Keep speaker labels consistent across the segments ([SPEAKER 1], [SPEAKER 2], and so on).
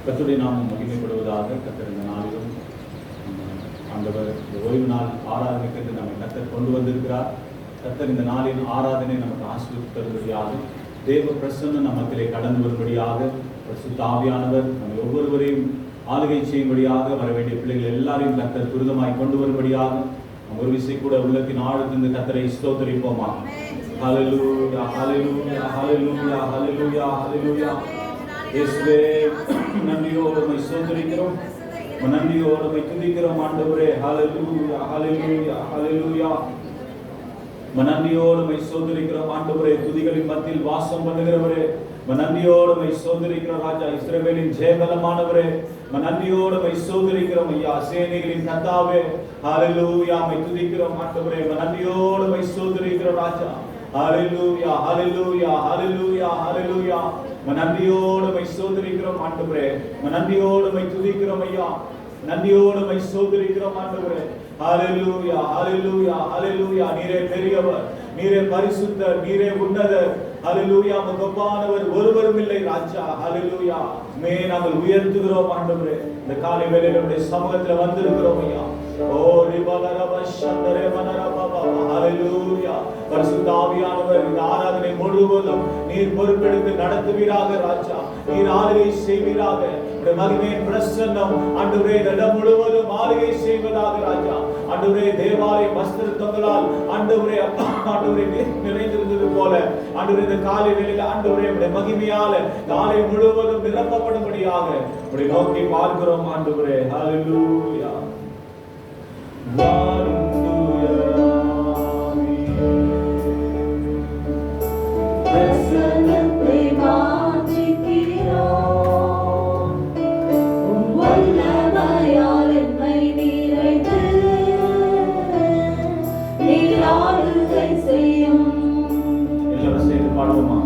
[SPEAKER 1] கர்த்தருடைய நாமம் மகிமைப்படுவதாக. கர்த்தர் இந்த நாளிலும் ஆண்டவர் ஓய்வு நாள் ஆராதனைக்கு நம்மை கர்த்தர் கொண்டு வந்திருக்கிறார். கர்த்தர் இந்த நாளின் ஆராதனை நமக்கு ஆசீர்வதிப்பதற்காக, தேவ பிரசன்னம் நமக்கிலே கடந்து வரும்படியாக, பரிசுத்த ஆவியானவர் நம்ம ஒவ்வொருவரையும் ஆளுகை செய்யும்படியாக, வர வேண்டிய பிள்ளைகள் எல்லாரையும் கர்த்தர் துரிதமாய் கொண்டு வரும்படியாக ஒரு விசை கூட உள்ளத்தின் ஆழத்திலிருந்து கர்த்தரை ஸ்தோத்திரிப்போமா. ஹல்லேலூயா, ஹல்லேலூயா, ஹல்லேலூயா, ஹல்லேலூயா, ஹல்லேலூயா. இயேசுவே, நன்றியோடு உம்மை ஸ்தோத்திரிக்கிறோம், நன்றியோடு உம்மை துதிக்கிறோம் ஆண்டவரே. ஹல்லேலூயா, ஹல்லேலூயா, ஹல்லேலூயா. நன்றியோடு உம்மை ஸ்தோத்திரிக்கிறோம் ஆண்டவரே. துதிகளின் மத்தியில் வாசம் பண்ணுகிறவரே, நன்றியோடு உம்மை ஸ்தோத்திரிக்கிறோம் ராஜா, இஸ்ரவேலின் ஜெயபலமானவரே. நன்றியோடு உம்மை ஸ்தோத்திரிக்கிறோம் ஐயா, சேனைகளின் கர்த்தாவே. ஹல்லேலூயா, உம்மை துதிக்கிறோம் ஆண்டவரே. நன்றியோடு உம்மை ஸ்தோத்திரிக்கிறோம் ராஜா. ஹல்லேலூயா, ஹல்லேலூயா, ஹல்லேலூயா, ஹல்லேலூயா. நன்றியோடு உம்மை ஸ்தோத்திரிக்கிறோம் ஆண்டவரே. நன்றியோடு உம்மை துதிக்கிறோம் ஐயா, நன்றியோடு உம்மை ஸ்தோத்திரிக்கிறோம் ஆண்டவரே. ஹல்லேலூயா, ஹல்லேலூயா, ஹல்லேலூயா. நீரே பெரியவர், நீரே பரிசுத்தர், நீரே உன்னதர். ஹல்லேலூயா, மகப்பானவர் ஒருவரும் இல்லை ராஜா. ஹல்லேலூயா, நாங்கள் உயர்த்துகிறோம் ஆண்டவரே. இந்த காலை வேளையில நம்முடைய சமூகத்துல வந்திருக்கிறோம் ஐயா. ஓ ரிபலரப சந்தரே மனரபப. ஹல்லேலூயா. பரிசுத்த ஆவியானவர் இந்த ஆராதனை முழுவதும் நீர் பொறுப்பெடுத்து நடத்துவீராக ராஜா. நீர் ஆளுகை செய்வீராக. உம்முடைய மகிமையின் பிரசன்னம் ஆண்டவரே இந்த இடம் முழுவதும் ஆளுகை செய்வதாக ராஜா. ஆண்டவரே, தேவாலய வஸ்திரங்களால் ஆண்டவரே ஆண்டவரே நிறைந்திருந்தது போல ஆண்டவரே இந்த காலை வேளையில ஆண்டவரே உம்முடைய மகிமையால காலை முழுவதும் நிரப்பப்படும்படியாக உம்மை நோக்கி பார்க்கிறோம் ஆண்டவரே. ஹல்லேலூயா.
[SPEAKER 2] பிரசன்னத்தை வாஞ்சிக்கிறோம், உம் வல்லமையால் என்னை நிறைத்து நீர் ஆளுகை செய்யும்.
[SPEAKER 1] எல்லாரும் சேர்ந்து பாடுவோமா?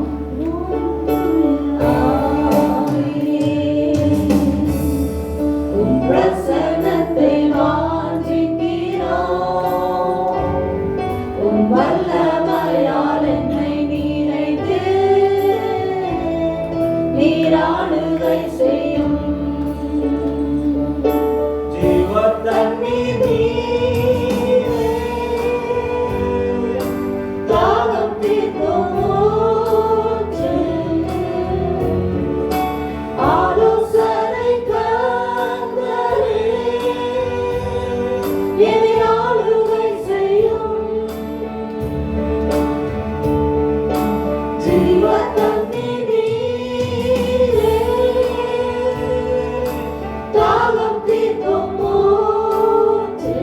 [SPEAKER 2] உம் பிரசன்னத்தை வாஞ்சிக்கிறோம், உம் வல்லமையால் என்னை நிறைத்து நீர் ஆளுகை செய்யும்.
[SPEAKER 1] ஜீவ தண்ணீர்
[SPEAKER 2] நீரே, தாகம் தீர்க்கும் ஊற்று, ஆலோசனை கர்த்தரே, என்னை ஆளுகை செய்யும். ஜீவ தண்ணீர் நீரே, தாகம் தீர்க்கும் ஊற்று,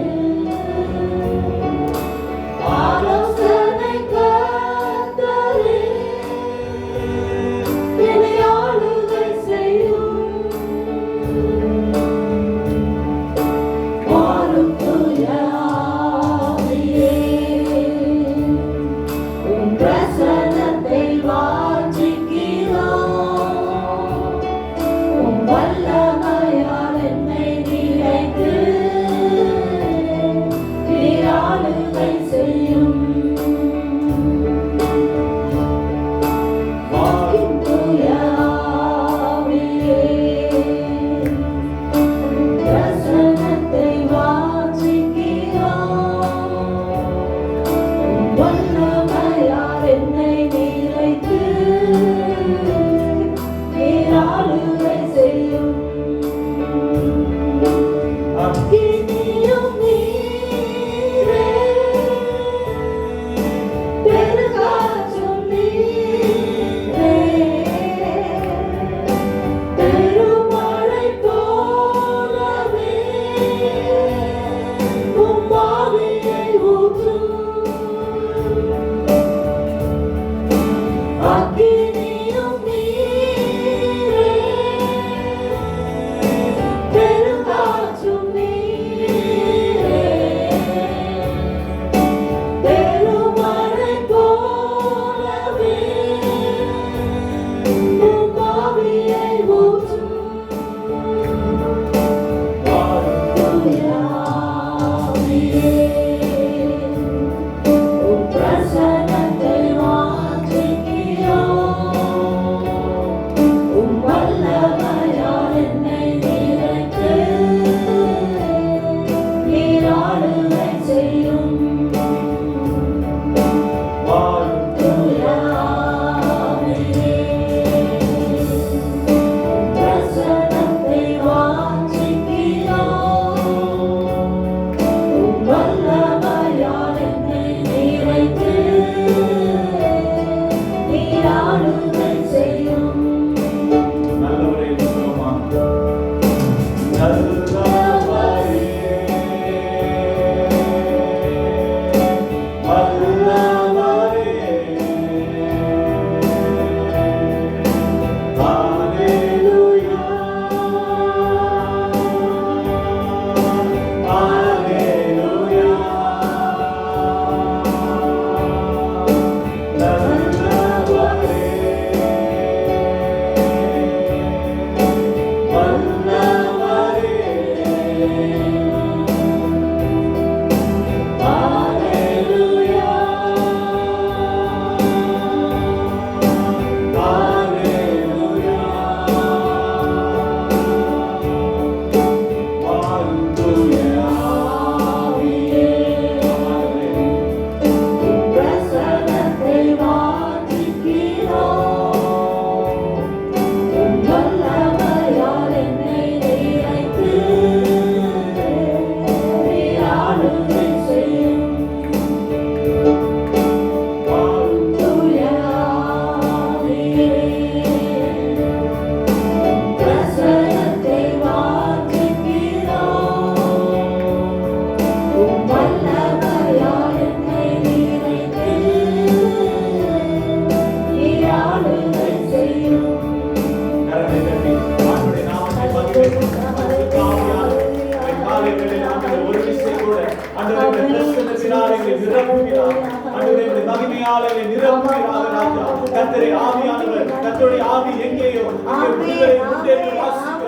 [SPEAKER 1] நிரப்புகிறார். ஆண்டவரே உம்முடைய மகிமையால் எங்களை நிரப்புகிறார் ராஜா. கர்த்தரே ஆவியானவர், கர்த்தருடைய ஆவி எங்கேயோ அங்கே விடுதலை உண்டு என்று வாசிக்கிறோம்.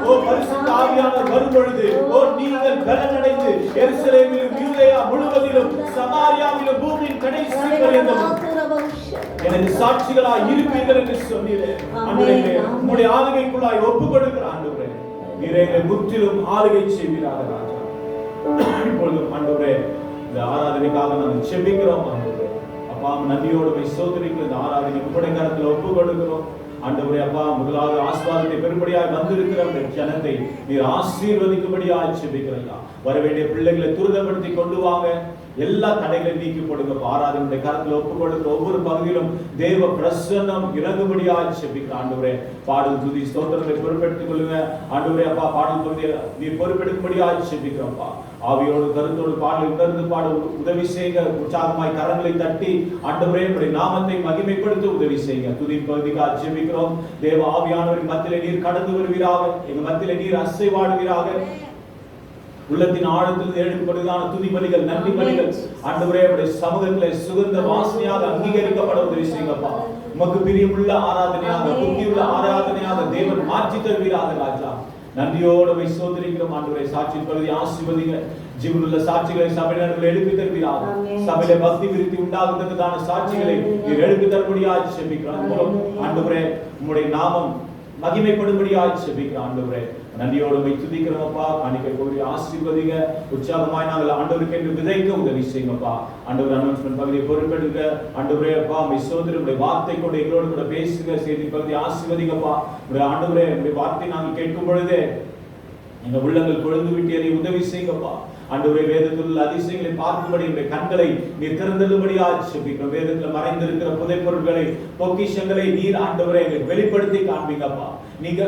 [SPEAKER 1] ஓ பரிசுத்த ஆவியானவர் வரும்பொழுது ஓ நீங்கள் பலனடைந்து எருசலேமிலும் யூதேயா முழுவதிலும் சமாரியாவிலும் பூமியின் கடைசி பரியந்தம் எனக்கு சாட்சிகளாய் இருப்பீர்கள் என்று சொன்னீரே. ஆண்டவரே உம்முடைய ஆளுகைக்குள்ளாய் ஒப்புக் கொடுக்கிற ஆண்டவரே நீரே எங்களை முற்றிலும் ஆளுகை செய்வீராக ராஜா. இப்பொழுதும் ஆண்டவரே இந்த ஆராதனைக்காக நாங்கள் செபிக்கிறோம் ஆண்டவரே. அப்பா நன்றியோடு சோதனைக்கு இந்த ஆராதனை உம்முடைய கரத்தில் ஒப்புக் கொடுக்கிறோம் ஆண்டவரே. அப்பா முதலாவது ஆசீர்வாதத்தை பெரும்படியாய் வந்திருக்கிற அந்த ஜனத்தை நீர் ஆசீர்வதிக்கும்படியாய் செபிக்கிறீங்க. வர வேண்டிய பிள்ளைகளை துரிதப்படுத்தி கொண்டு வாங்க. எல்லா தடைகளையும் நீக்கி போடுங்க. ஆராதனுடைய கரத்தில் ஒப்புக் கொடுக்கிற ஒவ்வொரு பகுதியிலும் தேவ பிரசன்னம் இறங்கும்படியாய் செபிக்கிற ஆண்டவரே. பாடல் துதி ஸ்தோத்திரத்தை பொறுப்பெடுத்துக் கொள்ளுங்க ஆண்டவரே. அப்பா பாடல் துதியை நீர் பொறுப்பெடுக்கும்படியாய் செபிக்கிறோம்ப்பா. ஆவியோடு கருத்தோடு பாடல் உணர்ந்து பாட உதவி செய்யுங்க. உற்சாகமாய் கரங்களை தட்டி ஆண்டவரே உம்முடைய நாமத்தை மகிமைப்படுத்த உதவி செய்யுங்க. துதி பகுதிக்காக ஜெபிக்கிறோம். தேவ ஆவியானவரின் மத்தியிலே நீர் கடந்து வருவீராக. எங்க மத்தியிலே நீர் அசைவாடுவீராக. உள்ளத்தின் ஆழத்தில் எழுதப்படுவதான துதி பலிகள் நன்றி பலிகள் ஆண்டவரே உம்முடைய சமூகத்திலே சுகந்த வாசனையாக அங்கீகரிக்கப்பட உதவி செய்யுங்கப்பா. உமக்கு பிரியமுள்ள ஆராதனையாக புத்தியுள்ள ஆராதனையாக தேவன் மாற்றி தருவீராக ராஜா. நன்றியோடு சோதரிக்கிறோம் ஆண்டவரே. சாட்சியின் பகுதி ஆசீர்வதிங்க. ஜீவனுள்ள சாட்சிகளை சபையினர்கள் எழுப்பி தருவீராக. சபையில பக்தி விருத்தி உண்டாகுவதற்கான சாட்சிகளை நீர் எழுப்பி தரும்படியாக செபிக்கிறோம். மூலம் ஆண்டவரே உம்முடைய நாமம் மகிமைப்படும்படியாக செபிக்கிறோம் ஆண்டவரே. நன்றியோடு துதிக்கிறோம்ப்பா. காணிக்கை கோரி ஆசீர்வதிங்க. உற்சாகமாய் நாங்கள் ஆண்டவருக்கு என்று விதைக்க உதவி செய்யுங்கப்பா. ஆண்டவர் அனௌன்ஸ்மெண்ட் பகுதியை பொறுப்பெடுங்க ஆண்டவரே. அப்பா சோதரனுடைய வார்த்தை கொண்டு எங்களோடு கூட பேசுங்க. செய்தி பகுதி ஆசீர்வதிங்கப்பா. ஆண்டவரே உங்களுடைய வார்த்தை நாங்கள் கேட்கும் பொழுதே எங்க உள்ளங்கள் கொழுந்து விட்டு எறிய உதவி செய்யுங்கப்பா. ஆண்டவரே வேதத்தில் உள்ள அதிசயங்களை பார்க்கும்படி எங்களுடைய கண்களை நீர் திறந்ததுபடியாக செபிக்கிறோம். வேதத்தில் மறைந்திருக்கிற புதைப்பொருட்களை பொக்கிஷங்களை நீர் ஆண்டவரே எங்களுக்கு வெளிப்படுத்தி காண்பீங்கப்பா. நீங்க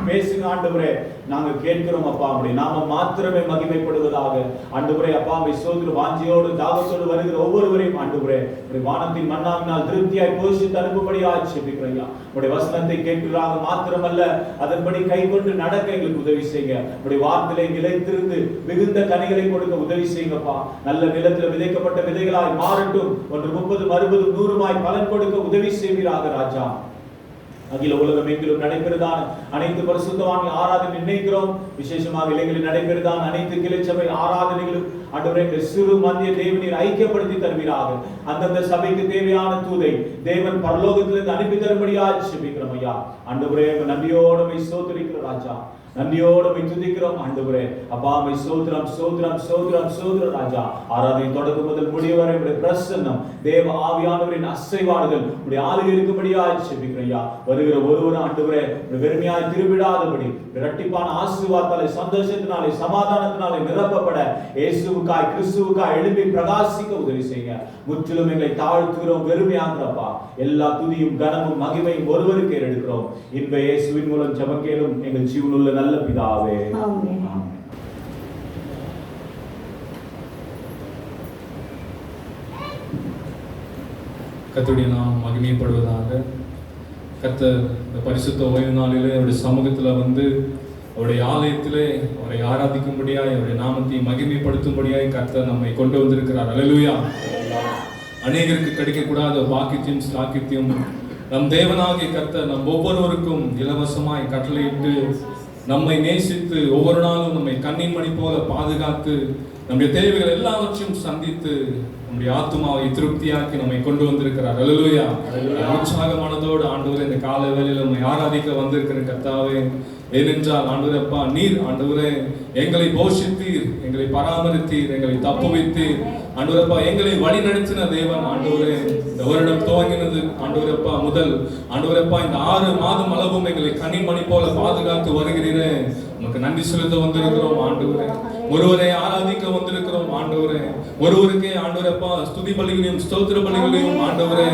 [SPEAKER 1] பேசுங்க ஆண்டவரே. நாங்க கேட்கிறோம் அப்பா. அப்படி நாம மாத்திரமே மகிமைப்படுவதாக ஆண்டவரே. அப்பா சோதர வாஞ்சியோடு தாகத்தோடு வருகிற ஒவ்வொருவரையும் ஆண்டவரே வானத்தின் மன்னாவினால் திருப்தியாய் போஷித்து அனுப்பும்படியாக செபிக்கிறோம். உடைய வசனத்தை கேட்கிறாங்க மாத்திரமல்ல அதன்படி கை கொண்டு நடக்க எங்களுக்கு உதவி செய்யுங்க. உடைய வார்த்தையை நிலைத்திருந்து மிகுந்த கனிகளை கொடுக்க உதவி செய்யுங்கப்பா. நல்ல நிலத்தில் விதைக்கப்பட்ட விதைகளாய் மாறட்டும். 30, 60, 100 பலன் கொடுக்க உதவி செய்வீராக ராஜா. அகில உலகம் எங்கிலும் நடைபெறுதான் அனைத்து பரிசுத்தவான் ஆராதனை நினைக்கிறோம். விசேஷமாக இளைஞரில் நடைபெறுதான் அனைத்து கிளைச்சபை ஆராதனைகளும் ஆண்டவரே சிறு மத்திய தேவனீர் ஐக்கியப்படுத்தி தருவீராக. அந்தந்த சபைக்கு தேவையான தூதை தேவன் பரலோகத்திலிருந்து அனுப்பி தரும்படியாக செபிக்கிறோம் ஐயா. ஆண்டவரே நன்றியோடு ஸ்தோத்திரிக்கிற ராஜா. நன்றியோடு துதிக்கிறோம் ஆண்டவரே. அப்பா சோத்ரம் சோத்ரம் சோத்ரம் சோத்ர ராஜா. ஆராதனை தொடங்கும் முதல் முடிவு வரை உடைய பிரசன்னம் தேவ ஆவியானவரின் அசைவாடுதல் உடைய ஆளுகை இருக்கும்படியாக செபிக்கிறோம் ஐயா. வருகிற ஒருவரும் ஆண்டவரே வெறுமையாய் திருவிடாதபடி இரட்டிப்பான ஆசீர்வாதத்தாலே சந்தோஷத்தினாலே சமாதானத்தினாலே நிரப்பப்பட இயேசுவுக்காய் கிறிஸ்துவுக்காய் எழும்பி பிரகாசிக்க உதவி செய்யுங்க. முற்றிலும் எங்களை தாழ்த்துகிறோம். வெறுமையாகிறப்பா. எல்லா துதியும் கனமும் மகிமையும் ஒருவருக்கு எடுக்கிறோம். இன்ப இயேசுவின் மூலம் ஜெபக்கேளும் எங்கள் ஜீவனுள்ள நல்ல பிதாவே. ஆமென்.
[SPEAKER 3] கர்த்தருடைய நாமம் மகிமைப்படுவதாக. கர்த்தர் இந்த பரிசுத்த ஓய்வு நாளிலே அவருடைய சமூகத்தில் வந்து அவருடைய ஆலயத்திலே அவரை ஆராதிக்கும்படியாய் அவருடைய நாமத்தை மகிமைப்படுத்தும்படியாய் கர்த்தர் நம்மை கொண்டு வந்திருக்கிறார். அல்லேலூயா. அநேகருக்கு கிடைக்கக்கூடாத பாக்கியத்தையும் ஸ்லாக்கியத்தையும் நம் தேவனாகிய கர்த்தர் நம் ஒவ்வொருவருக்கும் இலவசமாய் கட்டளையிட்டு நம்மை நேசித்து ஒவ்வொரு நாளும் நம்மை கண்ணின் மணி போல பாதுகாத்து நம்முடைய தேவைகள் எல்லாவற்றையும் சந்தித்து நம்முடைய ஆத்துமாவை திருப்தியாக்கி நம்மை கொண்டு வந்திருக்கிறார். அல்லேலூயா. உற்சாக மனதோடு ஆண்டவரே இந்த காலை வேளையில் நம்மை ஆராதிக்க வந்திருக்கிற கர்த்தாவே, ஏனென்றால் ஆண்டவரே அப்பா நீர் ஆண்டவரே எங்களை போஷித்தீர், எங்களை பராமரித்தீர், எங்களை தப்புவித்தீர். ஆண்டவரப்பா எங்களை வழி நடத்தின தேவன். ஆண்டவரே இந்த வருடம் துவங்கினது ஆண்டவரப்பா முதல் ஆண்டவரப்பா இந்த 6 மாதம் அளவும் எங்களை கண்ணின் மணி போல பாதுகாத்து வருகிறீரே. உமக்கு நன்றி செலுத்த வந்திருக்கிறோம் ஆண்டவரே. ஒருவரை ஆராதிக்க வந்திருக்கிறோம் ஆண்டவரே. ஒருவருக்கே ஆண்டவரப்பா ஸ்துதி பலிகளையும் ஸ்தோத்திர பலிகளையும் ஆண்டவரே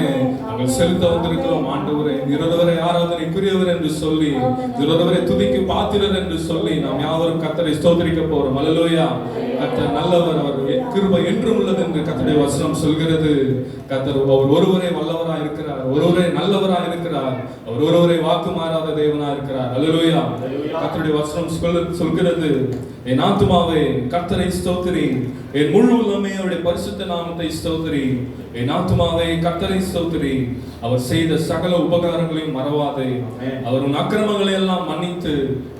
[SPEAKER 3] நாங்கள் செலுத்த வந்திருக்கிறோம் ஆண்டவரே. ஒருவரை ஆராதனைக்குரியவர் என்று சொல்லி ஒருவரை துதிக்கு பாத்திரர் என்று சொல்லி நாம் யாவரும் கர்த்தரை ஸ்தோத்திரிக்க போறோம். அல்லேலூயா. கர்த்தர் நல்லவர், அவர் கிருபை என்றும் உள்ளது என்று கர்த்தருடைய வசனம் சொல்கிறது. கர்த்தர் அவர் ஒருவரே வல்லவராய் இருக்கிறார், ஒருவரே நல்லவராய் இருக்கிறார், அவர் ஒருவரே வாக்கு மாறாத தேவனாய் இருக்கிறார். அல்லேலூயா. கர்த்தருடைய வசனம் சொல்கிறது என் ஆத்துமாவே கர்த்தரை ஸ்தோத்திரி, என் முழு உள்ளமே அவருடைய பரிசுத்த நாமத்தை ஸ்தோத்திரி. என் ஆத்துமாவே கர்த்தரை ஸ்தோத்திரி, அவர் செய்த சகல உபகாரங்களையும் மறவாதே. அவர் உன் அக்கிரமங்களை எல்லாம் மன்னித்து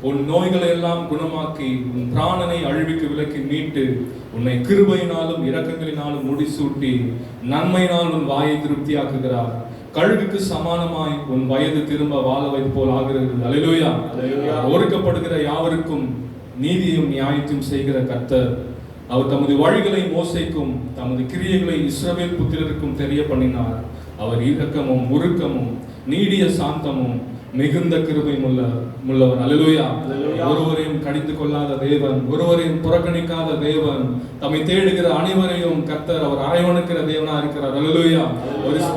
[SPEAKER 3] உன் நோய்களை எல்லாம் குணமாக்கி உன் பிராணனை அழிவுக்கு விலக்கி மீட்டு உன்னை கிருபையினாலும் இரக்கங்களினாலும் முடிசூட்டி நன்மையினால் உன் வாயை திருப்தியாக்குகிறார். கழுகுக்கு சமானமாய் உன் வயது திரும்ப வாழ வைத்து போல் ஆகிறது. அல்லேலூயா. ஒடுக்கப்படுகிற யாவருக்கும் நீதியும் நியாயத்தையும் செய்கிற கர்த்தர். அவர் தமது வழிகளை மோசேக்கும் தமது கிரியைகளை இஸ்ரவேல் புத்திரருக்கும் தெரிய பண்ணினார். அவர் இரக்கமும் உருக்கமும் நீடிய சாந்தமும் மிகுந்த கிருபையும் உள்ளவர். அல்லேலூயா. ஒருவரையும் கடிந்து கொள்ளாத தேவன், ஒருவரையும் புறக்கணிக்காத தேவன், தம்மை தேடுகிற அனைவரையும் கர்த்தர் அவர் அரவணைக்கிற தேவனா இருக்கிறார். அல்லேலூயா.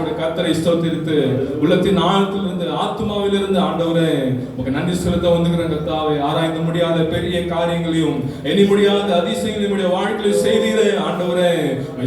[SPEAKER 3] ஒரு கர்த்தரை ஸ்தோத்திரித்து உள்ளத்தின் ஆழத்திலிருந்து ஆத்துமாவிலிருந்து ஆண்டவரே உங்களுக்கு நன்றி செலுத்த வந்துகிற கர்த்தாவே, ஆராய்ந்து முடியாத பெரிய காரியங்களையும் எண்ணி முடியாத அதிசயங்களையும் நம்முடைய வாழ்க்கையில் செய்தீரே ஆண்டவரே,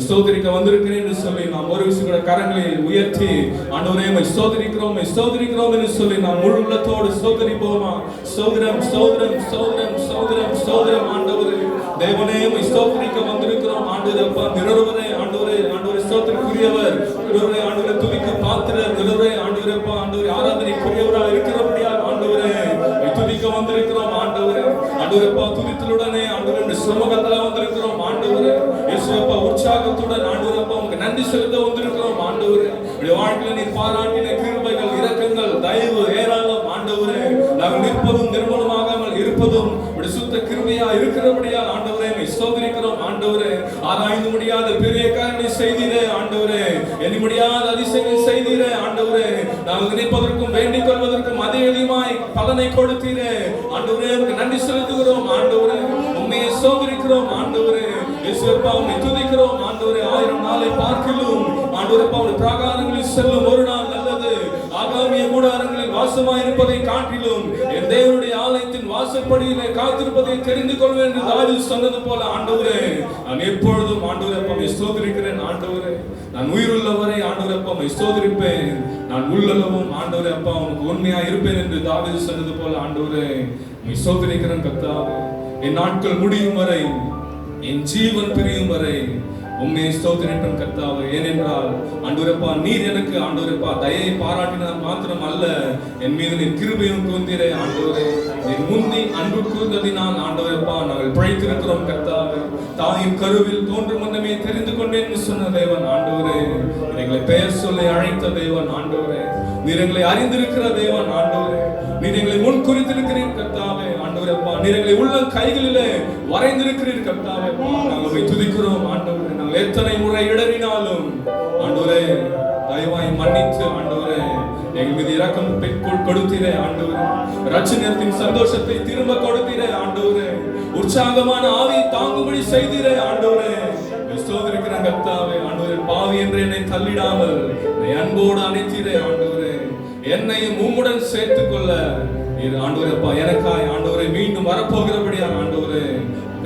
[SPEAKER 3] ஸ்தோத்திரிக்க வந்திருக்கிறேன் என்று சொல்லி நாம் ஒரு விஷயம் கரங்களை உயர்த்தி ஆண்டவரே ஸ்தோத்திரிக்கிறோம் ஸ்தோத்திரிக்கிறோம் என்று சொல்லி நாம் முழு உள்ளத்தோடு ஸ்தோத்திரிப்போமா. ஸ்தோத்திரம் ஸ்தோத்திரம் ஸ்தோத்திரம் ஸ்தோத்திரம் ஸ்தோத்திரம் ஆண்டவரே, தேவனே ஸ்தோத்திரிக்க வந்திருக்கிறோம் ஆண்டவரே. அப்பா நிரவரே ஆண்டவரே, ஆண்டவரே ஸ்தோத்திரக்குரியவர், நிரவரே ஆண்டவரே துதிக்கு பாத்திரர், நிரவரே ஆண்டவரே அப்பா ஆண்டவரே ஆராதனைக்குரியவராக இருக்கிறபடியால் ஆண்டவரே துதிக்க வந்திருக்கிறோம் ஆண்டவரே. ஆண்டவரே அப்பா துதித்தலுடனே ஆண்டவரே சமூகத்துல வந்திருக்கிறோம் ஆண்டவரே. இயேசுப்பா உற்சாகத்துடன் ஆண்டவரே அப்பா உங்களுக்கு நன்றி செலுத்த வந்திருக்கிறோம் ஆண்டவரே. உடைய வாழ்க்கையில நீர் பாராட்டின கிருபைகள் இரக்கங்கள் தயவு ஏராளம் ஆண்டவரே. நாங்கள் நிற்பதும் நிர்மூலமாகாமல் இருப்பதும் உடைய சுத்த கிருபையா இருக்கிறபடியால் ஆண்டவரே ஸ்தோத்திரிக்கிறோம் ஆண்டவரே. ஆராய்ந்து முடியாத பெரிய காரியங்களை செய்தீரே ஆண்டவரே, எண்ணி முடியாத அதிசயங்களை செய்தீரே ஆண்டவரே. நாங்கள் நினைப்பதற்கும் வேண்டிக் கொள்வதற்கும் அதிகமாய் பலனை கொடுத்தீரே ஆண்டவரே. உங்களுக்கு நன்றி செலுத்துகிறோம் ஆண்டவரே, உண்மையை ஸ்தோத்திரிக்கிறோம் ஆண்டவரே. இயேசுப்பா உம்மை துதிக்கிறோம் ஆண்டவரே. 1000 நாளை பார்க்கிலும் ஆண்டவரே உம்முடைய பிராகாரங்களில் செல்லும் ஒரு நாள் நல்லது, ஆகாமிய கூடாரங்களில் வாசமாய் இருப்பதை காட்டிலும் என் தேவனுடைய ஆலயத்தின் வாசற்படியிலே காத்திருப்பதை தெரிந்து கொள்வேன் என்று தாவீது சொன்னது போல ஆண்டவரே, நான் எப்பொழுதும் ஆண்டவரே உம்மை ஸ்தோத்திரிக்கிறேன் ஆண்டவரே. நான் உயிருள்ளவரை ஆண்டவரே உம்மை ஸ்தோத்திரிப்பேன், நான் உள்ளளவும் ஆண்டவரே அப்பா உனக்கு உண்மையா இருப்பேன் என்று தாவீது சொன்னது போல ஆண்டவரே உம்மை ஸ்தோத்திரிக்கிறேன் கர்த்தாவே. என் நாட்கள் முடியும் வரை, என் ஜீவன் பிரியும் வரை உம்மை ஸ்தோத்திரிக்கிறேன் கர்த்தாவே. ஏனென்றால் ஆண்டவரப்பா நீர் எனக்கு ஆண்டவரப்பா தயையை பாராட்டினால் மாத்திரம் அல்ல, என் மீது நீர் கிருபையும் கூர்ந்தீரே ஆண்டவரே. நீர் முந்தி அன்பு கூர்ந்ததினால் ஆண்டவரப்பா நாங்கள் பிழைத்திருக்கிறோம் கர்த்தாவே. தாயின் கருவில் தோன்றும் முன்னமே தெரிந்து கொண்டேன் என்று சொன்ன தேவன் ஆண்டவரே. எங்களை பெயர் சொல்லி அழைத்த தேவன் ஆண்டவரே. நீர் எங்களை அறிந்திருக்கிற தேவன் ஆண்டவரே. நீர் எங்களை முன் குறித்திருக்கிறீர் கர்த்தாவே ஆண்டவரப்பா. நீர் எங்களை உள்ள கைகளிலே வரைந்திருக்கிறீர் கர்த்தாவே. நாங்கள் போய் துதிக்கிறோம் ஆண்டவரே. நாங்கள் எத்தனை முறை இடறினாலும் ஆண்டவரே தயவாய் மன்னித்து ஆண்டவரே எங்கள் மீது இரக்கம் கொடுத்தீரே ஆண்டவரே. ரட்சணியத்தின் சந்தோஷத்தை திரும்ப கொடுத்தீரே ஆண்டவரே. உற்சாகமான ஆவியை தாங்கும்படி செய்தீரே ஆண்டவரே. ஸ்தோத்திரிக்கிற கர்த்தாவே ஆண்டவரே. பாவி என்று என்னை தள்ளிடாமல் என்னை அன்போடு அணைத்தீரே ஆண்டவரே. என்னையும் உம்முடன் சேர்த்துக் கொள்ள நீர் ஆண்டவரப்பா எனக்காய் ஆண்டவரே மீண்டும் வரப்போகிறபடியா ஆண்டவரே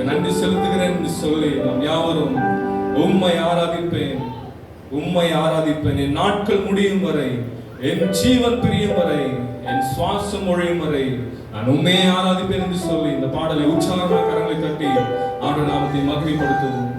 [SPEAKER 3] நன்றி செலுத்துகிறேன் என்று சொல்லி நாம் யாவரும் உம்மை ஆராதிப்பேன், உம்மை ஆராதிப்பேன். என் நாட்கள் முடியும் வரை, என் ஜீவன் பிரியும் வரை, என் சுவாசம் ஒழியும் வரை நான் உண்மையை ஆராதிப்பேன் என்று சொல்லி இந்த பாடலை உற்சாகமாக கரங்களை தட்டி ஆண்டவர் நாமத்தை மகிமைப்படுத்துவோம்.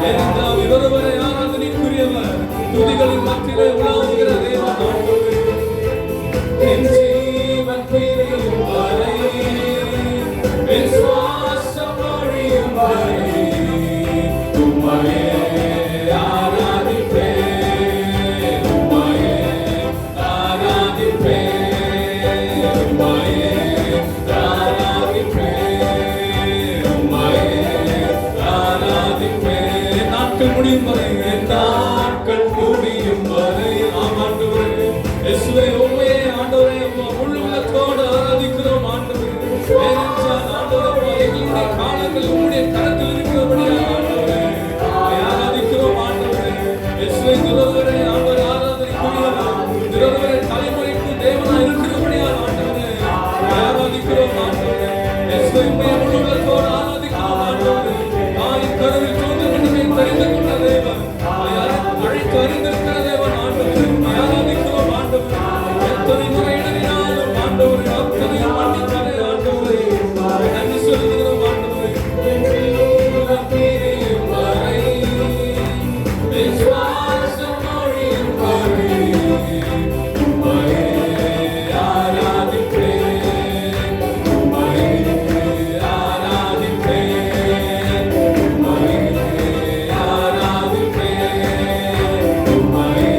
[SPEAKER 3] ஏனென்றால் இவரவரை ஆராதனைக்குரியவர், துதிகளின் மத்தியிலே உலாவுகிற தேவன் ஆண்டவரே. என் ஜீவன் பிரியும் வரை, என் சுவாசம் ஒழியும் வரை உம்மையே ஆராதிப்பேன், உம்மையே ஆராதிப்பேன், உம்மையே ஆராதிப்பேன், உம்மையே ஆராதிப்பேன். நாட்கள் முடியும் வரை, என் நாட்கள் முடியும் வரை. ஆண்டவரே இயேசுவே, உம்மையே ஆண்டவரே முழு உள்ளத்தோடு ஆராதிக்கிறோம் ஆண்டவரே. ஏனென்றால் ஆண்டவரே எங்களுடைய காலங்கள் உம்முடைய கரத்தில் இருக்கிறபடியால் ஆண்டவரே ஆராதிக்கிறோம் ஆண்டவரே. இயேசுவே, திரவரே ஆண்டவரே ஆராதனைக்குரியவர், திரவரே தலைமுறைக்கு தேவனாய் இருக்கிறபடியால் ஆண்டவரே ஆராதிக்கிறோம் ஆண்டவரே. இயேசுவே, உம்மையே முழு உள்ளத்தோடு ஆராதிக்கிறோம் ஆண்டவரே. தாயின் கருவில் தோன்றும் முன்னமே தெரிந்து கொண்ட தேவன், அழைத்து அறிந்திருக்கிற தேவன் ஆண்டவரே ஆராதிக்கிறோம் ஆண்டவரே. எத்தனை முறை இடறினாலும் ஆண்டவரே அத்தனையும் மன்னித்தாரே ஆண்டவரே. நன்றி சொல்லுகிறோம் ஆண்டவரே. உலகம் தீரும் வரை, என் சுவாசம் ஒழியும் வரை உம்மையே ஆராதிப்பேன், உம்மையே ஆராதிப்பேன், உம்மையே ஆராதிப்பேன், உம்மையே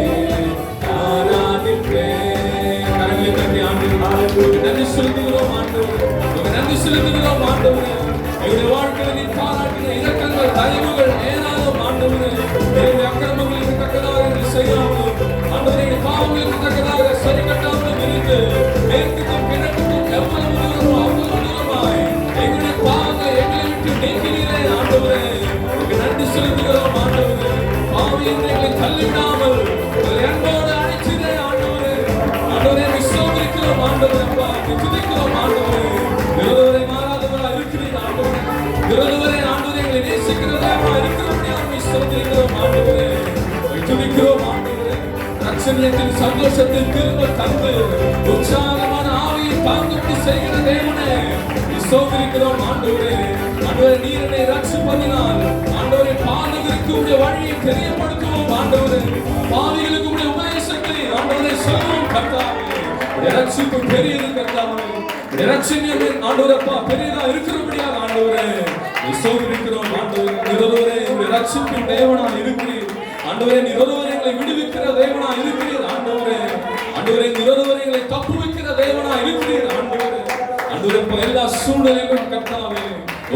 [SPEAKER 3] ஆராதிப்பேன். கரங்களை தட்டி ஆண்டவரே நன்றி செலுத்துகிறோம் ஆண்டவரே. நன்றி செலுத்துகிறோம் ஆண்டவரே. எங்களுடைய வாழ்க்கையில் நீ பாராட்டின இரக்கங்கள், தயவுகள் ஏராளம் ஆண்டவரே. எங்களுடைய அக்கிரமங்களுக்கு தக்கதாக நீர் செய்யாமல், ஆண்டவரே எங்கள் பாவங்களுக்கு தக்கதாக சரி கட்டாமல் இருந்து, மேற்குக்கும் கிழக்குக்கும் எவ்வளவு தூரமோ அவ்வளவு தூரமாய் எங்களுடைய பாவங்களை எங்களை விட்டு நீக்கினீரே ஆண்டவரே. உங்களுக்கு நன்றி செலுத்துகிறோம் ஆண்டவரே. பாவி என்று எங்களை தள்ளிவிடாமல் உங்களை அன்போடு அழைச்சினே ஆண்டவரே. ஆண்டவரே விசுவாசிக்கிறோம் ஆண்டவரே. அப்பா துதிக்கிறோம் ஆண்டவரே. விரோதவரை மாறாதவரா இருக்கிறீர் ஆண்டவரே. விரோதவரை ஆண்டவரே எங்களை நேசிக்கிறவரா இருக்கிறவரையா விசுவாசிக்கிறோம் ஆண்டவரே. துதிக்கிறோம் ஆண்டவரே. ரட்சணியத்தின் சந்தோஷத்தில் திரும்ப தந்து உற்சாகமான ஆவியை தாங்கும்படி செய்கிற தேவனே விசுவாசிக்கிறோம் ஆண்டவரே. ஆண்டவரே நீர் என்னை ரட்சிப்பதினால் ஆண்டவரே பாதகருக்கு உடைய வழியை தெரியப்படுத்துவோம் ஆண்டவரே. பாவிகளுக்கு உடைய உபதேசங்களை ஆண்டவரே சொல்லுவோம் கர்த்தாவே. ரட்சிப்பு பெரியது கர்த்தாவே. ரட்சணியம் ஆண்டவரப்பா பெரியதா இருக்கிறபடியாக ஆண்டவரே விசுவாசிக்கிறோம் ஆண்டவரே. நிரந்தரே உடைய ரட்சிப்பின் தேவனா இருக்கிறீர் ஆண்டவரே. நிரந்தரே எங்களை விடுவிக்கிற தேவனா இருக்கிறீர் ஆண்டவரே. ஆண்டவரே நிரந்தரே எங்களை தப்புவிக்கிற தேவனா இருக்கிறீர் ஆண்டவரே. ஆண்டவரே எல்லா சூழ்நிலைகளும் கர்த்தாவே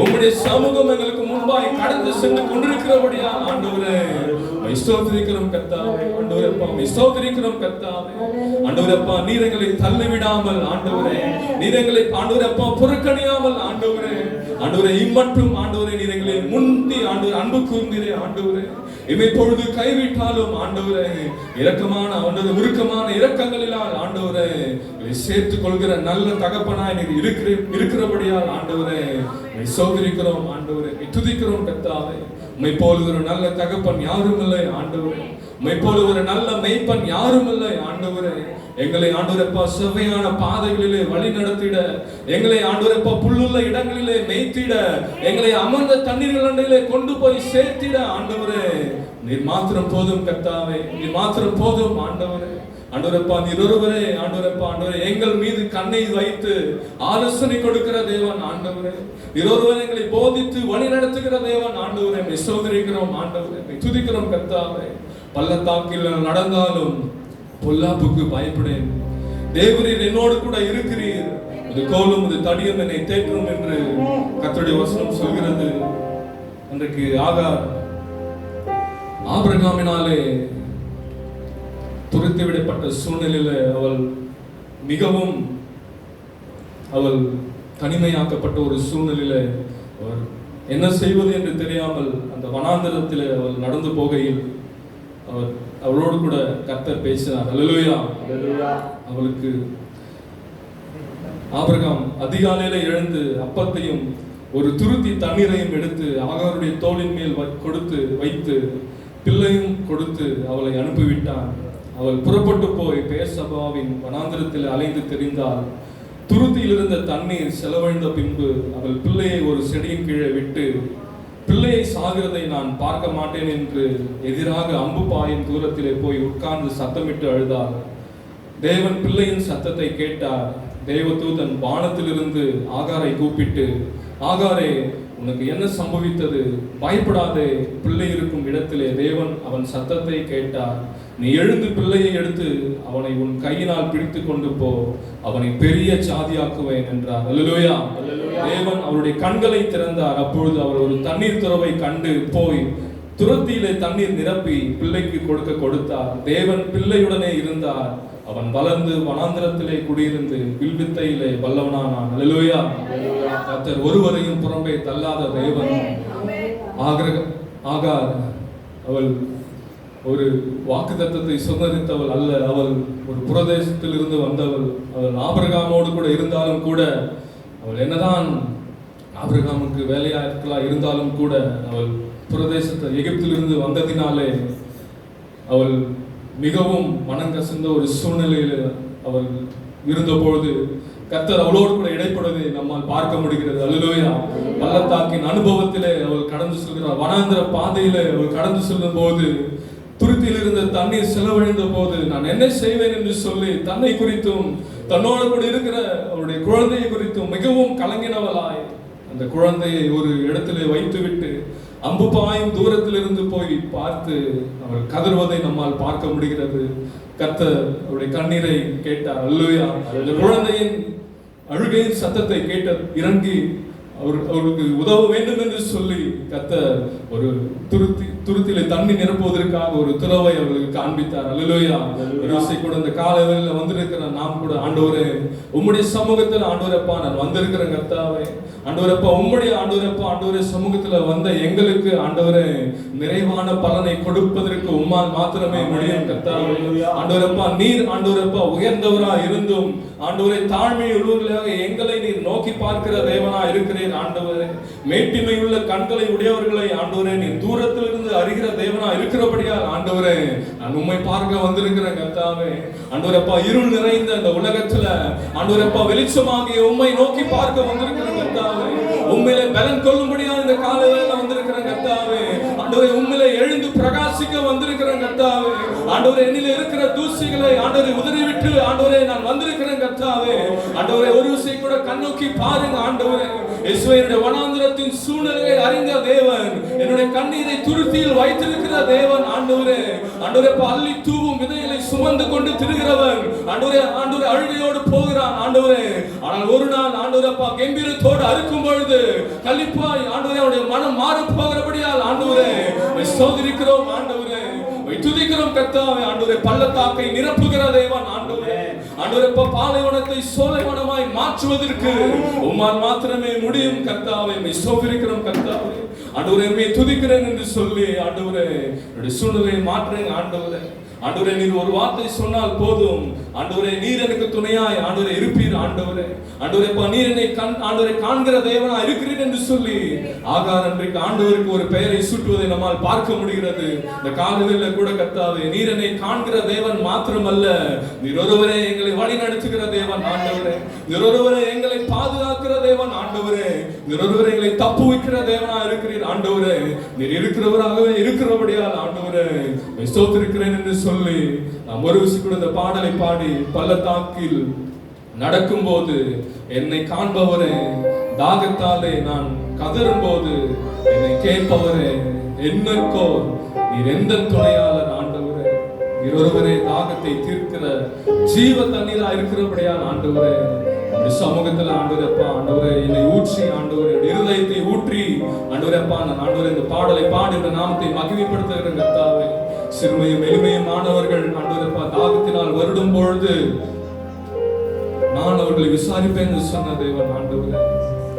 [SPEAKER 3] உம்முடைய சமூகம் எங்களுக்கு முன்பாய் கடந்து சென்று கொண்டிருக்கிறபடியா ஆண்டவரே ஸ்தோத்திரிக்கிறோம் கர்த்தாவே. ஆண்டவரப்பா ஸ்தோத்திரிக்கிறோம் கர்த்தாவே. ஆண்டவரப்பா நீர் எங்களை தள்ளிவிடாமல் ஆண்டவரே, நீர் எங்களை ஆண்டவரப்பா புறக்கணியாமல் ஆண்டவரே, ஆண்டவரே இம்மட்டும் ஆண்டவரே நீர் எங்களை முந்தி ஆண்டவரே அன்பு கூர்ந்தீரே ஆண்டவரே. இவை பொழுது கைவிட்டாலும் ஆண்டவரே இரக்கமான ஆண்டவரே உருக்கமான இரக்கங்களினால் ஆண்டவரே சேர்த்துக் கொள்கிற நல்ல தகப்பனாய் நீர் இருக்கிறபடியால் ஆண்டவரே சோதரிக்கிறோம் ஆண்டவரே. துதிக்கிறோம் கர்த்தாவே. உம்மை போல ஒரு நல்ல தகப்பன் யாரும் இல்லை ஆண்டவரே. உம்மை போல ஒரு நல்ல மெய்ப்பன் யாரும் இல்லை ஆண்டவரே. எங்களை ஆண்டவரப்பா செவ்வையான பாதைகளிலே வழி நடத்திட, எங்களை ஆண்டவரப்பா புல்லுள்ள இடங்களிலே மேய்த்திட, எங்களை அமர்ந்த தண்ணீர்களிலே கொண்டு போய் சேர்த்திட ஆண்டவரே நீர் மாத்திரம் போதும் கர்த்தாவே. நீர் மாத்திரம் போதும் ஆண்டவரே. ஆண்டவரப்பா நீர் ஒருவரே ஆண்டவரப்பா ஆண்டவரே எங்கள் மீது கண்ணை வைத்து ஆலோசனை கொடுக்கிற தேவன் ஆண்டவரே. நீர் ஒருவரே எங்களை போதித்து வழி நடத்துகிற தேவன் ஆண்டவரே. சோதரிக்கிறோம் ஆண்டவரே. துதிக்கிறோம் கர்த்தாவே. பள்ளத்தாக்கில் நடந்தாலும் பொல்லாப்புக்கு பயப்படேன். தேவரீர் என்னோடு கூட இருக்கிறீர். இது கோலும் இது தடியும் என்னை தேற்றும் என்று கர்த்தருடைய வசனம் சொல்கிறது. அன்றைக்கு ஆகார் ஆபிரகாமினாலே துரத்தி விடப்பட்ட சூழ்நிலையில மிகவும் அவள் தனிமையாக்கப்பட்ட ஒரு சூழ்நிலையில அவர் என்ன செய்வது என்று தெரியாமல் அந்த வனாந்தரத்தில் அவள் நடந்து போகையில் அவளோடு கூட கர்த்தர் பேசினார். அல்லேலூயா. அவளுக்கு ஆபிரகாம் அதிகாலையில எழுந்து அப்பத்தையும் ஒரு துருத்தி தண்ணீரையும் எடுத்து ஆகாருடைய தோளின் மேல் கொடுத்து வைத்து பிள்ளையும் கொடுத்து அவளை அனுப்பிவிட்டான். அவள் புறப்பட்டு போய் பேர்சபாவின் வனாந்திரத்தில் அலைந்து திரிந்தாள். துருத்தியில் இருந்த தண்ணீர் செலவழிந்த பின்பு அவள் பிள்ளையை ஒரு செடியின் கீழே விட்டு பிள்ளையை சாகிறதை நான் பார்க்க மாட்டேன் என்று எதிராக அம்பு பாயும் தூரத்திலே போய் உட்கார்ந்து சத்தமிட்டு அழுதார். தேவன் பிள்ளையின் சத்தத்தை கேட்டார். தேவதூதன் வானத்திலிருந்து ஆகாரை கூப்பிட்டு, ஆகாரே, உனக்கு என்ன சம்பவித்தது? பயப்படாதே. பிள்ளை இருக்கும் இடத்திலே தேவன் அவன் சத்தத்தை கேட்டார். நீ எழுந்து பிள்ளையை எடுத்து அவனை உன் கையினால் பிடித்து கொண்டு போ, அவனை பெரிய சாதியாக்குவேன் என்றார். அல்லேலூயா. தேவன் அவருடைய கண்களை திறந்தார். அப்பொழுது அவர் ஒரு தண்ணீர் துறவை கண்டு போய் துரத்தியிலே தண்ணீர் நிரப்பி பிள்ளைக்கு கொடுத்தார். தேவன் பிள்ளையுடனே இருந்தார். அவன் வளர்ந்து வனாந்திரத்திலே குடியிருந்து வில்வித்தையிலே வல்லவனானான். அல்லேலூயா. கர்த்தர் ஒருவரையும் புறம்பே தள்ளாத தேவன். ஆகார் அவள் ஒரு வாக்குத்தத்தத்தை சுதந்திரித்தவள் அல்ல. அவள் ஒரு புரதேசத்தில் இருந்து வந்தவள். அவள் ஆபிரகாமோடு கூட இருந்தாலும் கூட, அவள் என்னதான் ஆபிரகாமுக்கு வேலையாட்களா இருந்தாலும் கூட, அவள் புரதேசத்தை எகிப்திலிருந்து வந்ததினாலே அவள் மிகவும் மனங்கசிந்த ஒரு சூழ்நிலையில் அவள் இருந்தபொழுது கர்த்தர் அவளோடு கூட இடைப்படுவதை நம்மால் பார்க்க முடிகிறது. அல்லேலூயா. பள்ளத்தாக்கின் அனுபவத்திலே அவள் கடந்து செல்கிறார். வனாந்திர பாதையிலே அவள் கடந்து செல்லும் போது, துருத்தியில் இருந்த தண்ணீர் செலவழிந்த போது, நான் என்ன செய்வேன் என்று சொல்லி தன்னை குறித்தும் தன்னோடு கூட இருக்கிற அவருடைய குழந்தையை குறித்தும் மிகவும் கலங்கினவளாய் அந்த குழந்தையை ஒரு இடத்திலே வைத்துவிட்டு அம்பு பாயும் தூரத்தில் இருந்து போய் பார்த்து அவள் கதறுவதை நம்மால் பார்க்க முடிகிறது. கர்த்தர் அவருடைய கண்ணீரை கேட்டார். அல்லேலூயா. அந்த குழந்தையின் அழுகையின் சத்தத்தை கேட்ட இறங்கி அவருக்கு உதவ வேண்டும் என்று சொல்லி கர்த்தர் ஒரு துருத்திலே தண்ணி நிரப்புவதற்காக ஒரு துறவை அவர்களுக்கு காண்பித்தார். அல்லேலூயா. கூட இந்த காலையில வந்திருக்கிற நாம் கூட, ஆண்டவரே உம்முடைய சமூகத்தில், ஆண்டவரப்பா நான் வந்திருக்கிறேன் கர்த்தாவே, ஆண்டவரப்பா உம்முடைய ஆண்டவரே சமூகத்துல வந்த எங்களுக்கு ஆண்டவரே நிறைவான பலனை கொடுப்பதற்கு உம்மால் மாத்திரமே முடியும் கர்த்தாவே. ஆண்டவரப்பா நீர் ஆண்டவரப்பா உயர்ந்தவரா இருந்தும் ஆண்டவரே தாழ்மை உள்ளவர்களாக எங்களை நீர் நோக்கி பார்க்கிற தேவனா இருக்கிறேன். ஆண்டவரே மேட்டிமை உள்ள கண்களை உடையவர்களை ஆண்டவரே நீர் தூரத்தில் இருந்து அறிகிற தேவனா இருக்கிறபடியால் ஆண்டவரே நான் உம்மை பார்க்க வந்திருக்கிறேன் கர்த்தாவே. ஆண்டவரப்பா இருள் நிறைந்த இந்த உலகத்துல ஆண்டவரப்பா வெளிச்சமாகிய உம்மை நோக்கி பார்க்க வந்திருக்கிறேன் கர்த்தாவே. உம்மிலே பலன் கொள்ளும்படியா இந்த காலையில வந்திருக்கிறேன் கர்த்தாவே. ஆண்டவரே உம்மிலே எழுந்து பிரகாசிக்க வந்திருக்கிறேன் கர்த்தாவே. ஆண்டவரே என்னிலே இருக்கிற தூசிகளை ஆண்டவரே உதறிவிட்டு ஆண்டவரே நான் வந்திருக்கிறேன் கர்த்தாவே. ஆண்டவரே ஒரு விஷயம் கூட கண்ணோக்கி பாருங்க ஆண்டவரே. இஸ்ரவேலுடைய வனாந்திரத்தின் சூழ்நிலையை அறிந்த தேவன், என்னுடைய கண்ணீரை துருத்தியில் வைத்திருக்கிற தேவன் ஆண்டவரே. ஆண்டவரே அள்ளி தூவும் விதைகளை சுமந்து கொண்டு திரிகிறவன் ஆண்டவரே அழுகையோடு போகிறான் ஆண்டவரே. ஆனால் ஒரு நாள் ஆண்டவரப்பா கம்பீரத்தோடு அறுக்கும் பொழுது கலிப்பாய் ஆண்டவரே அவருடைய மனம் மாறி போகிறபடியால் ஆண்டவரே ஸ்தோத்திரிக்கிறோம் ஆண்டவரே, துதிக்கிறோம் கர்த்தாவே. ஆண்டவரே பள்ளத்தாக்கை நிரப்புகிற தேவன் ஆண்டவரே. ஆண்டவரே பாலைவனத்தை சோலைவனமாய் மாற்றுவதற்கு உம்மால் மாத்திரமே முடியும் கர்த்தாவே. ஸ்தோத்திரிக்கிறோம் கர்த்தாவே. ஆண்டவரே உம்மை துதிக்கிறேன் என்று சொல்லி ஆண்டவரே என்னுடைய சூழ்நிலையை மாற்றுங்க ஆண்டவரே. ஆண்டவரே நீர் ஒரு வார்த்தை சொன்னால் போதும் ஆண்டவரே, நீர் எனக்கு துணையாய் ஆண்டவரே இருப்பீர் ஆண்டவரே. ஆண்டவரே நீர் என்னை ஆண்டவரை காண்கிற தேவனா இருக்கிறீர் என்று சொல்லி ஆகார் அன்றைக்கு ஆண்டவருக்கு ஒரு பெயரை சூட்டுவதை நம்மால் பார்க்க முடிகிறது. இந்த காலையில கூட கர்த்தாவே நீர் என்னை காண்கிற தேவன் மாத்திரமல்ல, நீர் ஒருவரே எங்களை வழி நடத்துகிற தேவன் ஆண்டவரே. நீர் ஒருவரே எங்களை பாதுகாக்கிற தேவன் ஆண்டவரே. நீர் ஒருவரே எங்களை தப்பு வைக்கிற தேவனா இருக்கிறீர் ஆண்டவரே. நீர் இருக்கிறவராகவே இருக்கிறபடியால் ஆண்டவரே ஸ்தோத்திரிக்கிறேன் என்று சொல்லி நாம் ஒரு விஷயம் கூட இந்த பாடலை பாடி பள்ளத்தாக்கில் நடக்கும் போது என்னை காண்பவரே, தாகத்தாலே நான் கதறும் போது என்னை கேட்பவரே, என்னக்கோ நீர் எந்த துணையாளர் ஆண்டவரே. நீர் ஒருவரே தாகத்தை தீர்க்கிற ஜீவ தண்ணீரா இருக்கிறபடியால் ஆண்டவரே சமூகத்துல ஆண்டவரப்பா ஆண்டவரே என்னை ஊற்றி ஆண்டவரே இருதயத்தை ஊற்றி ஆண்டவரப்பா நான் ஆண்டவரே இந்த பாடலை பாடி இந்த நாமத்தை மகிமைப்படுத்துகிற கர்த்தாவே. சிறுமையும் எளிமையும் மாணவர்கள் ஆண்டவரப்பா தாகத்தினால் வருடும் பொழுது நான் அவர்களை விசாரிப்பேன் என்று சொன்ன தேவன் ஆண்டவரே.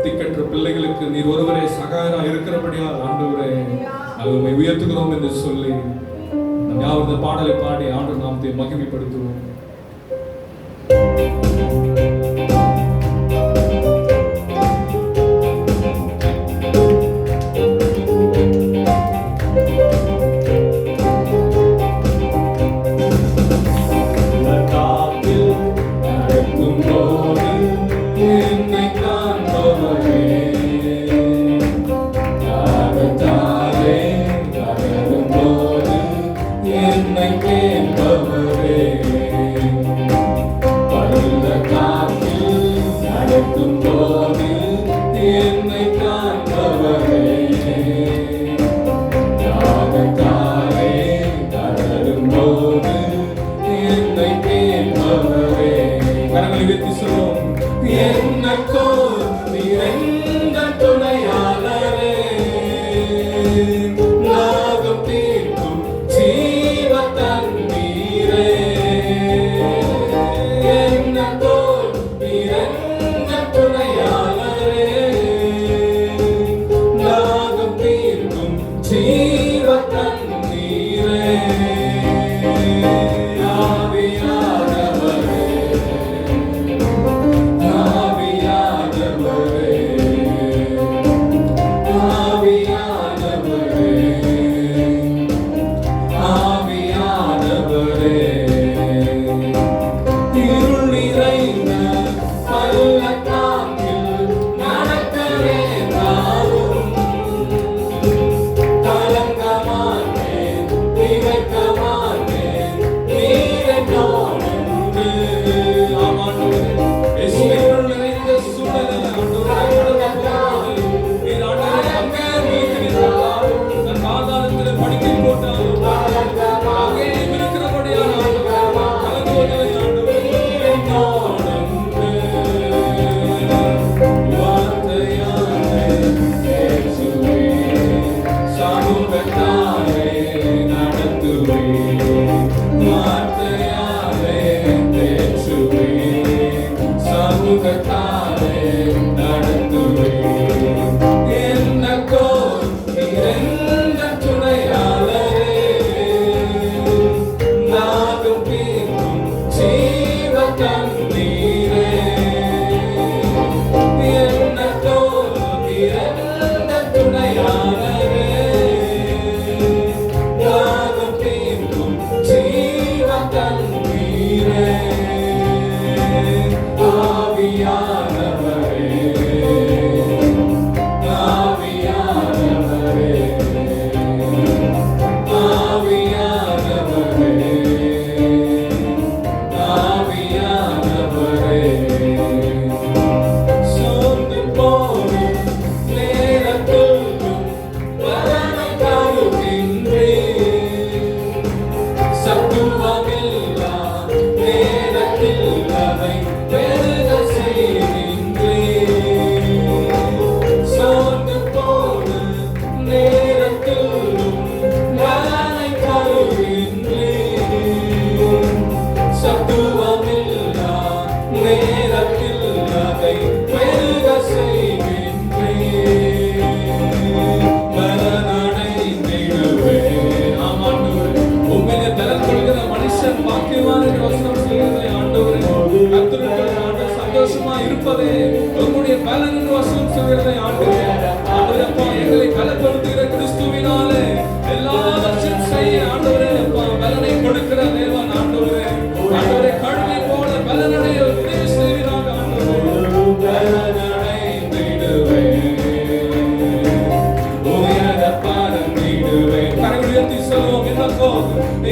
[SPEAKER 3] திக்கற்ற பிள்ளைகளுக்கு நீர் ஒருவரே சகாயரா இருக்கிறபடியால் ஆண்டவரே நாங்கள் உயர்த்துகிறோம் என்று சொல்லி நம் யாரும் இந்த பாடலை பாடி ஆண்டவர் நாமத்தை மகிமைப்படுத்துவோம்.
[SPEAKER 2] என்னை காண்பவரே,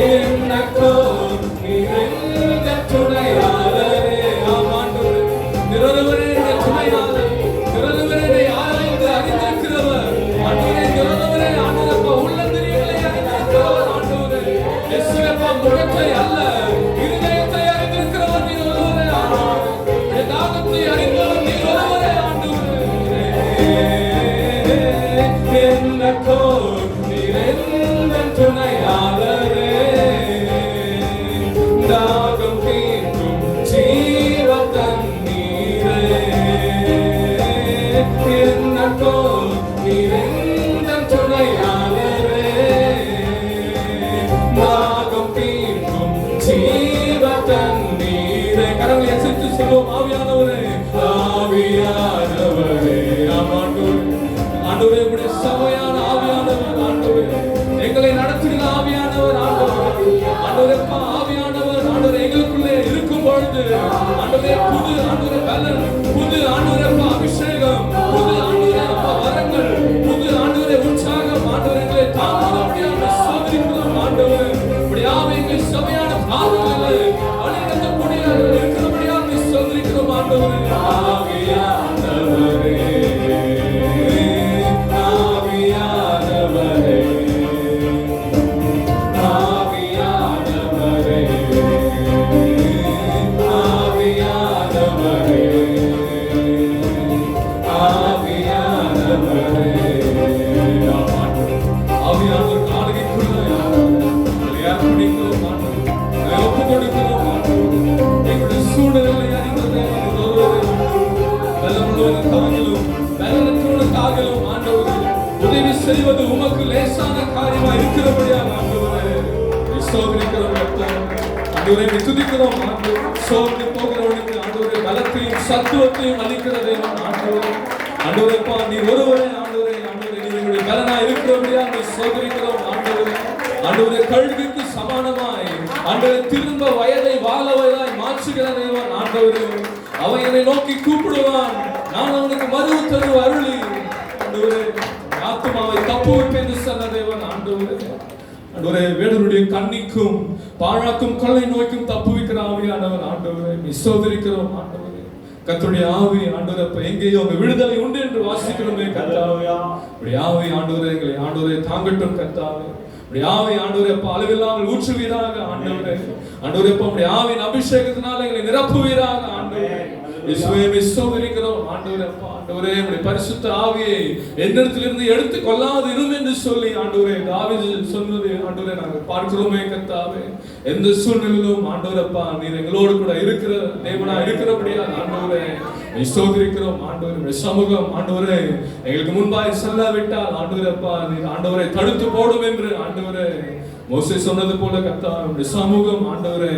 [SPEAKER 3] என்னக்கோ நீரெந்த துணையாளரே. ஆமாண்டவரே, நிரந்தரமே துணையாளர், நிரந்தரமே ஆராய்ந்து அறிந்திருக்கிறவர். ஆண்டவரே, நிரந்தரமே ஆண்டவரே, உள்ளந்திரியங்களை அறிந்திருக்கிறவர். ஆண்டவரே, இயேசுவே, முகத்தை அல்ல இருதயத்தை அறிந்திருக்கிறவர் நீர் ஒருவரே. ஆண்டவரே, தாகத்தை அறிந்தவர் நீர் ஒருவரே. ஆண்டவரே, என்னக்கோ நீரெந்த துணையாளரே. தாகம் தீர்க்கும் ஜீவ தண்ணீரே. என்னக்கோ நீரெந்த துணையாளரே. தாகம் தீர்க்கும் ஜீவ தண்ணீரே. கரங்களை அசைத்து சொல்லுவோம், ஆவியானவரே, ஆவியானவரே. ஆமாண்டவரே, ஆண்டவரே, உம்முடைய சபையான ஆவியானவர். ஆண்டவரே, எங்களை நடத்துகிற ஆவியானவர். ஆண்டவரே, ஆண்டவரே, ஆவியானவர். ஆண்டவரே, எங்களுக்குள்ளே இருக்கும் பொழுது ஆண்டவரே, புது ஆண்டவரே பலன், புது ஆண்டவரே அபிஷேகம், புது ஆண்டவரே வரங்கள், புது ஆண்டவரே உற்சாகம். ஆண்டவரே, எங்களை தாங்கும்படியாக சோதரிக்கிறோம். ஆண்டவரே, உம்முடைய ஆவி எங்கள் சபையான பாதங்களிலே வழிநடத்தக்கூடிய இருக்கிறபடியாக சோதரிக்கிறோம். ஆண்டவரே, ஆவியானவரே, ஆவியானவரே, ஆவியானவரே, ஆவியானவரே, ஆவியானவரே. ஆவியானவர் ஆளுகைக்குள்ள அர்ப்பணிக்கிறோம். ஒப்பு கொடுக்கிறோம். எங்களுடைய சூழ்நிலை அறிந்தது பலமுள்ளவனுக்காகிலும் பலனற்றவனுக்காகிலும் ஆண்டவரே, உதவி செய்வது உமக்கு லேசான காரியமா இருக்கிறபடியாக ஆண்டவரே சோதரிக்கிறோம். ஆண்டவரே, துதிக்கிறோம். சோதனை போகிறவனுக்கு ஆண்டவரே பலத்தையும் சத்துவத்தையும் அளிக்கிற தேவன். ஆண்டவரே, ஆண்டவரேப்பா, நீர் ஒருவரே. ஆண்டவரே, ஆண்டவரே, நீர் எங்களுடைய பலனா இருக்கிறபடியாக சோதரிக்கிறோம். ஆண்டவரே, ஆண்டவரே, கழுகுக்கு சமானமாய் ஆண்டவரே திரும்ப வயதை வாழ வயதாய் மாற்றுகிற தேவன். ஆண்டவரே, அவன் என்னை நோக்கி கூப்பிடுவான், நான் அவனுக்கு மறு உத்தரவு அருளி ஆண்டவரே ஆத்துமாவை தப்புவிப்பேன் என்று சொன்ன தேவன். ஆண்டவரே, ஆண்டவரே, வேடருடைய கண்ணிக்கும் பாழாக்கும் கொள்ளை நோய்க்கும் தப்புவிக்கிற ஆவியானவர். ஆண்டவரே, சோதரிக்கிறோம். ஆண்டவரே, கர்த்தருடைய ஆவி ஆண்டவரே எங்கேயோ உங்க விடுதலை உண்டு என்று வாசிக்கிறோமே கர்த்தாவே. அப்படி ஆவி ஆண்டவரே எங்களை ஆண்டவரே தாங்கட்டும் கர்த்தாவே. அப்படி ஆவி ஆண்டவரே அளவில்லாமல் ஊற்றுவீராக. ஆண்டவரே, ஆண்டவரே, அப்படி ஆவியின் அபிஷேகத்தினால எங்களை நிரப்புவீராக. ஆண்டவரே, இயேசுவே சோதரிக்கிறோம். ஆண்டவரே, ஆண்டவரே, உம்முடைய பரிசுத்த ஆவியை என்னிடத்திலிருந்து எடுத்து கொள்ளாது இரும் என்று சொல்லி ஆண்டவரே தாவீது சொன்னது ஆண்டவரே நாங்கள் பார்க்கிறோமே கர்த்தாவே. எந்த சூழ்நிலையிலும் ஆண்டவரப்பா நீர் எங்களோடு கூட இருக்கிற தேவனா இருக்கிறபடியா ஆண்டவரே சோதரிக்கிறோம். ஆண்டவரே, சமூகம் ஆண்டவரே எங்களுக்கு முன்பாய் செல்லாவிட்டால் ஆண்டவரப்பா நீர் ஆண்டவரை தடுத்து போடும் என்று ஆண்டவரே மோசே சொன்னது போல கர்த்தாவே சமூகம் ஆண்டவரே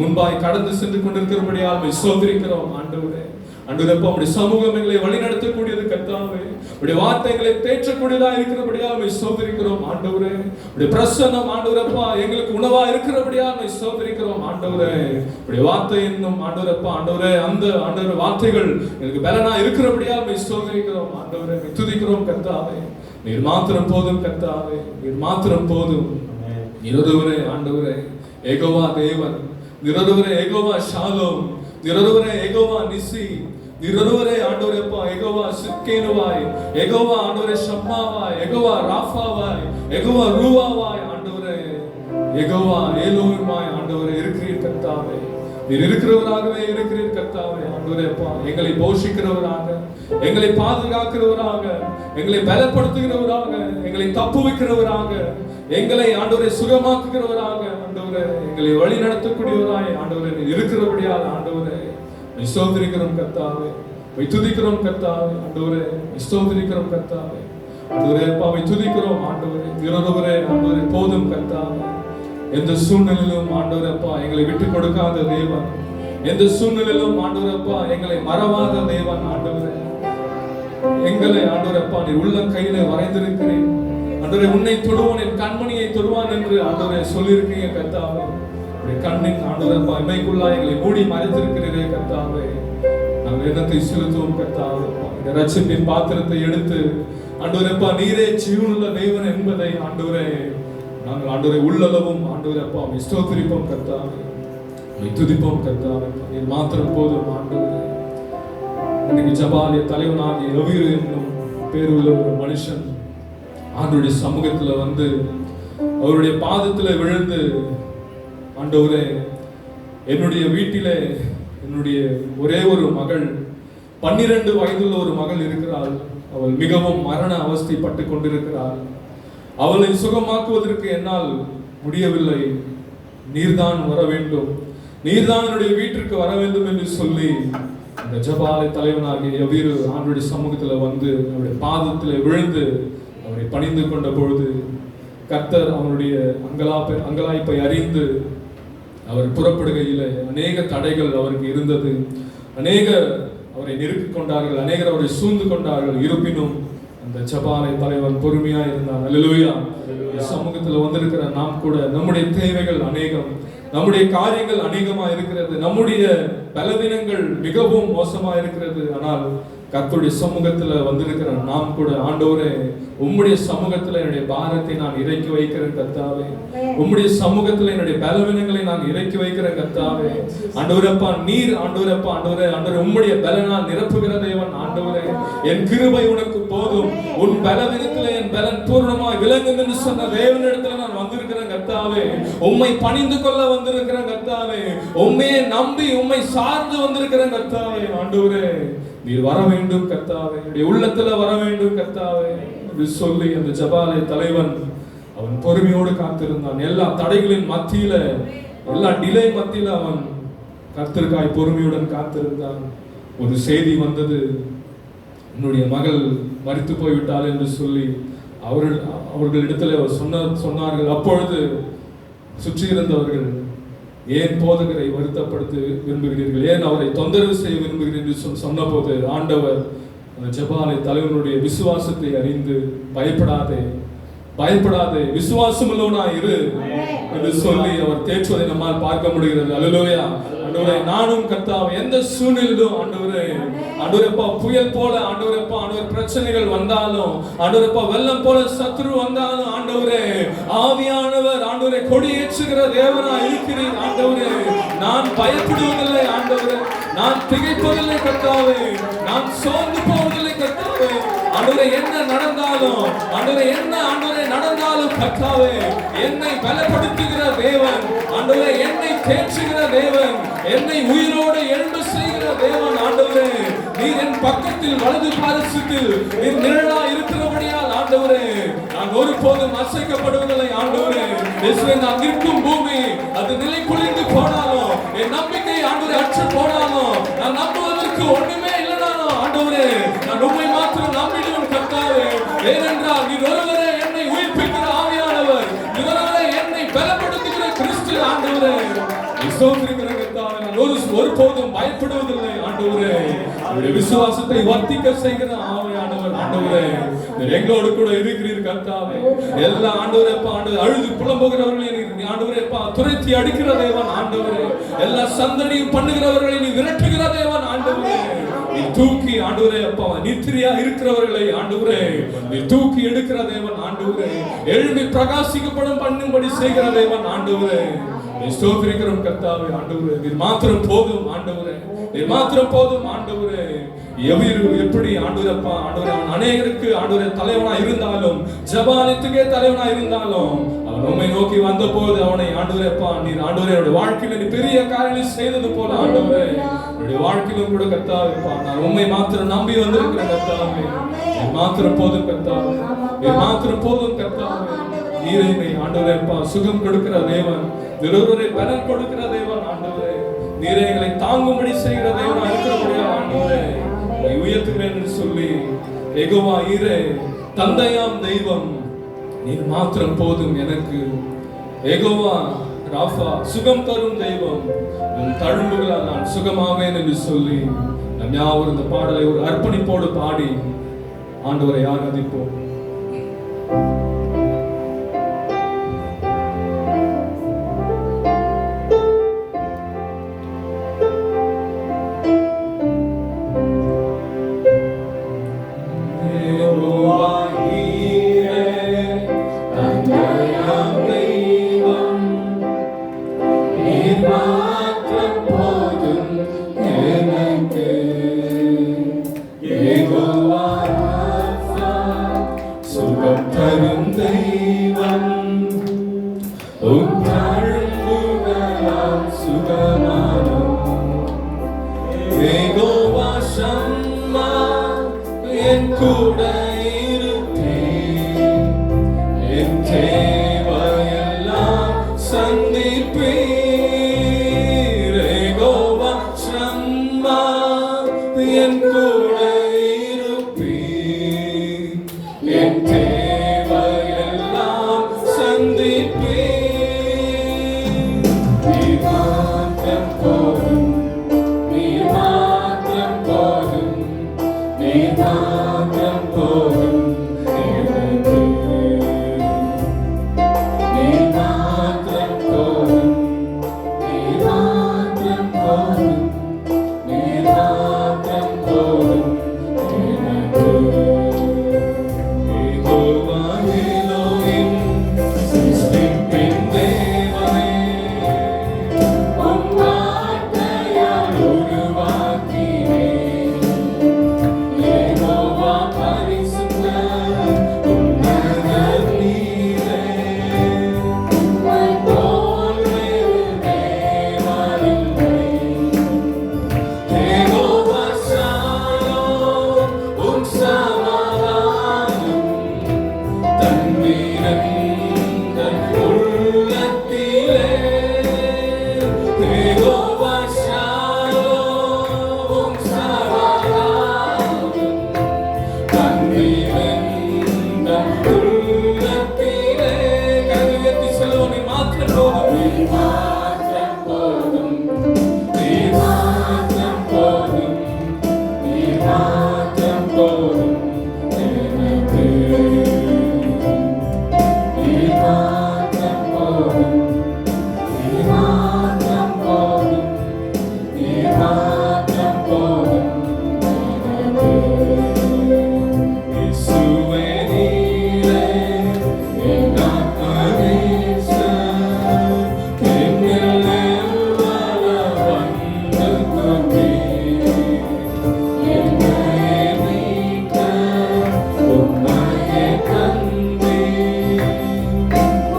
[SPEAKER 3] முன்பாய் கடந்து சென்று கொண்டிருக்கிறபடியால் சோதரிக்கிறோம். ஆண்டவரே, ஆண்டவரப்பா உம்முடைய சமூகம் எங்களை வழிநடத்தக்கூடியது கர்த்தாவே. உம்முடைய வார்த்தைகளை தேற்றக்கூடியதா இருக்கிறபடியால் சோதரிக்கிறோம். ஆண்டவரே, உம்முடைய பிரசன்னம் ஆண்டவரப்பா எங்களுக்கு உணவா இருக்கிறபடியால் சோதரிக்கிறோம். ஆண்டவரே, உம்முடைய வார்த்தை என்னும் ஆண்டவரப்பா ஆண்டவரே அந்த ஆண்டவரே வார்த்தைகள் எங்களுக்கு பலனா இருக்கிறபடியால் சோதரிக்கிறோம். ஆண்டவரே, துதிக்கிறோம் கர்த்தாவே. நீர் மாத்திரம் போதும் கர்த்தாவே, நீர் மாத்திரம் போதும். நிரொருவரே ஆண்டவரே யெகோவா தேவன், நிரொருவரே யெகோவா ஷாலோம், நிரொருவரே யெகோவா நிசி, நிரொருவரே ஆண்டவரேப்பா யெகோவா சிக்கேனுவாய், யெகோவா ஆண்டவரே ஷம்மாவாய், யெகோவா ராஃபாவாய், யெகோவா ரூவாவாய். ஆண்டவரே யெகோவா ஏலோயிமாய் ஆண்டவரே இருக்கிறீர் கர்த்தாவே. நீர் இருக்கிறவராகவே இருக்கிறீர் கர்த்தாவே. ஆண்டவரேப்பா எங்களை போஷிக்கிறவராக, எங்களை பாதுகாக்கிறவராக, எங்களை பலப்படுத்துகிறவராக, எங்களை தப்புவிக்கிறவராக, எங்களை ஆண்டவரை சுகமாக்குகிறவராக, ஆண்டவரே எங்களை வழி நடத்தக்கூடியவராய் ஆண்டவரே இருக்கிறபடியால் ஆண்டவரே சோதரிக்கிறோம் கர்த்தாவே, துதிக்கிறோம் கர்த்தாவே. ஆண்டவரே சோதரிக்கிறோம் கர்த்தாவே. ஆண்டவரே பாவை துதிக்கிறோம். ஆண்டவரே நிரொருவரே ஆண்டவரே போதும் கர்த்தாவே. எந்த சூழ்நிலையிலும் ஆண்டவரப்பா எங்களை விட்டு கொடுக்காத தேவன், எந்த சூழ்நிலையிலும் ஆண்டவரப்பா எங்களை மறவாத தேவன். ஆண்டவரே எங்களை ஆண்டவரப்பா நீர் உள்ளம் கையில வரைந்திருக்கிறேன். ஆண்டவரே உன்னை தொடுவான் என் கண்மணியை தொடுவான் என்று ஆண்டவரே சொல்லியிருக்கீங்க கர்த்தாவே. உடைய கண்ணின் ஆண்டவரப்பா இமைக்குள்ளா எங்களை மூடி மறைத்திருக்கிறீரே கர்த்தாவே. நாங்கள் எண்ணத்தை செலுத்துவோம் கர்த்தாவே. இந்த ரட்சிப்பின் பாத்திரத்தை எடுத்து ஆண்டவரப்பா நீரே ஜீவனுள்ள தேவன் என்பதை ஆண்டவரே நாங்கள் ஆண்டவரை உள்ளளவும் ஆண்டவரை அப்பா உம்மை ஸ்தோத்திரிப்போம் கர்த்தாவே, உம்மை துதிப்போம் கர்த்தாவே. நீர் மாத்திரம் போதும் ஆண்டவரே. இன்னைக்கு ஜபாலிய தலைவனாகிய யவீரு என்னும் பேருள்ள ஒரு மனுஷன் ஆண்டவருடைய சமூகத்துல வந்து அவருடைய பாதத்துல விழுந்து, ஆண்டவரே என்னுடைய வீட்டிலே என்னுடைய ஒரே ஒரு மகள் 12 வயதுள்ள ஒரு மகள் இருக்கிறாள். அவள் மிகவும் மரண அவஸ்தைப்பட்டு கொண்டிருக்கிறாள். அவளை சுகமாக்குவதற்கு என்னால் முடியவில்லை. நீர்தான் வர வேண்டும், நீர்தான் என்னுடைய வீட்டிற்கு வர வேண்டும் என்று சொல்லி அந்த ஜபாலை தலைவனாகிய யவீரு ஆண்டவருடைய சமூகத்துல வந்து அவருடைய பாதத்தில் விழுந்து அவரை பணிந்து கொண்ட பொழுது கர்த்தர் அவனுடைய அங்கலாய்ப்பை அறிந்து அவர் புறப்படுகையில் அநேக தடைகள் அவருக்கு இருந்தது. அநேக அவரை நெருக்கிக் கொண்டார்கள், அநேகர் அவரை சூழ்ந்து கொண்டார்கள். இருப்பினும் அந்த ஜபாலை தலைவன் பொறுமையா இருந்தான். அல்லேலூயா. சமூகத்துல வந்திருக்கிற நாம் கூட நம்முடைய தேவைகள் அநேகம், நம்முடைய காரியங்கள் அநேகமா இருக்கிறது, நம்முடைய பலவீனங்கள் மிகவும் மோசமா இருக்கிறது. ஆனால் கர்த்தருடைய சமூகத்துல வந்திருக்கிற நாம் கூட, ஆண்டவரே உம்முடைய சமூகத்துல என்னுடைய பாரத்தை நான் இறக்கி வைக்கிறேன் கர்த்தாவே, உம்முடைய சமூகத்துல என்னுடைய பலவீனங்களை நான் இறக்கி வைக்கிறேன் கர்த்தாவே. ஆண்டவரப்பா நீர் ஆண்டவரப்பா ஆண்டவரே உம்முடைய பலனால் நிரப்புகிற தேவன். ஆண்டவரே என் கிருபை உனக்கு போதும், உன் பலவீனத்திலே என் பலன் பூர்ணமாய் விளங்கும் என்று சொன்ன தேவனிடத்துல நான் வந்திருக்கிறேன் கர்த்தாவே. உம்மை பணிந்து கொள்ள வந்திருக்கிறேன் கர்த்தாவே, உம்மையே நம்பி உம்மை சார்ந்து வந்திருக்கிறேன் கர்த்தாவே. ஆண்டவரே நீர் வர வேண்டும் கர்த்தாவே, என்னுடைய உள்ளத்துல வர வேண்டும் கர்த்தாவே என்று சொல்லி அந்த ஜபாலை தலைவன் அவன் பொறுமையோடு காத்திருந்தான். எல்லா தடைகளின் மத்தியில, எல்லா டிலே மத்தியில அவன் கர்த்தருக்காய் பொறுமையுடன் காத்திருந்தான். ஒரு செய்தி வந்தது, என்னுடைய மகள் மரித்து போய்விட்டாள் என்று சொல்லி அவர்களிடத்துல சொன்னார்கள். அப்பொழுது சுற்றி இருந்தவர்கள், ஏன் போதகரை வருத்தப்படுத்த விரும்புகிறீர்கள், ஏன் அவரை தொந்தரவு செய்ய விரும்புகிறீர்கள் என்று சொன்ன போது ஆண்டவர் ஜபாலை தலைவனுடைய விசுவாசத்தை அறிந்து பயப்படாதே பயப்படாதே விசுவாசம் உள்ளவனா இரு என்று சொல்லி அவர் தேற்றுவதை நம்மால் பார்க்க முடிகிறது. அல்லேலூயா. ஆண்டவரே நானும் கர்த்தாவே எந்த சூழ்நிலையிலும் ஆண்டவரப்பா புயல் போல ஆண்டவரப்பா பிரச்சனைகள் வந்தாலும், ஆண்டவரப்பா வெள்ளம் போல சத்துரு வந்தாலும், ஆண்டவரே ஆவியானவர் ஆண்டவரே கொடியேற்றுகிற தேவனா இருக்கிறீர். ஆண்டவரே நான் பயப்படுவதில்லை, ஆண்டவரே நான் திகைப்பதில்லை கர்த்தாவே, நான் சோர்ந்து போவதில்லை கர்த்தாவே. ஆண்டவரே என்ன நடந்தாலும், ஆண்டவரே என்ன நடந்தாலும் கர்த்தாவே என்னை பலப்படுத்துகிற தேவன், ஆண்டவரே என்னை தேற்றுகிற தேவன், என்னை உயிரோடு எழும்ப செய்கிற தேவன். ஆண்டவரே நீர் என் பக்கத்தில் வலது பாரசத்தில் நீர் நிழலா இருக்கிறபடியால் ஆண்டவரே நான் ஒருபோதும் அசைக்கப்படுவதில்லை. ஆண்டவரே நான் நிற்கும் பூமி அது நிலை குலைந்து போனாலும், என் நம்பிக்கை ஆண்டவரே அற்று போனாலும், நான் நம்புவதற்கு ஒண்ணுமே இல்லைனாலும் ஆண்டவரே நான் உம்மை மாத்திரம் நம்பிடுவேன் கர்த்தாவே. ஏனென்றால் நீர் ஒருவரே என்னை உயிர்ப்பிக்கிற ஆவியானவர், நீர் ஒருவரே என்னை பலப்படுத்துகிற கிறிஸ்து. ஆண்டவரே ஒருபோதும் பயப்படுவதில்லை. ஆண்டவரே விசுவாசத்தை வர்த்திக்க செய்கிற ஆவியானவர். ஆண்டவரே எங்களோடு கூட இருக்கிறீர் கர்த்தாவே. எல்லா ஆண்டவரேப்பா அழுது புலம்புகிறவர்களை ஆண்டவரேப்பா துரத்தி அடிக்கிற தேவன். ஆண்டவரே எல்லா சந்தடியும் பண்ணுகிறவர்களை நீ விரட்டுகிற தேவன். ஆண்டவரே நீ தூக்கி ஆண்டவரே அப்பா நித்திரியா இருக்கிறவர்களை ஆண்டவரே நீ தூக்கி எடுக்கிற தேவன். ஆண்டவரே எழும்பி பிரகாசிக்கப்படும் பண்ணும்படி செய்கிற தேவன். ஆண்டவரே ஸ்தோத்திரிக்கிறோம் கர்த்தாவே. ஆண்டவரே நீர் மாத்திரம் போதும். ஆண்டவரே நீர் மாத்திரம் போதும். ஆண்டவரே யவீரு எப்படி ஆண்டவரப்பா ஆண்டவரே அவன் அநேகருக்கு ஆண்டவரே தலைவனா இருந்தாலும், ஜபாலயத்துக்கே தலைவனா இருந்தாலும், அவன் உம்மை நோக்கி வந்த போது அவனை ஆண்டவரப்பா நீர் ஆண்டவரே என்னுடைய வாழ்க்கையில நீ பெரிய காரியங்களை செய்தது போல ஆண்டவரே என்னுடைய வாழ்க்கையிலும் கூட கர்த்தாவேப்பா நான் உம்மை மாத்திரம் நம்பி வந்திருக்கிறேன் கர்த்தாவே. நீர் மாத்திரம் போதும் கர்த்தாவே, நீர் மாத்திரம் போதும் கர்த்தாவே. நீரை ஆண்டவரேப்பா சுகம் கொடுக்கிற தேவன், ஒருவரை பலன் கொடுக்கிற தேவன். ஆண்டவரே நீரை எங்களை தாங்கும்படி செய்கிற தேவன் இருக்கிறபடியா ஆண்டவரே உயர்த்துகிறேன் என்று சொல்லி, யெகோவா ஈரே தந்தையாம் தெய்வம் நீர் மாத்திரம் போதும் எனக்கு, யெகோவா ராஃபா சுகம் தரும் தெய்வம், உன் தழும்புகளால் நான் சுகமாவேன் என்று சொல்லி நம் யாவரும் இந்த பாடலை ஒரு அர்ப்பணிப்போடு பாடி ஆண்டவரை ஆராதிப்போம்.
[SPEAKER 2] தந்தையாம்
[SPEAKER 3] கூட இருப்பீர், என் தேவையெல்லாம் சந்திப்பீர். யெகோவா ஷம்மா என் கூட இருப்பீர், என் தேவையெல்லாம் சந்திப்பீர். நீர் மாத்திரம் போதும், நீர் மாத்திரம் போதும், நீர் மாத்திரம் போதும் எனக்கு. நீர் மாத்திரம் போதும், நீர் மாத்திரம் போதும், நீர் மாத்திரம் போதும் எனக்கு. யெகோவா எலோஹிம், சிருஷ்டிப்பின் தேவனே, உம் வார்த்தையால் உருவாக்கினீர். யெகோவா பரிசுத்தர், உன்னதர் நீரே, உம்மைப் போல் வேறு தேவனில்லை. யெகோவா ஷாலோம், உம் சமாதானம் தன்னிறைந்த உள்ளத்திலே. யெகோவா ஷாலோம், உம் சமாதானம் தன்னிறைந்த உள்ளத்திலே. கரங்களை உயர்த்தி சொல்லுவோம், நீர் மாத்திரம் போதும், நீர் மாத்திரம் போதும், நீர் மாத்திரம் போதும், நீர் மாத்திரம் போதும் எனக்கு. நீர் மாத்திரம் போதும், நீர் மாத்திரம் போதும், நீர் மாத்திரம் போதும் எனக்கு. இயேசுவே நீரே என் ஆத்மநேசர், என்னில் வாழ வந்து கொண்டீர். என்னை மீட்க உம்மையே தந்தீர்.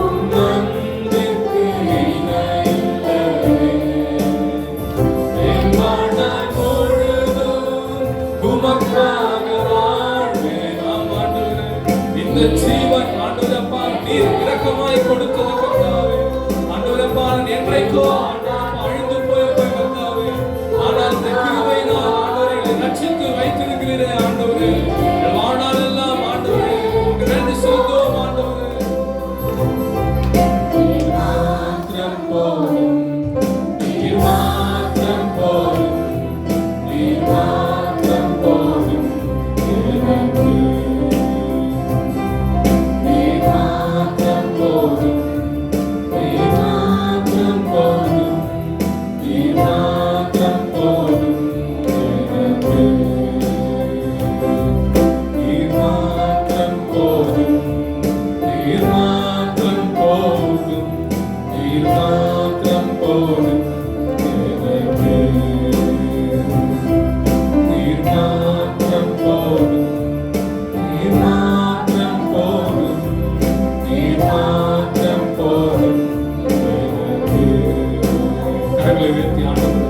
[SPEAKER 3] உம் அன்பிற்கு இணையில்லையே. என் வாழ்நாள் முழுதும் உமக்காக வாழ்வேன். ஆம் ஆண்டவரே, இந்த ஜீவன் ஆண்டவரப்பா நீர் இரக்கமாய் கொடுத்தது கர்த்தாவே. ஆண்டவரப்பா நான் என்றைக்கோ ஆண்டவரப்பா அழிந்து போயிருப்பேன் கர்த்தாவே. ஆனால் இந்த கிருபையினால் ஆண்டவரை என்னை ரட்சித்து வைத்திருக்கிறீரே ஆண்டவரே. என் வாழ்நாளெல்லாம் ஆண்டவரே உமக்கு நன்றி செலுத்துவோம் ஆண்டவரே. நீர் மாத்திரம் போதும், நீர் மாத்திரம் போதும், நீர் மாத்திரம் போதும் எனக்கு. நீர் மாத்திரம் போதும், நீர் மாத்திரம் போதும், நீர் மாத்திரம் போதும் எனக்கு. நீர் மாத்திரம் போதும், நீர் மாத்திரம் போதும், நீர் மாத்திரம் போதும் எனக்கு. நீர் மாத்திரம் போதும், நீர் மாத்திரம் போதும், நீர் மாத்திரம் போதும் எனக்கு. கரங்களை உயர்த்தி ஆண்டவரே,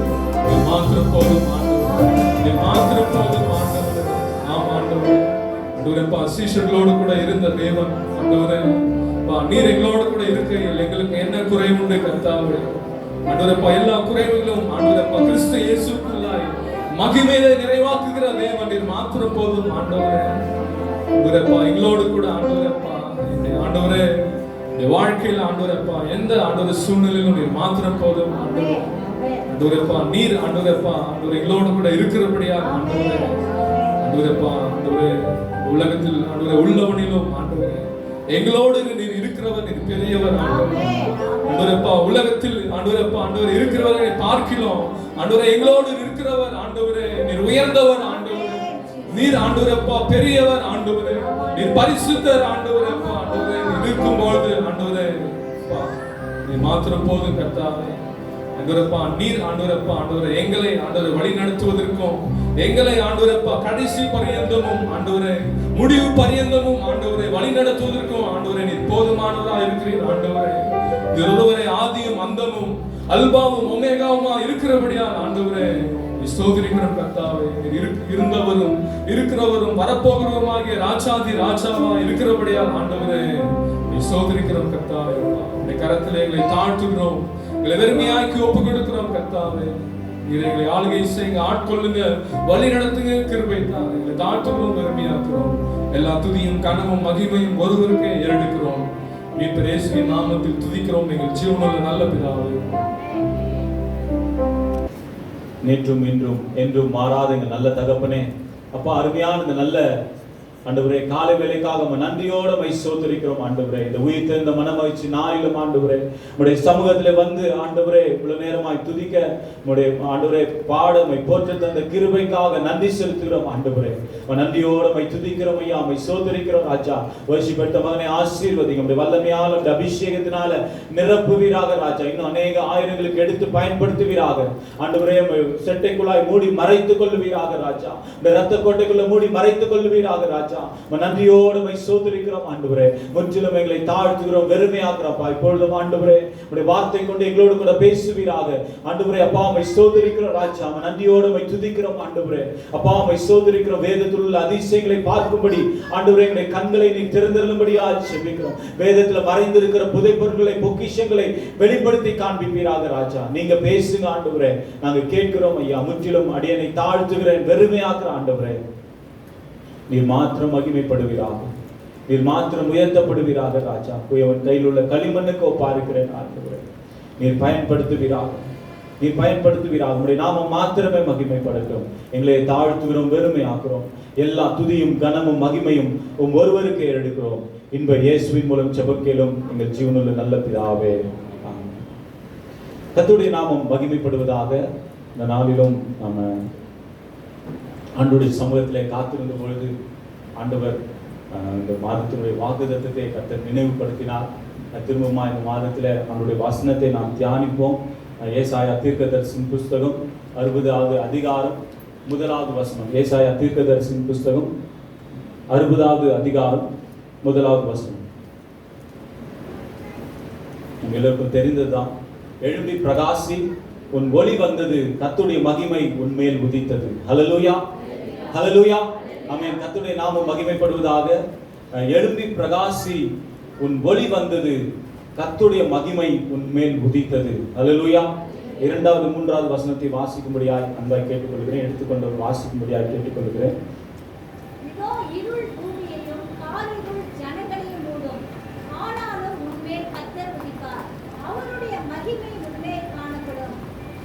[SPEAKER 3] நீர் மாத்திரம் போதும் ஆண்டவரே, நீர் மாத்திரம் போதும் ஆண்டவரே. ஆம் ஆண்டவரே, ஆண்டவரேப்பா சீஷர்களோடு கூட இருந்த தேவன் ஆண்டவரே, அப்பா, நீர் எங்களோடு கூட இருக்கையில் எங்களுக்கு என்ன குறை உண்டு கர்த்தாவே. ஆண்டவரேப்பா எல்லா குறைவுகளும் ஆண்டவரேப்பா கிறிஸ்து இயேசுக்குள்ளாய் மகிமையிலே நிறைவாக்குகிற தேவன் நீர் மாத்திரம் போதும் ஆண்டவரே. ஆண்டவரேப்பா எங்களோடு கூட ஆண்டவரேப்பா ஆண்டவரே இந்த வாழ்க்கையில் ஆண்டவரேப்பா எந்த ஆண்டவர் சூழ்நிலையிலும் நீர் மாத்திரம் போதும் ஆண்டவரே. ஆண்டவரேப்பா நீர் ஆண்டவரேப்பா ஆண்டவர் எங்களோடு கூட இருக்கிறபடியா ஆண்டவரே. ஆண்டவரேப்பா ஆண்டவரே உலகத்தில் ஆண்டவரே உள்ளவனிலும் ஆண்டவரே எங்களோடு நீர் இருக்கிறவர், நீர் பெரியவர் ஆண்டவரே. ஆண்டவரேப்பா உலகத்தில் ஆண்டவரேப்பா ஆண்டவர் இருக்கிறவரை பார்க்கிறோம் ஆண்டவரே. எங்களோடு இருக்கிறவர் ஆண்டவரே, நீர் உயர்ந்தவர் ஆண்டவரே. நீர் ஆண்டவரேப்பா பெரியவர் ஆண்டவரே, நீர் பரிசுத்தர் ஆண்டவரேப்பா ஆண்டவரே. நீர் இருக்கும்போது ஆண்டவரே நீர் மாத்திரம் போதும் கர்த்தாவே. ஆண்டவரேப்பா நீர் ஆண்டவரேப்பா ஆண்டவரே எங்களை ஆண்டவரை வழி நடத்துவதற்கும் எங்களை ஆண்டவரேப்பா கடைசி பரியந்தமும் ஆண்டவரே முடிவு பரியந்தமும் ஆண்டவரை வழி நடத்துவதற்கும் ஆண்டவரே நீர் போதுமானதா இருக்கிறீர் ஆண்டவரே. ஒருவரே ஆதியும் அந்தமும் அல்பாவும் ஒமேகாவுமா இருக்கிறபடியா ஆண்டவரே ஸ்தோத்திரிக்கிறோம் கர்த்தாவே. இருந்தவரும் இருக்கிறவரும் வரப்போகிறவருமாகிய ராஜாதி ராஜாவா இருக்கிறபடியால் ஆண்டவரே ஸ்தோத்திரிக்கிறோம் கர்த்தாவே. உடைய கரத்திலே எங்களை தாழ்த்துகிறோம், எங்களை வெறுமையாக்கி ஒப்பு கொடுக்கிறோம் கர்த்தாவே. எங்களை ஆளுகை செய்யுங்க, ஆட்கொள்ளுங்க, வழி நடத்துங்க, கிருபை தாங்க. எங்களை தாழ்த்துகிறோம், வெறுமையாக்குறோம். எல்லா துதியும் கனமும் மகிமையும் ஒருவருக்கே ஏறெடுக்கிறோம். மீட்பர் இயேசுவின் நாமத்தில் துதிக்கிறோம் எங்கள் ஜீவனுள்ள நல்ல பிதாவே.
[SPEAKER 1] நேற்றும் இன்றும் என்றும் மாறாத எங்கள் நல்ல தகப்பனே, அப்பா அருமையான இந்த நல்ல ஆண்டவரே காலை வேளைக்காக நன்றியோட மை ஸ்தோத்திரிக்கிறோம் ஆண்டவரே. இந்த உயிர் தெரிந்த மனமகிழ்ச்சி நாளிலும் ஆண்டவரே உடைய சமூகத்திலே வந்து ஆண்டவரே இவ்வளவு நேரமாய் துதிக்க உடைய ஆண்டவரே பாடமை போற்ற தந்த கிருபைக்காக நன்றி செலுத்துகிறோம் ஆண்டவரே. நன்றியோட மை துதிக்கிறோம் ஐயா, மை ஸ்தோத்திரிக்கிறோம் ராஜா. வர்ஷிப்பட்ட மகனை ஆசீர்வதிங்க, உடைய வல்லமையால அபிஷேகத்தினால நிரப்புவீராக ராஜா. இன்னும் அநேக ஆயிரங்களுக்கு எடுத்து பயன்படுத்துவீராக ஆண்டவரே. செட்டைக்குள்ளாய் மூடி மறைத்துக் கொள்ளுவீராக ராஜா. இந்த ரத்த கோட்டைக்குள்ள மூடி மறைத்துக் கொள்ளுவீராக ராஜா. நன்றியோடு மை ஸ்தோத்திரிக்கிறோம் ஆண்டவரே. முற்றிலும் எங்களை தாழ்த்துகிறோம், வெறுமையாக்குறப்பா. இப்பொழுதும் ஆண்டவரே உடைய வார்த்தை கொண்டு எங்களோடு கூட பேசுவீராக ஆண்டவரே. அப்பா மை ஸ்தோத்திரிக்கிறோம் ராஜா. நன்றியோடு மை துதிக்கிறோம் ஆண்டவரே. அப்பா மை ஸ்தோத்திரிக்கிறோம். வேதத்தில் உள்ள அதிசயங்களை பார்க்கும்படி ஆண்டவரே எங்களுடைய கண்களை நீ திறந்தருளும்படியா ஜெபிக்கிறோம். வேதத்துல மறைந்திருக்கிற புதைப்பொருட்களை பொக்கிஷங்களை வெளிப்படுத்தி காண்பிப்பீராக ராஜா. நீங்க பேசுங்க ஆண்டவரே, நாங்க கேட்கிறோம் ஐயா. முற்றிலும் அடியனை தாழ்த்துகிறேன், வெறுமையாக்குற ஆண்டவரே. நீர் மாத்திரம் மகிமைப்படுவீராக, நீர் மாத்திரம் உயர்த்தப்படுவீராக ராஜா. குயவன் கையில் உள்ள களிமண்ணுக்கு ஒப்பாருக்கிறேன் ஆண்டவரே. நீர் பயன்படுத்துவீராக, நீர் பயன்படுத்துவீராக. உடைய நாமம் மாத்திரமே மகிமைப்படட்டும். எங்களை தாழ்த்துகிறோம், வெறுமையாக்குறோம். எல்லா துதியும் கனமும் மகிமையும் ஒருவருக்கு எடுக்கிறோம். இன்ப இயேசுவின் மூலம் ஜெபக்கேளும் எங்கள் ஜீவனுள்ள நல்ல பிதாவே. கர்த்தருடைய நாமம் மகிமைப்படுவதாக. இந்த நாளிலும் நாம ஆண்டவருடைய சமூகத்திலே காத்திருந்த பொழுது ஆண்டவர் இந்த மாதத்தினுடைய வாக்குத்தத்தத்தை கர்த்தர் நினைவுபடுத்தினார். திரும்பமா இந்த மாதத்தில் ஆண்டவருடைய வசனத்தை நாம் தியானிப்போம். ஏசாயா தீர்க்கதரிசியின் புஸ்தகம் 60வது அதிகாரம் 1வது வசனம். ஏசாயா தீர்க்கதரிசியின் புஸ்தகம் 60வது அதிகாரம் 1வது வசனம். எல்லோருக்கும் தெரிந்ததுதான். எழும்பி பிரகாசி, உன் ஒளி வந்தது, கர்த்தருடைய மகிமை உன்மேல் உதித்தது. ஹல்லேலூயா, ஹல்லேலூயா, ஆமென். கர்த்தருடைய நாமம் மகிமைப்படுவதாக. எழும்பி பிரகாசி, உன் ஒளி வந்தது, கர்த்தருடைய மகிமை உன்மேல் உதித்தது. ஹல்லேலூயா. 2வது 3வது வசனத்தை வாசிக்கும்படியாய் அன்பாய் கேட்டுக்கொள்கிறேன். எடுத்துக்கொண்டு வாசிக்கும்படியாய் கேட்டுக்கொள்கிறேன்.
[SPEAKER 4] இதோ இருள் பூமியையும் காரிருள் ஜனங்களையும் மூடும், ஆனாலும் உன்மேல் கர்த்தர் உதிப்பார், அவருடைய மகிமை உன்மேல் காணப்படும்.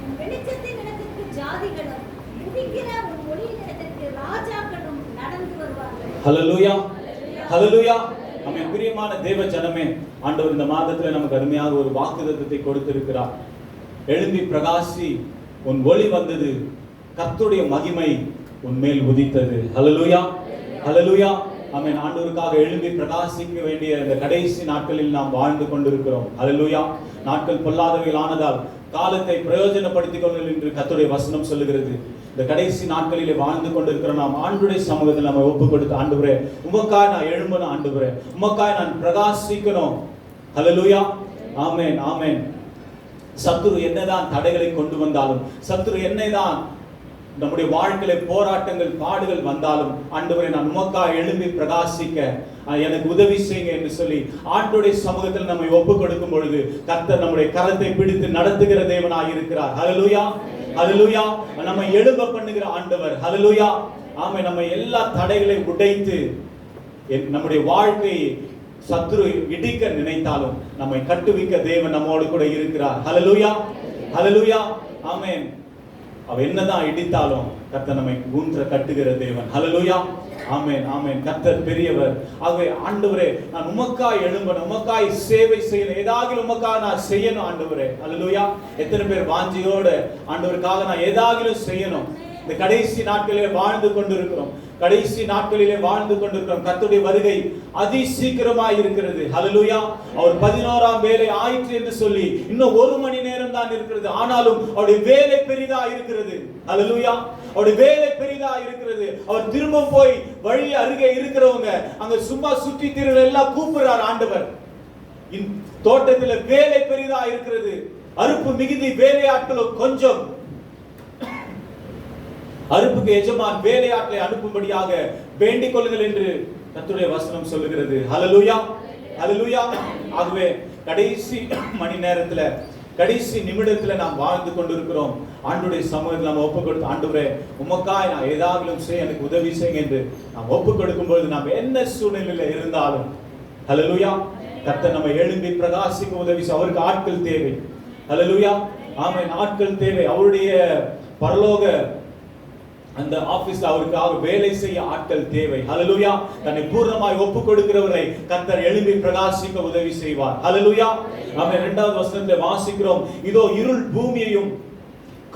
[SPEAKER 4] உன் வெளிச்சத்தின் இடத்திற்கு ஜாதிகளும், உதிக்கிற உன் ஒளியின் இடத்திற்கு ராஜாக்களும் நடந்து வருவார்கள்.
[SPEAKER 1] ஹல்லேலூயா, ஹல்லேலூயா, ஆமென். பிரியமான தேவ ஜனமே, ஆண்டவர் இந்த மாதத்துல நமக்கு அருமையாக ஒரு வாக்குத்தத்தத்தை கொடுத்திருக்கிறார். எழும்பி பிரகாசி, உன் ஒளி வந்தது, கர்த்தருடைய மகிமை உன்மேல் உதித்தது. ஹல்லேலூயா, ஹல்லேலூயா, ஆமென். ஆண்டவருக்காக எழும்பி பிரகாசிக்க வேண்டிய இந்த கடைசி நாட்களில் நாம் வாழ்ந்து கொண்டிருக்கிறோம். ஹல்லேலூயா. நாட்கள் பொல்லாதவைகள் ஆனதால் காலத்தை பிரயோஜனப்படுத்திக் கொள்ளுங்கள் என்று கர்த்தருடைய வசனம் சொல்லுகிறது. இந்த கடைசி நாட்களிலே வாழ்ந்து கொண்டிருக்கிற நாம் ஆண்டவருடைய சமூகத்தில் நம்ம ஒப்பு கொடுத்து, ஆண்டவரே உமக்காய் நான் எழும்பணும், ஆண்டவரே உமக்காய் நான் பிரகாசிக்கணும். ஹல்லேலூயா, ஆமென், ஆமென். சத்துரு என்னதான் தடைகளை கொண்டு வந்தாலும், சத்துரு என்னதான் நம்முடைய வாழ்க்கையில போராட்டங்கள் பாடுகள் வந்தாலும், ஆண்டவரே நான் உமக்காய் எழும்பி பிரகாசிக்க எனக்கு உதவி செய்யுங்க என்று சொல்லி ஆண்டவருடைய சமூகத்தில் நம்மை ஒப்பு கொடுக்கும் பொழுது கர்த்தர் நம்முடைய கரத்தை பிடித்து நடத்துகிற தேவனாய் இருக்கிறார். ஹல்லேலூயா, ஹல்லேலூயா. நம்மை எழும்ப பண்ணுகிற ஆண்டவர். ஹல்லேலூயா, ஆமென். நம்ம எல்லா தடைகளை உடைத்து நம்முடைய வாழ்க்கையை சத்துரு இடிக்க நினைத்தாலும் நம்மை கட்டுவிக்க தேவன் நம்மோடு கூட இருக்கிறார். ஹல்லேலூயா, ஹல்லேலூயா, ஆமென். அவ என்னதான் இடித்தாலும் கர்த்தர் நம்மை ஊன்ற கட்டுகிற தேவன். ஹல்லேலூயா, ஆமென், ஆமென். கர்த்தர் பெரியவர். ஆகவே ஆண்டவரே நான் உமக்காய் எழும்பணும், உமக்காய் சேவை செய்யணும், ஏதாவது உமக்காக நான் செய்யணும் ஆண்டவரே. ஹல்லேலூயா. எத்தனை பேர் வாஞ்சியோட ஆண்டவருக்காக நான் ஏதாவது செய்யணும். இந்த கடைசி நாட்களிலே வாழ்ந்து கொண்டிருக்கிறோம், கடைசி நாட்களிலே வாழ்ந்து கொண்டிருக்கிறோம். கர்த்தருடைய வருகை அதி சீக்கிரமாய் இருக்கிறது. ஹல்லேலூயா. அவர் 11ஆம் வேலை ஆயிற்று என்று சொல்லி இன்னும் 1 மணி நேரம் தான் இருக்கிறது. ஆனாலும் அவருடைய வேலை பெரிதா இருக்கிறது. ஹல்லேலூயா, அவருடைய வேலை பெரிதா இருக்கிறது. அவர் திரும்ப போய் வழி அருகே இருக்கிறவங்க அங்க சும்மா சுற்றி திரு எல்லாம் கூப்பிடுறார் ஆண்டவர். தோட்டத்தில் வேலை பெரிதா இருக்கிறது, அறுப்பு மிகுதி, வேலையாட்களோ கொஞ்சம். அறுப்புக்கு எஜமான் வேலையாட்களை அனுப்பும்படியாக வேண்டிக் கொள்ளுங்கள் என்று கர்த்தருடைய வசனம் சொல்லுகிறது. ஹல்லேலூயா, ஹல்லேலூயா. ஆகவே கடைசி மணி நேரத்துல, கடைசி நிமிடத்துல நாம் வாழ்ந்து கொண்டிருக்கிறோம். ஆண்டவருடைய சமூகத்தில் நாம் ஒப்பு கொடுத்து, ஆண்டவரே உமக்காய் நான் ஏதாவது செய்ய எனக்கு உதவி செய்யுங்க என்று நாம் ஒப்பு கொடுக்கும் பொழுது, நாம் என்ன சூழ்நிலையில இருந்தாலும் ஹல்லேலூயா, கர்த்தர் நம்ம எழும்பி பிரகாசிக்க உதவி செய்ய. அவருக்கு ஆட்கள் தேவை. ஹல்லேலூயா, ஆமென். ஆட்கள் தேவை. அவருடைய பரலோக அந்த ஆபீஸ்ல அவருக்காக வேலை செய்ய ஆட்கள் தேவை. ஹல்லேலூயா. தன்னை பூர்ணமாய் ஒப்பு கொடுக்கிறவரை கர்த்தர் எழும்பி பிரகாசிக்க உதவி செய்வார். ஹல்லேலூயா. ஆமென். 2வது வசனத்தை வாசிக்கிறோம். இதோ இருள் பூமியையும்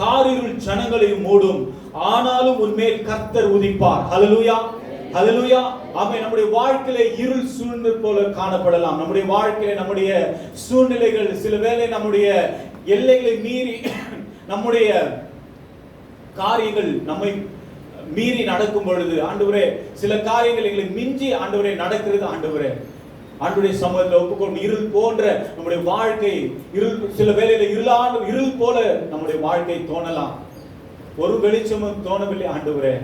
[SPEAKER 1] காரிருள் ஜனங்களையும் மூடும், ஆனாலும் உன்மேல் கர்த்தர் உதிப்பார். ஹல்லேலூயா, ஹல்லேலூயா. ஆமென். நம்முடைய வாழ்க்கையில இருள் சூழ்ந்து போல காணப்படலாம். நம்முடைய வாழ்க்கையில நம்முடைய சூழ்நிலைகள் சில வேளை நம்முடைய எல்லைகளை மீறி நம்முடைய காரியங்கள் நம்மை மீறி நடக்கும் பொழுது, ஆண்டவரே சில காரியங்கள் எங்களை மிஞ்சி ஆண்டவரே நடக்கிறது. ஆண்டவரே ஆண்டவருடைய சமூகத்தில் ஒப்புக்கொண்டு இருள் போன்ற நம்முடைய வாழ்க்கை, இருள் சில வேளையில இருள் போல நம்முடைய வாழ்க்கை தோணலாம். ஒரு வெளிச்சமும் தோணவில்லை. ஆண்டவரே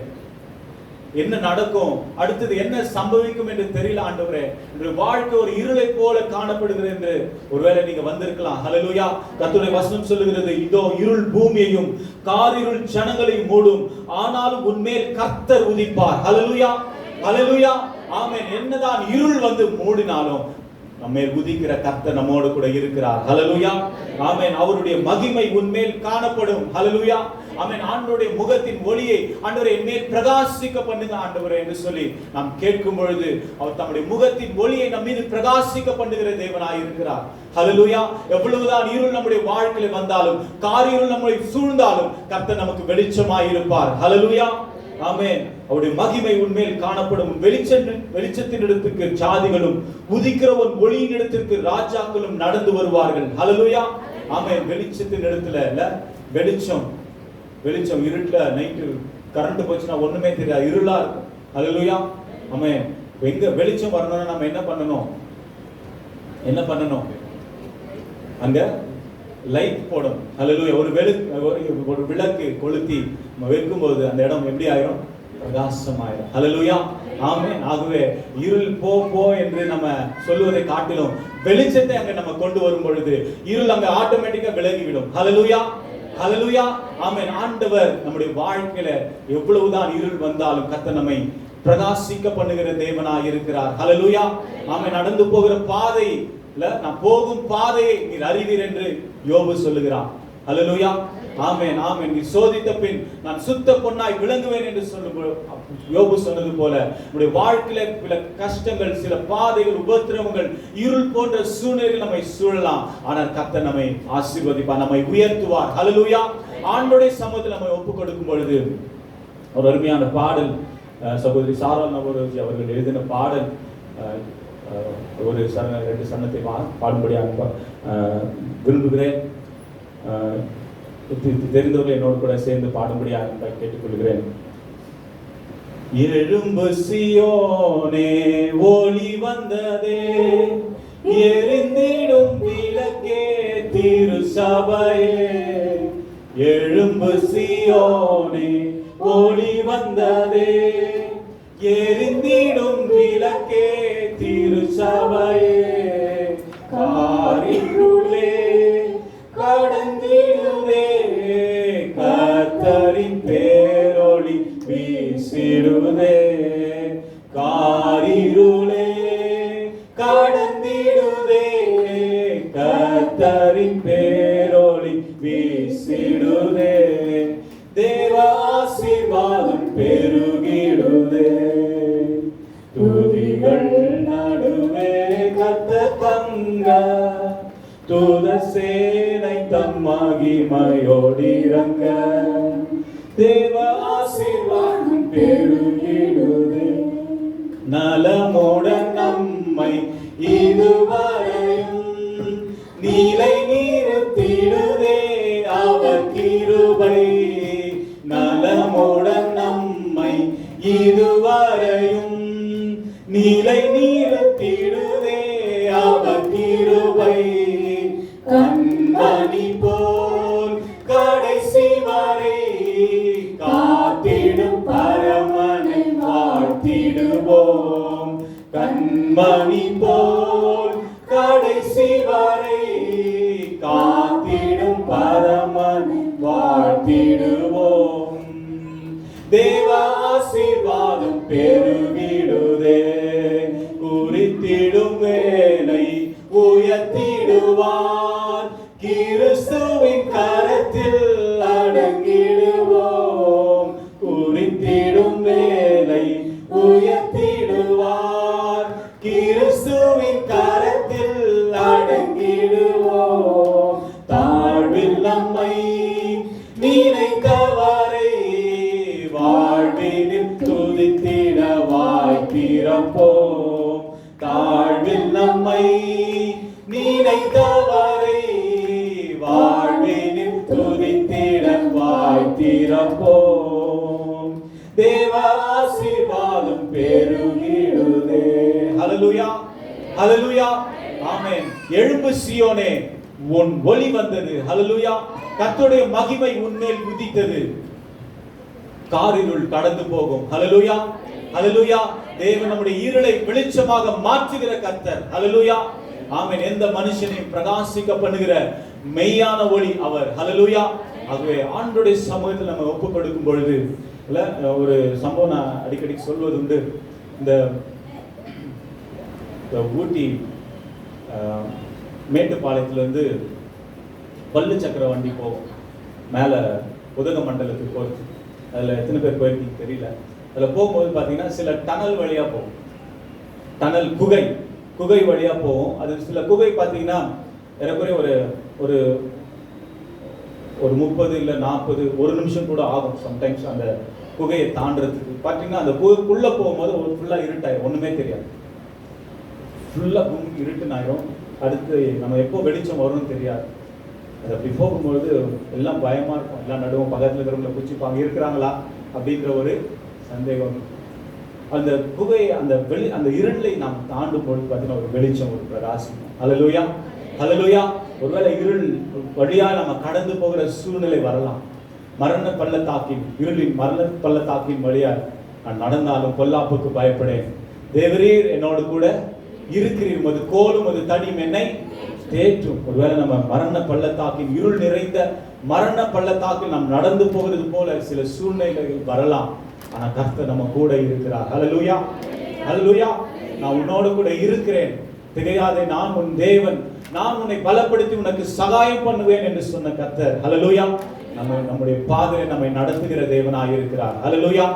[SPEAKER 1] என்ன நடக்கும், அடுத்தது என்ன சம்பவிக்கும் என்று தெரியல. ஆண்டவரே உங்களுடைய வாழ்க்கை ஒரு இருளை போல காணப்படுகிறது என்று ஒருவேளை நீங்க வந்திருக்கலாம். ஹல்லேலூயா. கர்த்தருடைய வசனம் சொல்லுகிறது, இதோ இருள் பூமியையும் காரிருள் ஜனங்களையும் மூடும், ஆனாலும் உன்மேல் கர்த்தர் உதிப்பார். ஹல்லேலூயா, ஹல்லேலூயா. ஆமென். என்னதான் இருள் வந்து மூடினாலும் நம்மேல் உதிக்கிற கர்த்தர் நம்மோடு கூட இருக்கிறார். ஹல்லேலூயா, ஆமென். அவருடைய மகிமை உன்மேல் காணப்படும். ஹல்லேலூயா, ஆமென். ஆண்டவருடைய முகத்தின் ஒளியை ஆண்டவரே என்மேல் பிரகாசிக்க பண்ணுங்க ஆண்டவரே என்று சொல்லி நாம் கேட்கும் பொழுது, அவர் தம்முடைய முகத்தின் ஒளியை நம் மீது பிரகாசிக்க பண்ணுகிற தேவனாய் இருக்கிறார். ஹல்லேலூயா. எவ்வளவுதான் இருள் நம்முடைய வாழ்க்கையில வந்தாலும், காரிருள் நம்மை சூழ்ந்தாலும் கர்த்தர் நமக்கு வெளிச்சமாய் இருப்பார். ஹல்லேலூயா, ஆமென். அவருடைய மகிமை உன்மேல் காணப்படும். வெளிச்சத்தின் இடத்துக்கு ஜாதிகளும், உதிக்கிற ஒரு ஒளியின் இடத்திற்கு ராஜாக்களும் நடந்து வருவார்கள். ஹல்லேலூயா, ஆமென். வெளிச்சத்தின் இடத்துல இல்ல, வெளிச்சம் வெளிச்சம் இருட்டுல நைட்டு கரண்ட் போச்சுன்னா ஒண்ணுமே தெரியாது, இருளா இருக்கும். ஹல்லேலூயா, ஆமென். எங்க வெளிச்சம் வரணும்னா நம்ம என்ன பண்ணணும்? என்ன பண்ணணும்? அங்க லைட் போடும். ஹல்லேலூயா. ஒரு விளக்கு கொளுத்தி வைக்கும்போது அந்த இடம் எப்படி ஆயிரும்? பிரகாசமாயிரும். ஹல்லேலூயா, ஆமென். ஆகவே இருள் போ என்று நம்ம சொல்லுவதை காட்டிலும் வெளிச்சத்தை அங்க நம்ம கொண்டு வரும் பொழுது இருள் அங்க ஆட்டோமேட்டிக்கா விலகிவிடும். ஹல்லேலூயா, ஹல்லேலூயா, ஆமென். ஆண்டவர் நம்முடைய வாழ்க்கையில எவ்வளவுதான் இருள் வந்தாலும் கர்த்தர் நம்மை பிரகாசிக்க பண்ணுகிற தேவனாய் இருக்கிறார். ஹல்லேலூயா, ஆமென். நடந்து போகிற பாதை நான் போகும் பாதையை நீர் அறிவீர் என்று யோபு சொல்லுகிறான். ஹல்லேலூயா, ஆமென், ஆமென். நீ சோதித்த பின் நான் சுத்த பொன்னாய் விளங்குவேன் என்று யோபு சொன்னது போல நம்முடைய வாழ்க்கையில சில கஷ்டங்கள், சில பாதைகள், உபத்திரவங்கள், இருள் போன்ற சூழ்நிலைகள் நம்மை சூழலாம். ஆனால் கர்த்தர் நம்மை ஆசீர்வதிப்பார், நம்மை உயர்த்துவார். ஹல்லேலூயா. ஆண்டவருடைய சமூகத்தில் நம்மை ஒப்புக் கொடுக்கும் பொழுது ஒரு அருமையான பாடல், சகோதரி சாரா நவரோஜி அவர்கள் எழுதின பாடல், ஒரு 2 சரணத்தை பாடும்படியாக விரும்புகிறேன். தெரிந்தவர்கள் என்னோடு கூட சேர்ந்து பாடும்படியாக கேட்டுக்கொள்கிறேன். எழும்பு சீயோனே, ஒளி வந்ததே, எரிந்திடும் விளக்கே திருச்சபையே. எழும்பு சீயோனே, ஒளி வந்ததே, எரிந்திடும் விளக்கே திருச்சபையே. காரிருளே கடந்திடுதே, கர்த்தரின் பேரொளி வீசிடுதே. காரிருளே கடந்திடுதே, கர்த்தரின் பேரொளி வீசிடுதே. தேவ ஆசீர்வாதம் பெருகிடுதே. துதிகள் நடுவே கர்த்தர் தங்க, தூத சேனை தம் மகிமையோடிறங்க. தேவ ஆசீர்வாதம் பெருகிடுதே. நலமுடன் நம்மை இதுவரையும் நீலை நிறுத்திடுதே அவர் கிருபை. நலமுடன் நம்மை இதுவரையும் நீலை நிறுத்திடுதே அவர் கிருபை. கண்மணி போல் கடைசி வரை காத்திடு கண்மணி போல் கடைசி வரை காத்திடும் பரமன் வாழ்த்திடுவோம். தேவ ஆசீர்வாதம் பெருகிடுதே, குறித்திடும் வேலை உயர்த்திடுவார். கிறிஸ்துவின் கரத்தில் அடங்கிடுவோம், குறித்திடும் வேலை உயர்த்திடுவார். கிறிஸ்துவின் கரத்தில் அடங்கிடுவோம். தாழ்வில் நம்மை நினைத்தவரை வாழ்வினில் துதித்திட வாய்ப்பிறப்போம். தாழ்வில் நம்மை நினைத்தவரை வாழ்வினில் துதித்திட வாய்ப்பிறப்போம். தேவ ஆசீர்வாதம் பெருகிடுதே. ஹல்லேலூயா, ஹல்லேலூயா, ஆமென். எழும்பு சீயோனே, உன் ஒளி வந்தது. ஹல்லேலூயா, கர்த்தருடைய மகிமை உன்மேல் உதித்தது. காரிருள் கடந்து போகும். ஹல்லேலூயா, ஹல்லேலூயா. தேவன் நம்முடைய இருளை வெளிச்சமாக மாற்றுகிற கர்த்தர். ஹல்லேலூயா, ஆமென். எந்த மனுஷனையும் பிரகாசிக்க பண்ணுகிற மெய்யான ஒளி அவர். ஹல்லேலூயா. ஆகவே ஆண்டவருடைய சமூகத்தில் நம்ம ஒப்பு கொடுக்கும் பொழுது ஒரு சம்பவம் நான் அடிக்கடி சொல்வது உண்டு. இந்த ஊட்டி மேட்டுப்பாளையத்திலிருந்து பல்லு சக்கர வண்டி போகும் மேலே உதகமண்டலத்துக்கு போகிறது. அதில் எத்தனை பேர் போயிருக்கீங்க தெரியல. அதில் போகும்போது பார்த்தீங்கன்னா சில டனல் வழியாக போகும். டனல் குகை வழியாக போகும். அது சில குகை பார்த்தீங்கன்னா எனக்குரிய ஒரு ஒரு 30 இல்லை 40 ஒரு நிமிஷம் கூட ஆகும் சம்டைம்ஸ் அந்த குகையை தாண்டறதுக்கு. பார்த்தீங்கன்னா அந்த குகைக்குள்ளே போகும்போது ஒரு ஃபுல்லாக இருட்டாயிரும், ஒன்றுமே தெரியாது. ஃபுல்லாக இருட்டுனாயிரும். அடுத்து நம்ம எப்போ வெளிச்சம் வரும்னு தெரியாது. அது அப்படி போகும்பொழுது எல்லாம் பயமாக இருக்கும். எல்லாம் நடுவும் பக்கத்தில் இருக்கிறவங்களை பிடிச்சிப்பாங்க, இருக்கிறாங்களா அப்படின்ற ஒரு சந்தேகம். அந்த குகை அந்த இருளை நாம் தாண்டும் பொழுது பார்த்தீங்கன்னா ஒரு வெளிச்சம், ஒரு பிரகாசம். ஹல்லேலூயா, ஹல்லேலூயா. ஒருவேளை இருள் வழியாக நம்ம கடந்து போகிற சூழ்நிலை வரலாம். மரண பள்ளத்தாக்கின் இருளின் மரண பள்ளத்தாக்கின் வழியாக நான் நடந்தாலும் பொல்லாப்புக்கு பயப்படேன், தேவரீர் என்னோடு கூட இருக்கிறீர், மது கோலும் அது தடியும் என்னை தேற்றும். ஒருவேளை நம்ம மரண பள்ளத்தாக்கின் இருள் நிறைந்த மரண பள்ளத்தாக்கில் நாம் நடந்து போகிறது போல சில சூழ்நிலைகள் வரலாம். ஆனா கர்த்தர் நம்ம கூட இருக்கிறார். ஹல்லேலூயா, ஹல்லேலூயா. நான் உன்னோடு கூட இருக்கிறேன், திகையாதே, நான் உன் தேவன், நான் உன்னை பலப்படுத்தி உனக்கு சகாயம் பண்ணுவேன் என்று சொன்ன கர்த்தர். ஹல்லேலூயா. நம்முடைய பாதையை நம்மை நடத்துகிற தேவனாய் இருக்கிறார். ஹல்லேலூயா.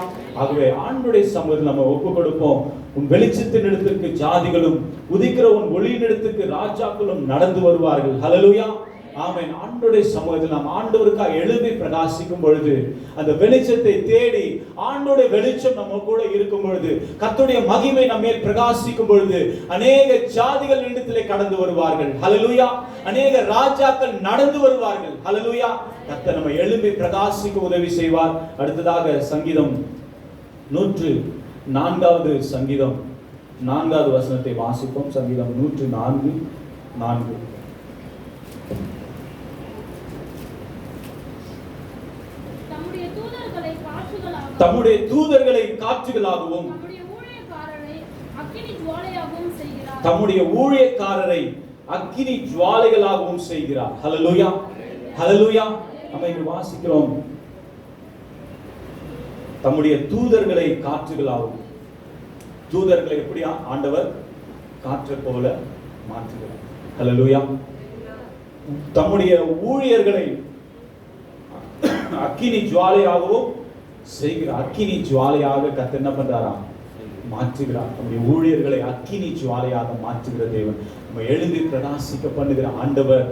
[SPEAKER 1] ஆகவே ஆண்டவருடைய சமூகத்தில் நம்ம ஒப்பு கொடுப்போம். உன் வெளிச்சத்தின் இடத்திற்கு ஜாதிகளும் உதிக்கிற உன் ஒளியின் இடத்திற்கு ராஜாக்களும் நடந்து வருவார்கள். ஹல்லேலூயா, ஆமென். ஆண்டவருடைய சமூகத்தில் நாம் ஆண்டவருக்காக எழும்பி பிரகாசிக்கும் பொழுது, அந்த வெளிச்சத்தை தேடி ஆண்டவருடைய வெளிச்சம் நம்ம கூட இருக்கும் பொழுது, கர்த்தருடைய மகிமை நம்ம மேல் பிரகாசிக்கும் பொழுது அநேக ஜாதிகள் இடத்திலே கடந்து வருவார்கள். ஹல்லேலூயா. அநேக ராஜாக்கள் நடந்து வருவார்கள். ஹல்லேலூயா. கர்த்தர் நம்ம எழும்பி பிரகாசிக்க உதவி செய்வார். அடுத்ததாக சங்கீதம் 104வது சங்கீதம் 4வது வசனத்தை வாசிப்போம். சங்கீதம் 104:4. தம்முடைய தூதர்களை காற்றுகளாகவும் தம்முடைய ஊழியக்காரரை அக்கினி ஜுவாலைகளாகவும் செய்கிறார். ஹல்லேலூயா, ஹல்லேலூயா. நம்ம இங்க வாசிக்கிறோம், தம்முடைய தூதர்களை காற்றுகளாகவும். தூதர்களை எப்படியா ஆண்டவர் காற்றை போல மாற்றுகிறார். ஹல்லேலூயா. தம்முடைய ஊழியர்களை அக்கினி ஜுவாலையாகவும் செய்கிறார். அக்கினி ஜுவாலையாக கர்த்தர் என்ன பண்றாராம்? மாற்றுகிறார். நம்முடைய ஊழியர்களை அக்கினி ஜுவாலையாக மாற்றுகிற தேவன். நம்ம எழுதி பிரகாசிக்க பண்ணுகிற ஆண்டவர்.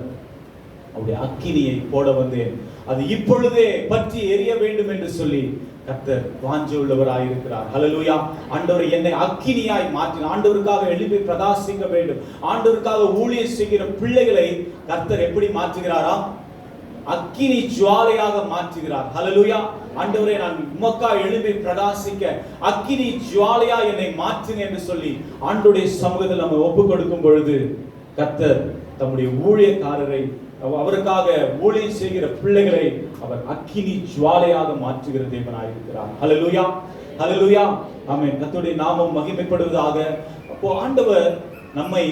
[SPEAKER 1] அவருடைய அக்கினியை போட வந்தேன், அது இப்பொழுதே பற்றி எரிய வேண்டும் என்று சொல்லி கர்த்தர் வாஞ்சை உள்ளவராய் இருக்கிறார். ஹல்லேலூயா. ஆண்டவர் என்னை அக்கினியாய் மாற்றினார். ஆண்டவருக்காக எழுப்பி பிரகாசிக்க வேண்டும். ஆண்டவருக்காக ஊழியம் செய்கிற பிள்ளைகளை கர்த்தர் எப்படி மாற்றுகிறாராம்? அக்கினி ஜுவாலையாக மாற்றுகிறார். ஹல்லேலூயா. ஆண்டவரே, நான் உமக்கா எழுப்பி பிரகாசிக்க அக்கினி ஜுவாலையா என்னை மாற்றுங்க என்று சொல்லி ஆண்டவருடைய சமூகத்தில் நம்ம ஒப்பு கொடுக்கும் பொழுது கர்த்தர் தம்முடைய ஊழியக்காரரை, அவருக்காக ஊழியம் செய்கிற பிள்ளைகளை அவர் அக்கினி ஜுவாலையாக மாற்றுகிற தேவனாய் இருக்கிறார். ஹல்லேலூயா, ஹல்லேலூயா. ஆமென். கர்த்தருடைய நாமம் மகிமைப்படுவதாக. அப்போ ஆண்டவர் நம்மை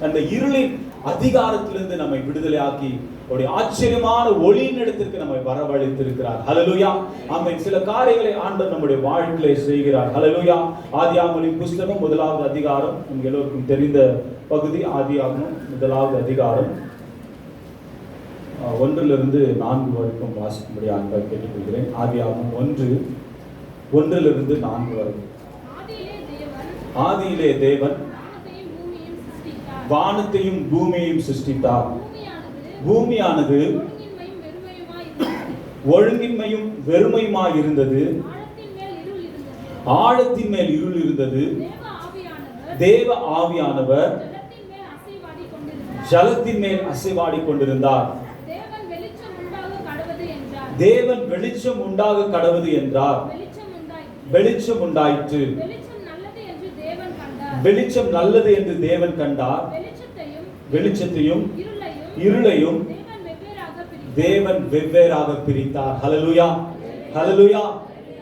[SPEAKER 1] அந்த இருளின் அதிகாரத்திலிருந்து நம்மை விடுதலையாக்கி அவருடைய ஆச்சரியமான ஒளியின் இடத்திற்கு நம்மை வரவழைத்திருக்கிறார். ஹல்லேலூயா. ஆமென். சில காரியங்களை ஆண்டவர் நம்முடைய வாழ்க்கையிலே செய்கிறார். ஹல்லேலூயா. ஆதியாகமத்தின் புத்தகம் 1வது அதிகாரம், உங்களுக்கு எல்லோருக்கும் தெரிந்த பகுதி. ஆதியாகமம் 1வது அதிகாரம் 1 4 வரைக்கும் வாசிக்கும்படி அன்பாக கேட்டுக்கொள்கிறேன். ஆதியாகமம் 1 4 வரை. ஆதியிலே தேவன் வானத்தையும் பூமியையும் சிருஷ்டித்தார். பூமியானது ஒழுங்கின்மையும் வெறுமையுமாய் இருந்தது. ஆழத்தின் மேல் இருள் இருந்தது. தேவ ஆவியானவர் ஜலத்தின் மேல் அசைவாடி கொண்டிருந்தார். தேவன் வெளிச்சம் உண்டாக கடவது என்றார். வெளிச்சம் உண்டாயிற்று. வெளிச்சம் நல்லது என்று தேவன் கண்டார். வெளிச்சத்தையும் இருளையும் தேவன் வெவ்வேறாக பிரித்தார். ஹல்லேலூயா. ஹல்லேலூயா.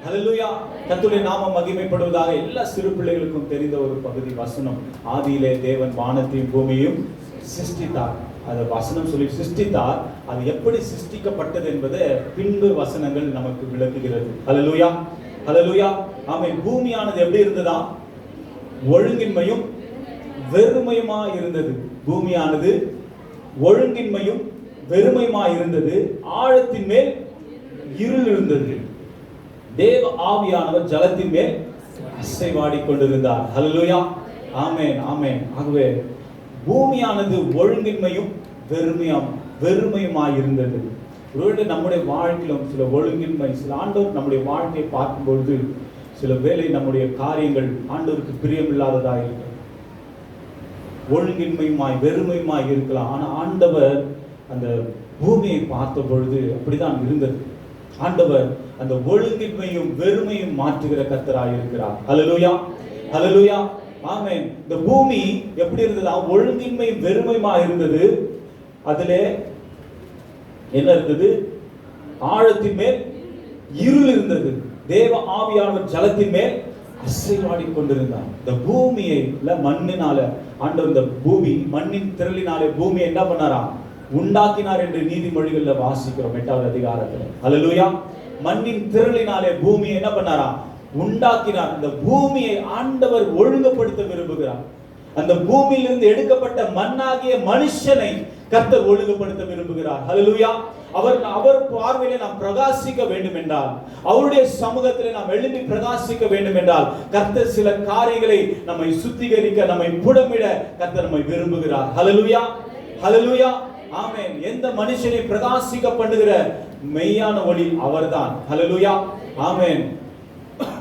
[SPEAKER 1] ஹல்லேலூயா. கர்த்தருடைய நாமம் மகிமைப்படுவதாக. எல்லா சிறு பிள்ளைகளுக்கும் தெரிந்த ஒரு பகுதி வசனம். ஆதியிலே தேவன் வானத்தையும் பூமியையும் சிருஷ்டித்தார். அந்த வசனம் சொல்லி சிருஷ்டித்தார். அது எப்படி சிருஷ்டிக்கப்பட்டது என்பதை பின்பு வசனங்கள் நமக்கு விளக்குகிறது. ஹல்லேலூயா. ஹல்லேலூயா. ஆமென். பூமியானது எப்படி இருந்ததா? ஒழுங்கின்மையும் வெறுமையுமாய் இருந்தது. பூமியானது ஒழுங்கின்மையும் வெறுமையுமாய் இருந்தது. ஆழத்தின் மேல் இருள் இருந்தது. தேவ ஆவியானவர் ஜலத்தின் மேல் அசைவாடி கொண்டிருந்தார். ஹல்லேலூயா. ஆமென். ஆமென். ஆகவே பூமியானது ஒழுங்கின்மையும் வெறுமையுமாய் இருந்தது. ஒருவேளை நம்முடைய வாழ்க்கையிலும் சில ஒழுங்கின்மை, சில ஆண்டவர் நம்முடைய வாழ்க்கையை பார்க்கும்பொழுது சில வேளை நம்முடைய காரியங்கள் ஆண்டவருக்கு பிரியமில்லாததாக இருக்கும். ஒழுங்கின்மையுமாய் வெறுமையுமாய் இருக்கலாம். ஆனால் ஆண்டவர் அந்த பூமியை பார்த்த பொழுது அப்படிதான் இருந்தது. ஆண்டவர் அந்த ஒழுங்கின்மையும் வெறுமையும் மாற்றுகிற கர்த்தராய் இருக்கிறார். ஹல்லேலூயா. ஹல்லேலூயா. ஆமென். இந்த பூமி எப்படி இருந்ததா? ஒழுங்கின்மையும் வெறுமையுமாய் இருந்தது. அதிலே என்ன இருந்தது? ஆழத்தின் மேல் இருள் இருந்தது. தேவ ஆவியானவர் ஜலத்தின் மேல் அசைவாடி கொண்டிருந்தார். இந்த பூமியில மண்ணினால ஆண்டவர் இந்த பூமி மண்ணின் திரளினாலே பூமியை என்ன பண்ணாராம்? உண்டாக்கினார் என்று நீதிமொழிகள்ல வாசிக்கிறோம் 8வது அதிகாரத்துல. ஹல்லேலூயா. மண்ணின் திரளினாலே பூமியை என்ன பண்ணாராம்? உண்டாக்கினார். இந்த பூமியை ஆண்டவர் ஒழுங்குபடுத்த விரும்புகிறார். அந்த பூமியிலிருந்து எடுக்கப்பட்ட மண்ணாகிய மனுஷனை கர்த்தர் ஒழுங்குபடுத்த விரும்புகிறார். ஹல்லேலூயா. அவர் பார்வையிலே நாம் பிரகாசிக்க வேண்டும் என்றால், அவருடைய சமூகத்திலே நாம் எழும்பி பிரகாசிக்க வேண்டும் என்றால், கர்த்தர் சில காரியங்களை நம்மை சுத்திகரிக்க, நம்மை புடமிட கர்த்தர் நம்மை விரும்புகிறார். ஹல்லேலூயா. ஹல்லேலூயா. ஆமென். எந்த மனுஷனை பிரகாசிக்க பண்ணுகிற மெய்யான ஒளி அவர்தான். ஹல்லேலூயா. ஆமென்.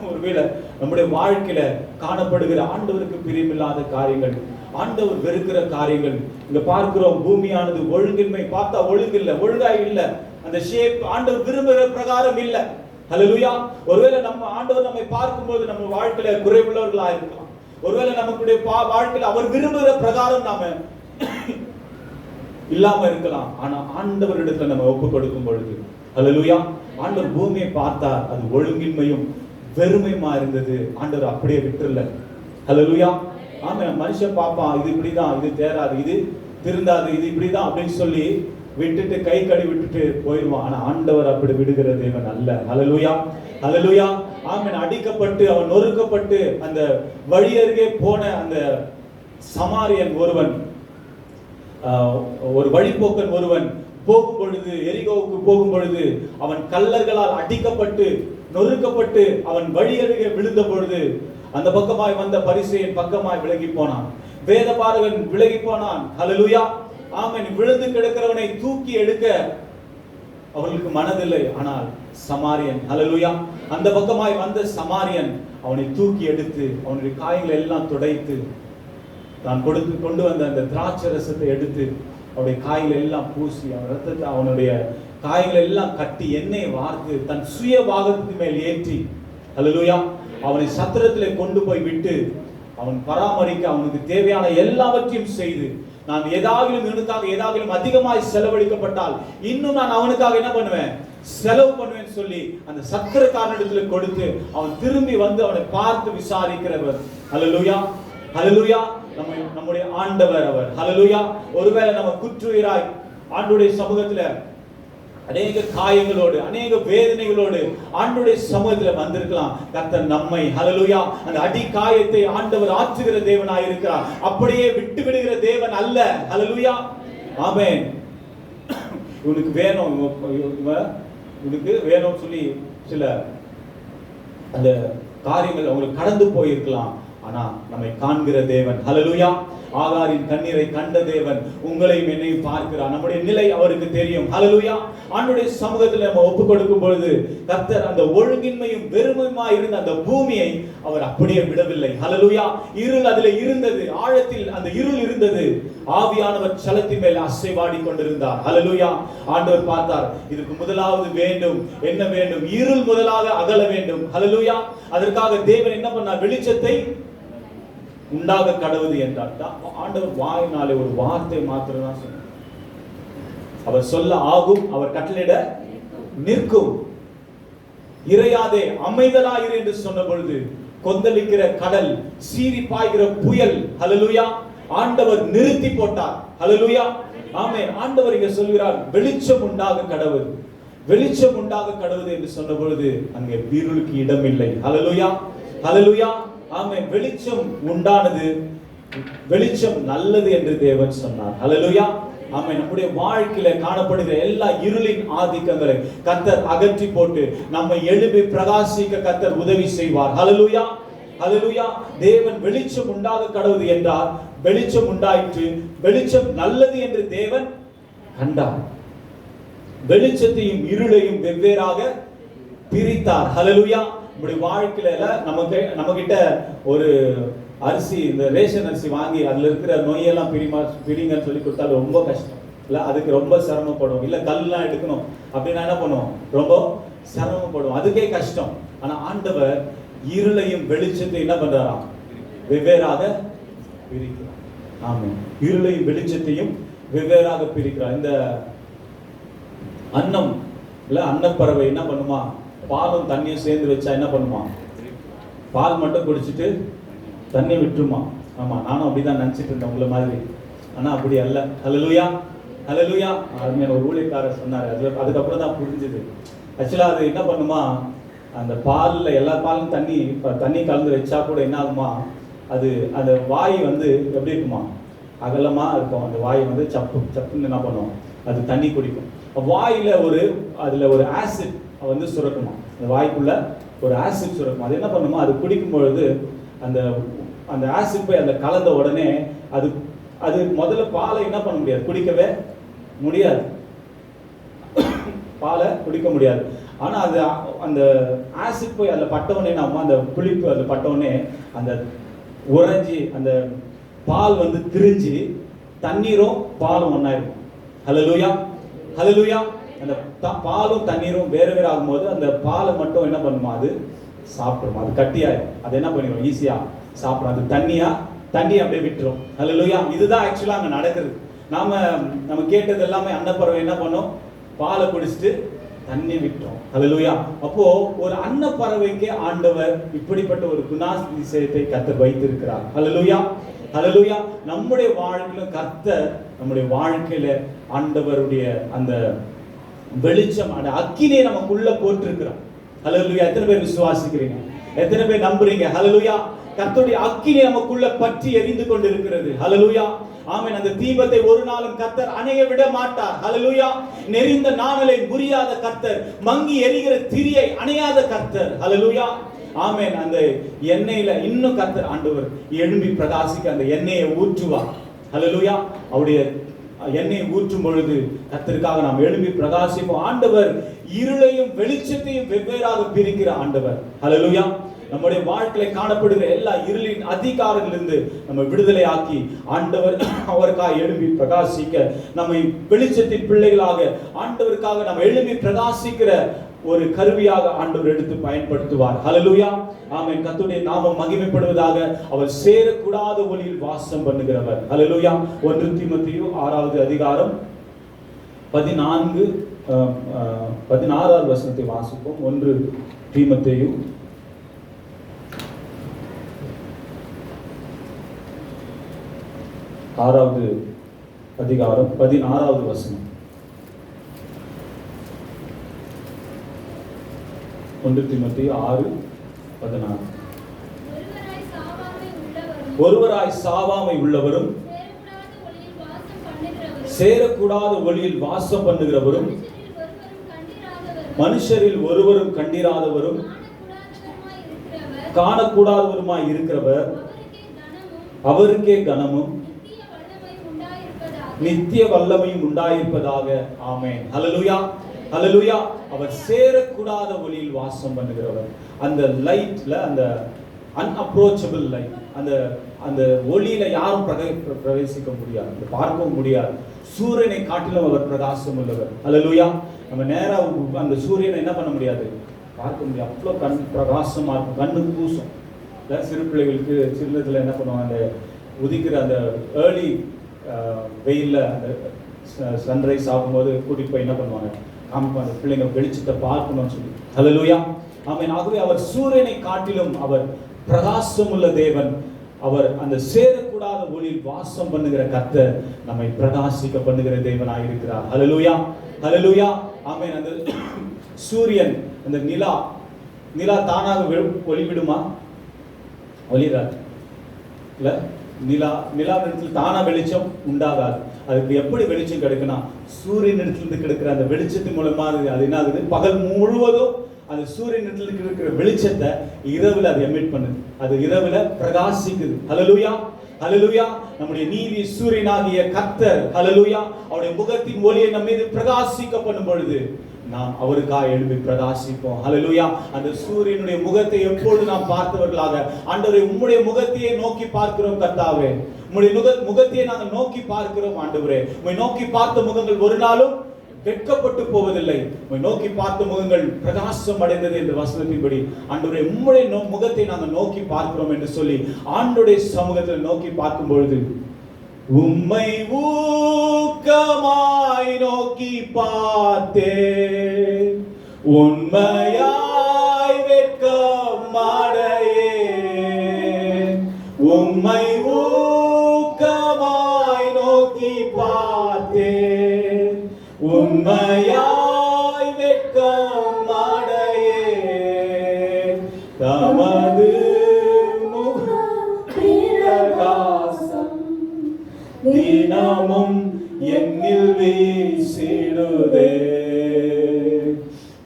[SPEAKER 1] ஒருவேளை நம்முடைய வாழ்க்கையில காணப்படுகிற ஆண்டவருக்கு பிரியமில்லாத காரியங்கள், ஆண்டவர் வெறுக்கிற காரியங்கள், இங்க பார்க்கிறோம். பூமியானது ஒழுங்கின்மை, பார்த்தா ஒழுங்கில்லை, ஒழுங்காய் இல்ல, அந்த ஷேப் ஆண்டவர் விரும்புகிற பிரகாரம் இல்ல. ஹல்லேலூயா. ஒருவேளை நம்ம ஆண்டவர் நம்மை பார்க்கும்போது நம்ம வாழ்க்கையில குறைவுள்ளவர்களா இருக்கலாம். ஒருவேளை நமக்குடைய வாழ்க்கையில அவர் விரும்புகிற பிரகாரம் நாம இல்லாம இருக்கலாம். ஆனா ஆண்டவரிடத்துல நம்ம ஒப்பு கொடுக்கும் பொழுது, ஹல்லேலூயா, ஆண்டவர் பூமியை பார்த்தார், அது ஒழுங்கின்மையும் வெறுமையுமா இருந்தது. ஆண்டவர் அப்படியே விட்டுறல. ஹல்லேலூயா. ஆமென். மனுஷன் பாப்பான், இது இப்படிதான், இது தேராது, இது திருந்தாது, இது இப்படிதான் அப்படின்னு சொல்லி விட்டுட்டு கை கடி விட்டுட்டு போயிடுவான். ஆனா ஆண்டவர் அப்படி விடுகிற தேவன் அல்ல. ஹல்லேலூயா. ஹல்லேலூயா. ஆமென். அடிக்கப்பட்டு அவன் நொறுக்கப்பட்டு அந்த வழி அருகே போன அந்த சமாரியன் ஒருவன், ஒரு வழிபோக்கன் ஒருவன் போகும் பொழுது, எரிகோவுக்கு போகும் பொழுது அவன் கல்லர்களால் அடிக்கப்பட்டு நொறுக்கப்பட்டு அவன் வழி அருகே விழுந்த பொழுது அந்த பக்கமாய் வந்த பரிசேயன் பக்கமாய் விலகி போனான். வேதபாரகன் விலகி போனான். ஹல்லேலூயா. ஆமென். விழுந்து கிடக்கிறவனை தூக்கி எடுக்க அவர்களுக்கு மனதில்லை. ஆனால் சமாரியன், ஹல்லேலூயா, அந்த பக்கமாய் வந்த சமாரியன் அவனை தூக்கி எடுத்து அவனுடைய காயங்களை எல்லாம் துடைத்து தான் கொண்டு வந்த அந்த திராட்சை ரசத்தை எடுத்து அவனுடைய காய்களை எல்லாம் பூசி அவன் ரத்தத்தை அவனுடைய காய்களை எல்லாம் கட்டி எண்ணெயை வார்த்து தன் சுய பாகத்துக்கு மேல் ஏற்றி, ஹல்லேலூயா, அவனை சத்திரத்திலே கொண்டு போய் விட்டு அவன் பராமரிக்க அவனுக்கு தேவையான எல்லாவற்றையும் செய்து, நான் ஏதாகிலும் இவனுக்காக ஏதாகிலும் அதிகமாய் செலவழிக்கப்பட்டால் இன்னும் நான் அவனுக்காக என்ன பண்ணுவேன்? செலவு பண்ணுவேன்னு சொல்லி அந்த சக்கரக்காரனிடத்துல கொடுத்து அவன் திரும்பி வந்து அவனை பார்த்து விசாரிக்கிறவர். ஹல்லேலூயா, ஹல்லேலூயா. நம்முடைய ஆண்டவர் அவர். ஹல்லேலூயா. ஒருவேளை நம்ம குற்றுயிராய் ஆண்டவருடைய சமூகத்துல அநேக காயங்களோடு அநேக வேதனைகளோடு ஆண்டவருடைய சமூகத்துல வந்திருக்கலாம். கர்த்தர் நம்மை ஹல்லேலூயா அந்த அடி காயத்தை ஆண்டவர் ஆற்றுகிற தேவனாய் இருக்கிறார். அப்படியே விட்டு விடுகிற தேவன் அல்ல. ஹல்லேலூயா, ஆமென். உனக்கு வேணும், உனக்கு வேணும்னு சொல்லி சில அந்த காரியங்கள் அவங்களுக்கு கடந்து போயிருக்கலாம். ஆனா நம்மை காண்கிற தேவன். ஹல்லேலூயா. ஆகாரின் கண்ணீரை கண்ட தேவன் உங்களையும் என்னையும் பார்க்கிறார். நம்முடைய நிலை அவருக்கு தெரியும். ஹல்லேலூயா. ஆண்டவருடைய சமூகத்தில் நம்ம ஒப்பு கொடுக்கும் பொழுது கர்த்தர் அந்த ஒழுங்கின்மையும் வெறுமையுமாய் இருந்த அந்த பூமியை அவர் அப்படியே விடவில்லை. ஹல்லேலூயா. இருள் அதிலே இருந்தது, ஆழத்தில் அந்த இருள் இருந்தது. ஆவியானவர் சலத்தின் மேல் அசைவாடி கொண்டிருந்தார். ஹல்லேலூயா. ஆண்டவர் பார்த்தார், இதுக்கு முதலாவது வேண்டும், என்ன வேண்டும்? இருள் முதலாக அகல வேண்டும். ஹல்லேலூயா. அதற்காக தேவன் என்ன பண்ணார்? வெளிச்சத்தை உண்டாக கடவுது என்றார். ஆண்டவர் வாயினாலே ஒரு வார்த்தை மாத்திரம் தான் சொன்னார். அவர் சொல்ல ஆகும், அவர் கட்டளையிட நிற்கும். இறையாதே, அமைதலாயிரு என்று சொன்ன பொழுது கொந்தளிக்கிற கடல், சீறி பாய்கிற புயல், ஹல்லேலூயா, ஆண்டவர் நிறுத்தி போட்டார். ஹல்லேலூயா, ஆமென். ஆண்டவர் இங்க சொல்கிறார், வெளிச்சம் உண்டாக கடவுது, வெளிச்சம் உண்டாக கடவுது என்று சொன்ன பொழுது அங்கே இருளுக்கு இடம் இல்லை. ஹல்லேலூயா, ஹல்லேலூயா, ஆமென். வெளிச்சம் உண்டானது, வெளிச்சம் நல்லது என்று தேவன் சொன்னார். ஹல்லேலூயா, ஆமென். நம்முடைய வாழ்க்கையில காணப்படுகிற எல்லா இருளின் ஆதிக்கங்களை கர்த்தர் அகற்றி போட்டு நம்மை எழுப்பி பிரகாசிக்க கர்த்தர் உதவி செய்வார். ஹல்லேலூயா, ஹல்லேலூயா. தேவன் வெளிச்சம் உண்டாக கடவுது என்றார், வெளிச்சம் உண்டாயிற்று. வெளிச்சம் நல்லது என்று தேவன் கண்டார். வெளிச்சத்தையும் இருளையும் வெவ்வேறாக பிரித்தார். ஹல்லேலூயா. நம்முடைய வாழ்க்கையில நம்மகிட்ட ஒரு அரிசி, இந்த ரேஷன் அரிசி வாங்கி அதுல இருக்கிற நோயெல்லாம் பிரிங்கன்னு சொல்லி கொடுத்தாலும் ரொம்ப கஷ்டம் இல்ல, அதுக்கு ரொம்ப சிரமப்படும். இல்ல கல்லாம் எடுக்கணும் அப்படின்னா என்ன பண்ணுவோம்? ரொம்ப சிரமப்படும், அதுக்கே கஷ்டம். ஆனா ஆண்டவர் இருளையும் வெளிச்சத்தையும் என்ன பண்றாராம்? வெவ்வேறாக பிரிக்கிறார். ஆமென். இருளையும் வெளிச்சத்தையும் வெவ்வேறாக பிரிக்கிறார். இந்த அன்னம் இல்ல, அன்னப்பறவை என்ன பண்ணுமா? பாலும் தண்ணியும் சேர்ந்து வச்சா என்ன பண்ணுமா? பால் மட்டும் குடிச்சிட்டு தண்ணி விட்டுருமா? ஆமா, நானும் அப்படிதான் நினைச்சிட்டு இருந்தேன் உங்களை மாதிரி. ஆனா அப்படி அல்ல. ஹல்லேலூயா, ஹல்லேலூயா. அருமையான ஒரு ஊழியக்காரர் சொன்னாரு, அதுக்கப்புறம் தான் புரிஞ்சுது. ஆக்சுவலா அது என்ன பண்ணுமா? அந்த பால்ல எல்லா பாலும் தண்ணி கலந்து வச்சா கூட என்ன ஆகுமா? அது அந்த வாய் வந்து எப்படி இருக்குமா? அகலமா இருக்கும். அந்த வாய் வந்து சப்புன்னு என்ன பண்ணும்? அது தண்ணி குடிக்கும். வாயில அதுல ஒரு ஆசிட் வந்து சுரக்குமா. அந்த வாய்க்குள்ள ஒரு ஆசிட் சுரக்கும். அது என்ன பண்ணுமா? அது குடிக்கும் பொழுது அந்த ஆசிட் போய் அந்த கலந்த உடனே அது முதல்ல பாலை என்ன பண்ண முடியாது? குடிக்கவே முடியாது. பாலை குடிக்க முடியாது. ஆனா அந்த ஆசிட் போய் அதுல பட்டவனே, நம்ம அந்த புளிப்பு அதுல பட்டவனே அந்த உறைஞ்சி அந்த பால் வந்து திரிஞ்சு தண்ணீரும் பாலும் ஒன்னாயிருக்கும். ஹல்லேலூயா, ஹல்லேலூயா. அந்த பாலும் தண்ணீரும் வேற வேற ஆகும்போது அந்த பாலை மட்டும் என்ன பண்ணுமா? அது சாப்பிடுமா. அது கட்டியாயிரும். அது என்ன பண்ணிடும்? ஈஸியா சாப்பிடும். அது தண்ணி அப்படியே விட்டுரும். ஹல்லேலூயா. இதுதான் ஆக்சுவலா அங்க நடக்குது. நம்ம கேட்டது எல்லாமே அன்னப்பறவை என்ன பண்ணும்? பாலை குடிச்சிட்டு தண்ணி விட்டுரும். ஹல்லேலூயா. அப்போ ஒரு அன்னப்பறவைக்கு ஆண்டவர் இப்படிப்பட்ட ஒரு குணாதிசயத்தை கர்த்தர் வைத்திருக்கிறார். ஹல்லேலூயா, ஹல்லேலூயா. நம்முடைய வாழ்க்கையில கர்த்தர் நம்முடைய வாழ்க்கையில ஆண்டவருடைய அந்த வெளிச்சம், அந்த அக்கினியை நமக்குள்ள போட்டிருக்கிறார். ஹல்லேலூயா. எத்தனை பேர் விசுவாசிக்கிறீங்க? எத்தனை பேர் நம்புறீங்க? ஹல்லேலூயா. கர்த்தருடைய அக்கினி நமக்குள்ள பற்றி எரிந்து கொண்டிருக்கிறது. ஹல்லேலூயா, ஆமென். அந்த தீபத்தை ஒரு நாளும் கர்த்தர் அணைய விட மாட்டார். ஹல்லேலூயா. நெறிந்த நாணலை முறியாத கர்த்தர், மங்கி எரிகிற திரியை அணையாத கர்த்தர். ஹல்லேலூயா, ஆமென். அந்த எண்ணெயில இன்னும் கர்த்தர் ஆண்டவர் எழும்பி பிரகாசிக்க அந்த எண்ணெயை ஊற்றுவார். ஹல்லேலூயா. அவருடைய எண்ணெயை ஊற்றும் பொழுது கர்த்தருக்காக நாம் எழும்பி பிரகாசிப்போம். ஆண்டவர் இருளையும் வெளிச்சத்தையும் வெவ்வேறாக பிரிக்கிற ஆண்டவர். ஹல்லேலூயா. நம்முடைய வாழ்க்கையில காணப்படுகிற எல்லா இருளின் அதிகாரங்களிலிருந்து நம்ம விடுதலை ஆக்கி ஆண்டவர் அவருக்காக எழும்பி பிரகாசிக்க, நம்மை வெளிச்சத்தின் பிள்ளைகளாக ஆண்டவருக்காக நம்ம எழும்பி பிரகாசிக்கிற ஒரு கருவியாக ஆண்டவர் எடுத்து பயன்படுத்துவார். ஹல்லேலூயா, ஆமென். கர்த்தருடைய நாமம் மகிமைப்படுவதாக. அவர் சேரக்கூடாத ஒளியில் வாசம் பண்ணுகிறவர். ஹல்லேலூயா. 1 தீமோத்தேயு 6வது அதிகாரம் 14 16வது வசனத்தை வாசிப்போம். 1 தீமோத்தேயு 6வது அதிகாரம் 16வது வசனம். 1 தீமோத்தேயு 6:16. ஒருவராய் சாவாமை உள்ளவரும் சேரக்கூடாத ஒளியில் வாசம் பண்ணுகிறவரும் மனுஷரில் ஒருவரும் கண்டிராதவரும் காணக்கூடாதவருமாய் இருக்கிறவர் அவருக்கே கனமும் நித்திய வல்லமையும் உண்டாயிருப்பதாக. ஆமென். ஹல்லேலூயா, ஹல்லேலூயா. அவர் சேரக்கூடாத ஒளியில் வாசம் பண்ணுகிறவர். அந்த லைட்ல, அந்த அன்அப்ரோச்சபிள் லைட், அந்த ஒளியில யாரும் பிரவேசிக்க முடியாது, பார்க்கவும் முடியாது. சூரியனை காட்டிலும் அவர் பிரகாசம் உள்ளவர். ஹல்லேலூயா. நம்ம நேரா அந்த சூரியனை என்ன பண்ண முடியாது, பார்க்க முடியாது. அவ்வளோ கண் பிரகாசமா இருக்கும், கண்ணு பூசும். சிறு பிள்ளைகளுக்கு சின்னதுல என்ன பண்ணுவாங்க, அந்த உதிக்கிற அந்த ஏர்லி வெயில்ல அந்த சன்ரைஸ் ஆகும்போது கூட்டிட்டு போய் என்ன பண்ணுவாங்க, காமிப்பாங்க, பிள்ளைங்க வெளிச்சத்தை பார்க்கணும்னு சொல்லி. ஹல்லேலூயா, ஆமென். ஆகவே அவர் சூரியனை காட்டிலும் அவர் பிரகாசம் உள்ள தேவன். அவர் அந்த சேரக்கூடாத ஒளியில் வாசம் பண்ணுகிற கர்த்தர், நம்மை பிரகாசிக்க பண்ணுகிற தேவனாய் இருக்கிறார். ஹல்லேலூயா, ஹல்லேலூயா, ஆமென். அந்த சூரியன், அந்த நிலா தானாக ஒளிவிடுமா? ஒளிராது இல்ல. நிலாவிடத்தில் தானா வெளிச்சம் உண்டாகாது. அதுக்கு எப்படி வெளிச்சம் கிடைக்குன்னா, சூரியனிடத்திலிருந்து கிடைக்கிற அந்த வெளிச்சத்தின் மூலமா அது என்ன ஆகுது, பகல் முழுவதும் அந்த சூரியனிடத்தில் இருக்கிற வெளிச்சத்தை இரவுல அது எமிட் பண்ணுது, அது இரவுல பிரகாசிக்குது. ஹல்லேலூயா, ஹல்லேலூயா. நம்முடைய நீதி சூரியனாகிய கர்த்தர், ஹல்லேலூயா, அவருடைய முகத்தின் ஒளியை நம்ம மீது பிரகாசிக்க பண்ணும் பொழுது நாம் அவருக்காக எழுப்பி பிரகாசிப்போம். ஹல்லேலூயா. அந்த சூரியனுடைய முகத்தை எப்பொழுது நாம் பார்த்தவர்களாக, ஆண்டவரே உம்முடைய முகத்தையே நோக்கி பார்க்கிறோம் கர்த்தாவே, உம்முடைய முகத்தையே நாங்கள் நோக்கி பார்க்கிறோம் ஆண்டவரே. உம்மை நோக்கி பார்த்த முகங்கள் ஒரு நாளும் வெட்கப்பட்டு போவதில்லை, உம்மை நோக்கி பார்த்த முகங்கள் பிரகாசம் அடைந்தது என்று வசனத்தின்படி ஆண்டவரே உம்முடைய முகத்தை நாங்கள் நோக்கி பார்க்கிறோம் என்று சொல்லி ஆண்டவருடைய சமூகத்தில் நோக்கி பார்க்கும் பொழுது உம்மை ஊக்கமாய் நோக்கி பார்த்தேன், உண்மையாய் வெட்கம் அடையேன். உம்மை ஊக்கமாய் நோக்கி பார்த்தேன், உண்மையாய் வெட்கம் அடையேன். தமது பிரகாசம் தினமும் என்னில் வீசிடுதே.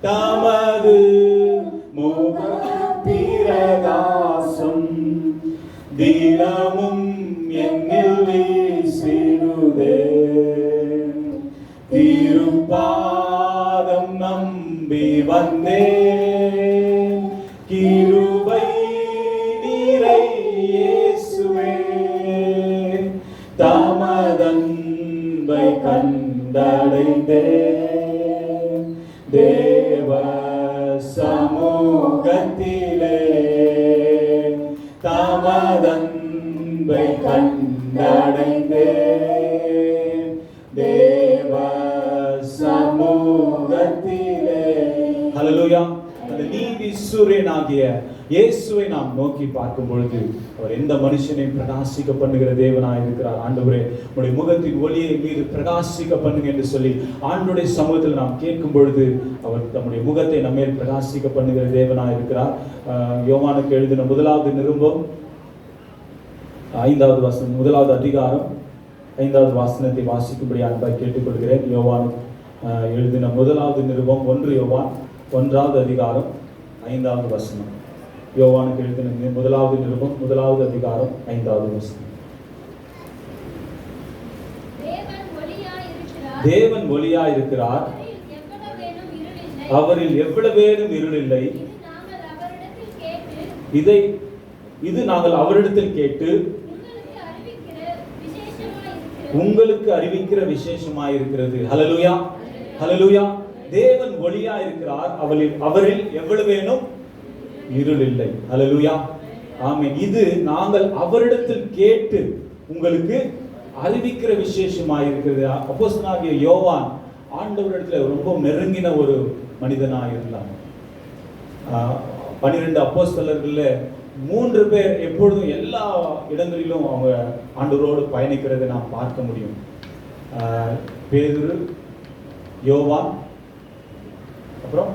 [SPEAKER 1] தமது முக பிரகாசம் தினமும் என்னில் வீசிடுதே. திருப்பாதம் நம்பி வந்தேன், கிருபை நீரை இயேசுவே. தமதன்பை கண்டடைந்தேன், தேவ சமூகத்திலே. தமதன்பை கண்டடைந்தேன், தேவ சமூகத்திலே. ஹல்லேலூயா. அந்த நீதி சூரியனாகிய இயேசுவை நாம் நோக்கி பார்க்கும் பொழுது அவர் எந்த மனுஷனையும் பிரகாசிக்க பண்ணுகிற தேவனாய் இருக்கிறார். ஆண்டவரே உம்முடைய முகத்தின் ஒளியை மீது பிரகாசிக்க பண்ணுங்க என்று சொல்லி ஆண்டவருடைய சமூகத்தில் நாம் கேட்கும் பொழுது அவர் தம்முடைய முகத்தை நம்மேல் பிரகாசிக்க பண்ணுகிற தேவனாய் இருக்கிறார். யோவானுக்கு எழுதின 1வது நிருபம் 5வது வசனம், 1வது அதிகாரம் 5வது வசனத்தை வாசிக்கும்படி அன்பாய் கேட்டுக்கொள்கிறேன். யோவான் எழுதின 1வது நிருபம் 1 யோவான் 1வது அதிகாரம் 5வது வசனம். யோவானுக்கு எழுதின 1வது நிருபம் 1வது அதிகாரம் 5வது வசனம். தேவன் ஒளியாய் இருக்கிறார், அவரில் எவ்வளவேனும் இருள் இல்லை. இது நாங்கள் அவரிடத்தில் கேட்டு உங்களுக்கு அறிவிக்கிற விசேஷமாய் இருக்கிறது. ஹல்லேலூயா, ஹல்லேலூயா. தேவன் ஒளியாய் இருக்கிறார், அவரில் எவ்வளவேனும் இருள் இல்லை. ஹல்லேலூயா, ஆமென். இது நாங்கள் அவரிடத்தில் கேட்டு உங்களுக்கு அறிவிக்கிற விசேஷமாய் இருக்கிறது. அப்போஸ்தலனாகிய யோவான் ஆண்டவரிடத்துல ரொம்ப நெருங்கின ஒரு மனிதனா இருந்தாங்க. 12 அப்போஸ்தலர்கள்ல 3 பேர் எப்பொழுதும் எல்லா இடங்களிலும் அவங்க ஆண்டவரோடு பயணிக்கிறதை நாம் பார்க்க முடியும். பேதுரு, யோவான், அப்புறம்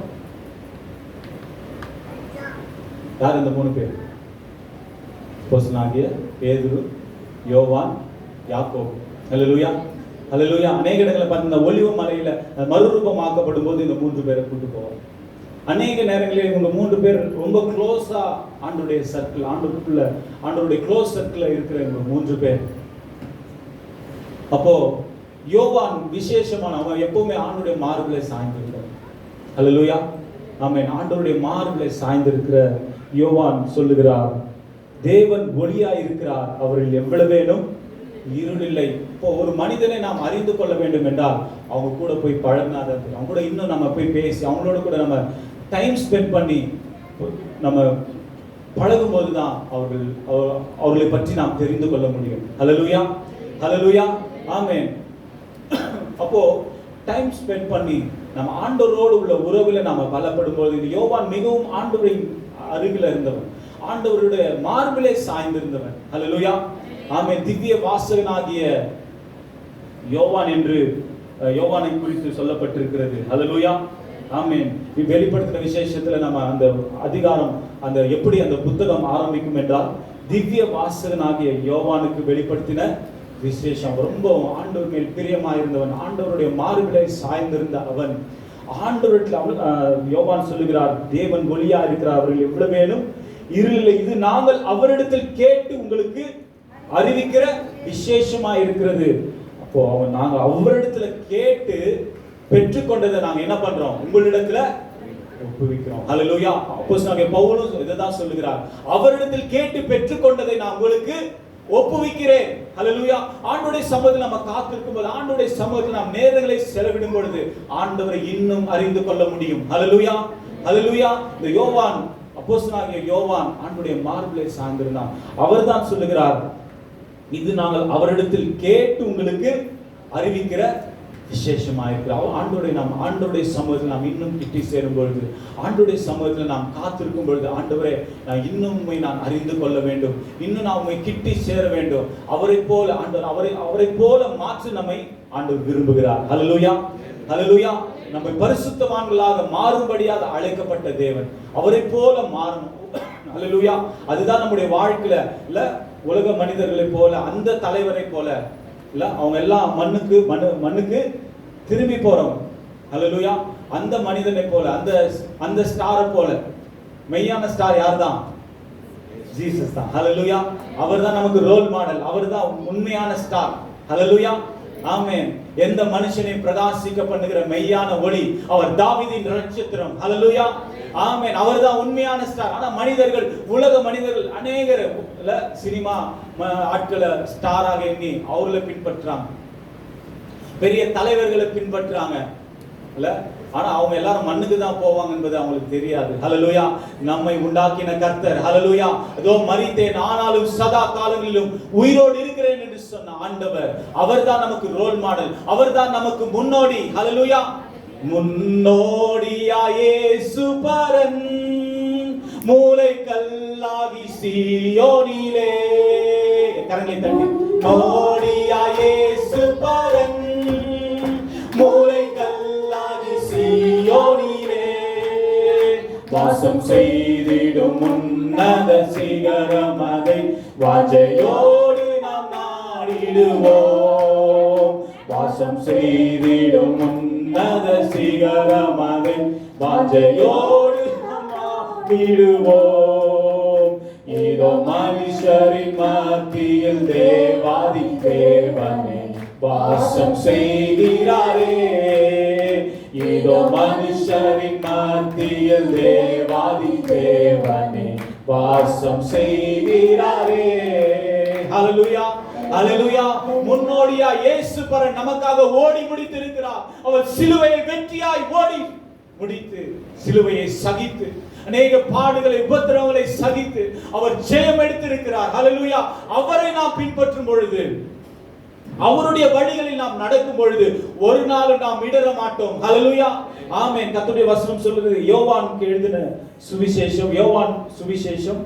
[SPEAKER 1] யார் இந்த 3 பேர்? அப்போஸ்தலனாகிய பேதுரு, யோவான், யாக்கோபு. ஹல்லேலூயா, ஹல்லேலூயா. அநேக இடங்களில் பார்த்தீங்கன்னா ஒலிவ மலையில மறுரூபமாக்கப்படும் போது இந்த 3 பேரை கூட்டு போவாங்க. அநேக நேரங்களில் இவங்க 3 பேர் ரொம்ப க்ளோஸா ஆண்டவருடைய சர்க்கிள், ஆண்டவருடைய க்ளோஸ் சர்க்கிள்ல இருக்கிற இவங்க 3 பேர். அப்போ யோவான் விசேஷமான, அவன் எப்பவுமே ஆண்டவருடைய மார்பிலே சாய்ந்திருக்கிறார். ஹல்லேலூயா, ஆமென். ஆண்டவருடைய மார்பிலே சாய்ந்திருக்கிற யோவான் சொல்லுகிறார், தேவன் ஒளியாய் இருக்கிறார், அவரில் எவ்வளவேனும் இருள் இல்லை. இப்போ ஒரு மனிதனை நாம் அறிந்து கொள்ள வேண்டும் என்றால் அவங்க கூட போய் பழகாத, அவங்க கூட இன்னும் நம்ம போய் பேசி அவங்களோட கூட நம்ம டைம் ஸ்பெண்ட் பண்ணி நம்ம பழகும் போதுதான் அவர்களை பற்றி நாம் தெரிந்து கொள்ள முடியும். ஹல்லேலூயா, ஹல்லேலூயா, ஆமென். அப்போ டைம் ஸ்பெண்ட் பண்ணி நம்ம ஆண்டவரோடு உள்ள உறவுல நாம பலப்படும் போது, இது யோவான் மிகவும் ஆண்டவரின் அருகில இருந்தவன், ஆண்டவருடைய மார்பிலே சாய்ந்திருந்தவன். ஹல்லேலூயா, ஆமென். திவ்ய வாசகனாகிய யோவான் என்று யோவானை குறித்து சொல்லப்பட்டிருக்கிறது. ஹல்லேலூயா, ஆமென். வெளிப்படுத்தின விசேஷத்துல நம்ம அந்த அதிகாரம், அந்த எப்படி அந்த புத்தகம் ஆரம்பிக்கும் என்றால், திவ்ய வாசகனாகிய யோவானுக்கு வெளிப்படுத்தின விசேஷம். ரொம்ப ஆண்டவர் மேல் பிரியமாயிருந்தவன், ஆண்டவருடைய மார்பிலே சாய்ந்திருந்த அவன், ஆண்டவரிடத்தில் யோவான் சொல்லுகிறார், தேவன் ஒளியா இருக்கிறார், அவர்கள் எவ்வளவேனும் இருள் இல்லை, இது நாங்கள் அவரிடத்தில் கேட்டு உங்களுக்கு அறிவிக்கிற விசேஷமா இருக்கிறது. அப்போ நாங்க அவரிடத்துல கேட்டு பெற்றுக்கொண்டதை நாங்க என்ன பண்றோம்? உங்களிடத்துல ஒப்புவிக்கிறோம். ஹல்லேலூயா. அப்போஸ்தலனாகிய பவுலும் இதைதான் சொல்லுகிறார், அவரிடத்தில் கேட்டு பெற்றுக்கொண்டதை நான் உங்களுக்கு ஒப்புவிக்கிறேன். ஹல்லேலூயா. ஆண்டவருடைய சமூகத்தில் நம்ம காத்திருக்கும் போது, ஆண்டவருடைய சமூகத்தில் நாம் நேரங்களை செலவிடும் பொழுது ஆண்டவரை இன்னும் அறிந்து கொள்ள முடியும். ஹல்லேலூயா, ஹல்லேலூயா. இந்த யோவான், அப்போஸ்தலனாகிய யோவான் ஆண்டவருடைய மார்பிலே சாய்ந்திருந்தான். அவர்தான் சொல்லுகிறார், இது நாங்கள் அவரிடத்தில் கேட்டு உங்களுக்கு அறிவிக்கிற விசேஷமாயிருக்கிறார். ஆண்டவருடைய சமூகத்தில் நாம் இன்னும் கிட்டி சேரும் பொழுது, ஆண்டவருடைய சமூகத்தில் நாம் காத்திருக்கும் பொழுது, ஆண்டவரே நான் இன்னும் உம்மை நான் அறிந்து கொள்ள வேண்டும், இன்னும் நான் உம்மை கிட்டி சேர வேண்டும், அவரை போல அவரை போல மாற்ற நம்மை ஆண்டவர் விரும்புகிறார். ஹல்லேலூயா, ஹல்லேலூயா. நம்மை பரிசுத்தவான்களாக மாறும்படியாக அழைக்கப்பட்ட தேவன், அவரை போல மாறணும். ஹல்லேலூயா. அதுதான் நம்முடைய வாழ்க்கையில இல்ல, உலக மனிதர்களை போல, அந்த தலைவரை போல இல்ல, அவங்க எல்லாம் மண்ணுக்கு திரும்பி போறவங்க. ஹல்லேலூயா. அந்த மனிதனை போல, அந்த ஸ்டாரை போல, மெய்யான ஸ்டார் யார்தான்? ஜீசஸ் தான். ஹல்லேலூயா. அவர்தான் நமக்கு ரோல் மாடல், அவர்தான் உண்மையான ஸ்டார். ஹல்லேலூயா, ஆமென். எந்த மனுஷனை பிரகாசிக்க பண்ணுகிற மெய்யான ஒளி அவர் தாவீதின் நட்சத்திரம். ஹல்லேலூயா, ஆமென். அவர்தான் உண்மையான ஸ்டார். ஆனா மனிதர்கள், உலக மனிதர்கள் அநேகர் சினிமா ஆட்களை ஸ்டாராக எண்ணி அவர்களை பின்பற்றாங்க, பெரிய தலைவர்களை பின்பற்றாங்க இல்ல, ஆனா அவங்க எல்லாரும் மண்ணுக்கு தான் போவாங்க என்பது அவங்களுக்கு தெரியாது. ஹல்லேலூயா. நம்மை உண்டாக்கின கர்த்தர், ஹல்லேலூயா, அதோ மரித்தேன் ஆனாலும் சதா காலங்களிலும் உயிரோடு இருக்கிறேன் என்று சொன்ன ஆண்டவர், அவர்தான் நமக்கு ரோல் மாடல், அவர்தான் நமக்கு முன்னோடி. ஹல்லேலூயா. முன்னோடியா இயேசு பரன், மூலை கல்லாகி சீயோனிலே, கரங்களை தட்டி, முன்னோடியா இயேசு பரன், மூலை கல்லாகி சீயோனிலே, வாசம் செய்திடும் உன்னத சிகரம், அதை வாஞ்சையோடு நாம் நாடிடுவோம். வாசம் செய்திடும் உன்னத சிகரம், அதை வாஞ்சையோடு நாம் நாடிடுவோம். இதோ மனுஷரின் மத்தியில் தேவாதி தேவனே வாசம் செய்கிறாரே, இதோ மனுஷரின் மத்தியில் தேவாதி தேவனே வாசம் செய்கிறாரே. ஹல்லேலூயா, ஹல்லேலூயா. முன்னோடியா இயேசு பரன் நமக்காக ஓடி முடித்திருக்கிறார். அவர் சிலுவையை வெற்றியாய் ஓடி முடித்து, சிலுவையை சகித்து, அநேக பாடுகளை உபத்திரவங்களை சகித்து அவர் ஜெயம் எடுத்திருக்கிறார். ஹல்லேலூயா. அவரை நாம் பின்பற்றும் பொழுது அவருடைய வழிகளில் நாம் நடக்கும் பொழுது ஒரு நாள் நாம் இடற மாட்டோம். ஹல்லேலூயா, ஆமென். கர்த்தருடைய வசனம் சொல்லுது, யோவானுக்கு எழுதின சுவிசேஷம், யோவான் சுவிசேஷம்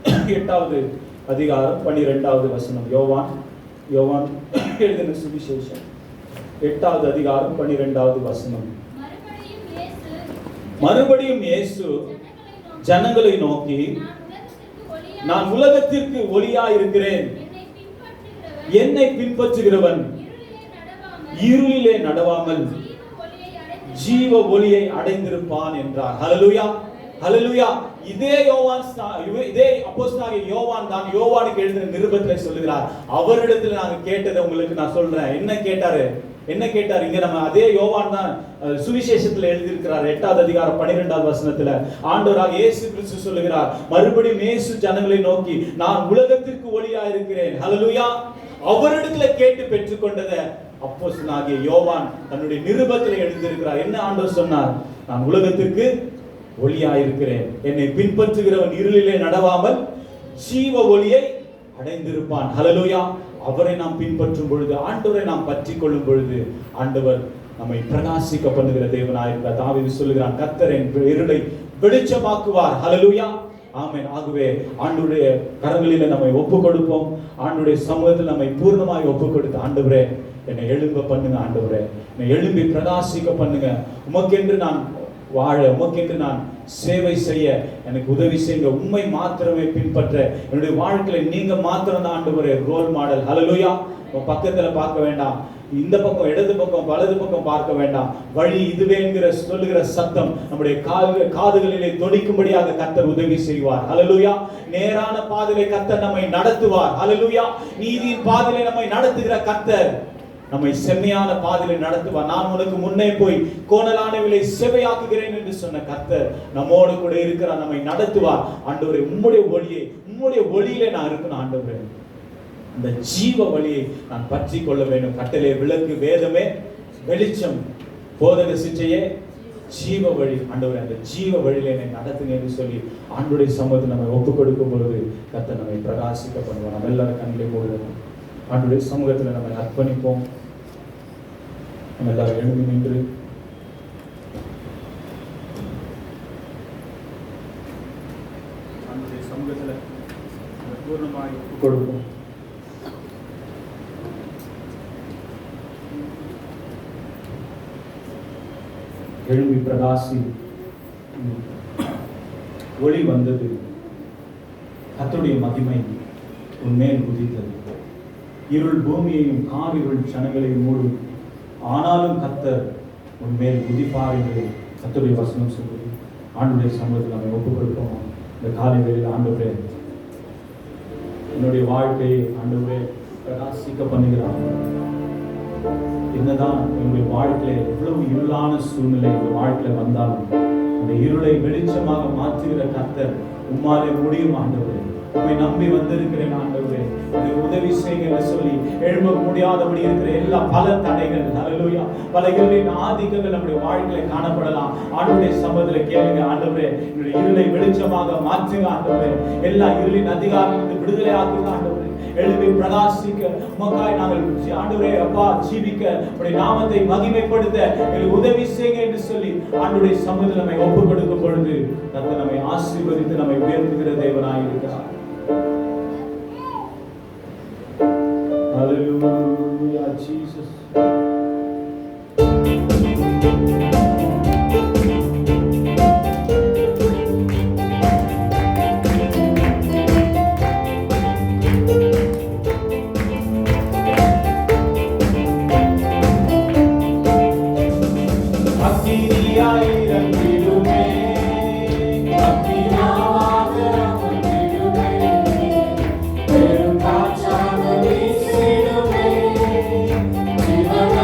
[SPEAKER 1] 8வது அதிகாரம் 12வது வசனம். யோவான் எழுதின சுவிசேஷம் 8வது அதிகாரம் 12வது வசனம். மறுபடியும் இயேசு ஜனங்களை நோக்கி, நான் உலகத்திற்கு ஒளியாய் இருக்கிறேன், என்னை பின்பற்றுகிறவன் இருளிலே நடவாமல் ஜீவ ஒளியை அடைந்திருப்பான் என்றார். ஹல்லேலூயா, ஹல்லேலூயா. இதே அப்போஸ்தலனாகிய யோவான் தான் யோவானுக்கு எழுதின நிருபத்திலே சொல்லுகிறார். அவரிடத்தில் நாங்க கேட்டதை உங்களுக்கு நான் சொல்றேன். என்ன கேட்டார்? இங்க நம்ம அதே யோவான் தான் சுவிசேஷத்துல எழுதியிருக்கிறார். 8வது அதிகாரம் 12வது வசனத்துல ஆண்டவராகிய இயேசு கிறிஸ்து சொல்லுகிறார், மறுபடியும் இயேசு ஜனங்களை நோக்கி, நான் உலகத்திற்கு ஒளியா இருக்கிறேன். ஹல்லேலூயா. அவரிடத்துல கேட்டு பெற்றுக்கொண்டதை அப்போஸ்தலனாகிய யோவான் தன்னுடைய நிருபத்திலே எழுதியிருக்கிறார். என்ன ஆண்டவர் சொன்னார்? நான் உலகத்திற்கு ஒளியாயிருக்கிறேன், என்னை பின்பற்றுகிறவன் இருளிலே நடவாமல் ஜீவ ஒளியை அடைந்திருப்பான். ஹல்லேலூயா. அவரை நாம் பின்பற்றும் பொழுது, ஆண்டவரை நாம் பற்றி கொள்ளும் பொழுது, ஆண்டவர் நம்மை பிரகாசிக்க பண்ணுகிற தேவனாயிருக்கிறார். தாவீது சொல்லுகிறான், கர்த்தர் என் இருளை வெளிச்சமாக்குவார். ஹல்லேலூயா, ஆமென். ஆகவே ஆண்டவருடைய கரங்களிலே நம்மை ஒப்பு கொடுப்போம். ஆண்டவருடைய சமூகத்தில் நம்மை பூர்ணமாய் ஒப்பு கொடுத்து, ஆண்டவரே என்னை எழும்ப பண்ணுங்க, ஆண்டவரே என்னை எழும்பி பிரகாசிக்க பண்ணுங்க, உமக்கென்று நான் வாழ, உமக்கென்று நான் சேவை செய்ய எனக்கு உதவி செய்யுங்க, உண்மை மாத்திரமே பின்பற்ற என்னுடைய வாழ்க்கையில நீங்க மாத்திரம் தான் ஆண்டவரே ரோல் மாடல். ஹல்லேலூயா. பக்கத்துல பார்க்க வேண்டாம், இந்த பக்கம் இடது பக்கம் வலது பக்கம் பார்க்க வேண்டாம், வழி இதுவே என்கிற சொல்லுகிற சத்தம் நம்முடைய காதுகளிலே தொனிக்கும்படியாக கர்த்தர் உதவி செய்வார். ஹல்லேலூயா. நேரான பாதையிலே கர்த்தர் நம்மை நடத்துவார். ஹல்லேலூயா. நீதியின் பாதையிலே நம்மை நடத்துகிற கர்த்தர் நம்மை செம்மையான பாதையிலே நடத்துவார். நான் உனக்கு முன்னே போய் கோணலானவைகளை செவையாக்குகிறேன் என்று சொன்ன கர்த்தர் நம்மோடு கூட இருக்கிறார், நம்மை நடத்துவார். ஆண்டவரே உம்முடைய ஒளியிலே நான் இருக்கணும். ஆண்டவரே அந்த ஜீவ வழியை நான் பற்றி கொள்ள வேண்டும். கட்டளை விளக்கு, வேதமே வெளிச்சம், போதக சிற்றையே ஜீவ வழி. ஆண்டவரே அந்த ஜீவ வழியில என்னை நடத்துங்க என்று சொல்லி ஆண்டவருடைய சமூகத்தில் நம்ம ஒப்புக் கொடுக்கும் பொழுது கர்த்தர் நம்மை பிரகாசிக்க பண்ணுவார். நம்ம எல்லாரும் கண்களை மூடுவோம், ஆண்டவருடைய சமூகத்தில் நம்மை அர்ப்பணிப்போம். நம்ம எல்லாரும் எழுந்து நின்று ஆண்டவருடைய சமூகத்தில் பூர்ணமாய் ஒப்புக் கொடுப்போம். எழும்பி பிரகாசி. ஒளி வந்தது, கர்த்தருடைய மகிமை உன்மேல் உதித்தது. இருள் பூமியையும் காரிருள் ஜனங்களையும் மூடும், ஆனாலும் கர்த்தர் உன்மேல் உதிப்பார் என்று கர்த்தருடைய வசனம் சொல்வது. ஆண்டவருடைய சமூகத்தில் நம்ம ஒப்புக் கொடுப்போம். இந்த காலை வேளையில் ஆண்டவரே என்னுடைய வாழ்க்கையை ஆண்டவரே பிரகாசிக்க பண்ணுகிறார். என்னதான் என்னுடைய வாழ்க்கையில எவ்வளவு இருளான சூழ்நிலை இந்த வாழ்க்கையில வந்தாலும் அந்த இருளை வெளிச்சமாக மாற்றுகிற கர்த்தர் உம்மாலே முடியும். ஆண்டவரே உம்மை நம்பி வந்திருக்கிறேன். ஆண்டவரே எனக்கு உதவி செய்யுங்க என்று சொல்லி எழும்ப முடியாதபடி இருக்கிற எல்லா பல தடைகள், ஹல்லேலூயா, பல இருளின் ஆதிக்கங்கள் நம்முடைய வாழ்க்கையில காணப்படலாம். ஆண்டவருடைய சமூகத்தில் கேளுங்க, ஆண்டவரே என்னுடைய இருளை வெளிச்சமாக மாற்றுங்க. ஆண்டவரே எல்லா இருளின் அதிகாரத்திலிருந்து விடுதலை ஆக்குங்க. ஆண்டவரே எழுப்பி பிரகாசிக்க உமக்காய் நாங்கள் ஆண்டவரே அப்பா ஜீவிக்க உம்முடைய நாமத்தை மகிமைப்படுத்த எங்களுக்கு உதவி செய்யுங்க என்று சொல்லி ஆண்டவருடைய சமூகத்தில் நம்மை ஒப்புக் கொடுக்கும் பொழுது கர்த்தர் நம்மை ஆசீர்வதித்து நம்மை உயர்த்துகிற தேவனாய் இருக்கிறார். Hallelujah, Jesus.
[SPEAKER 2] பெரும் காற்றாக வீசிடுமே, ஜீவன்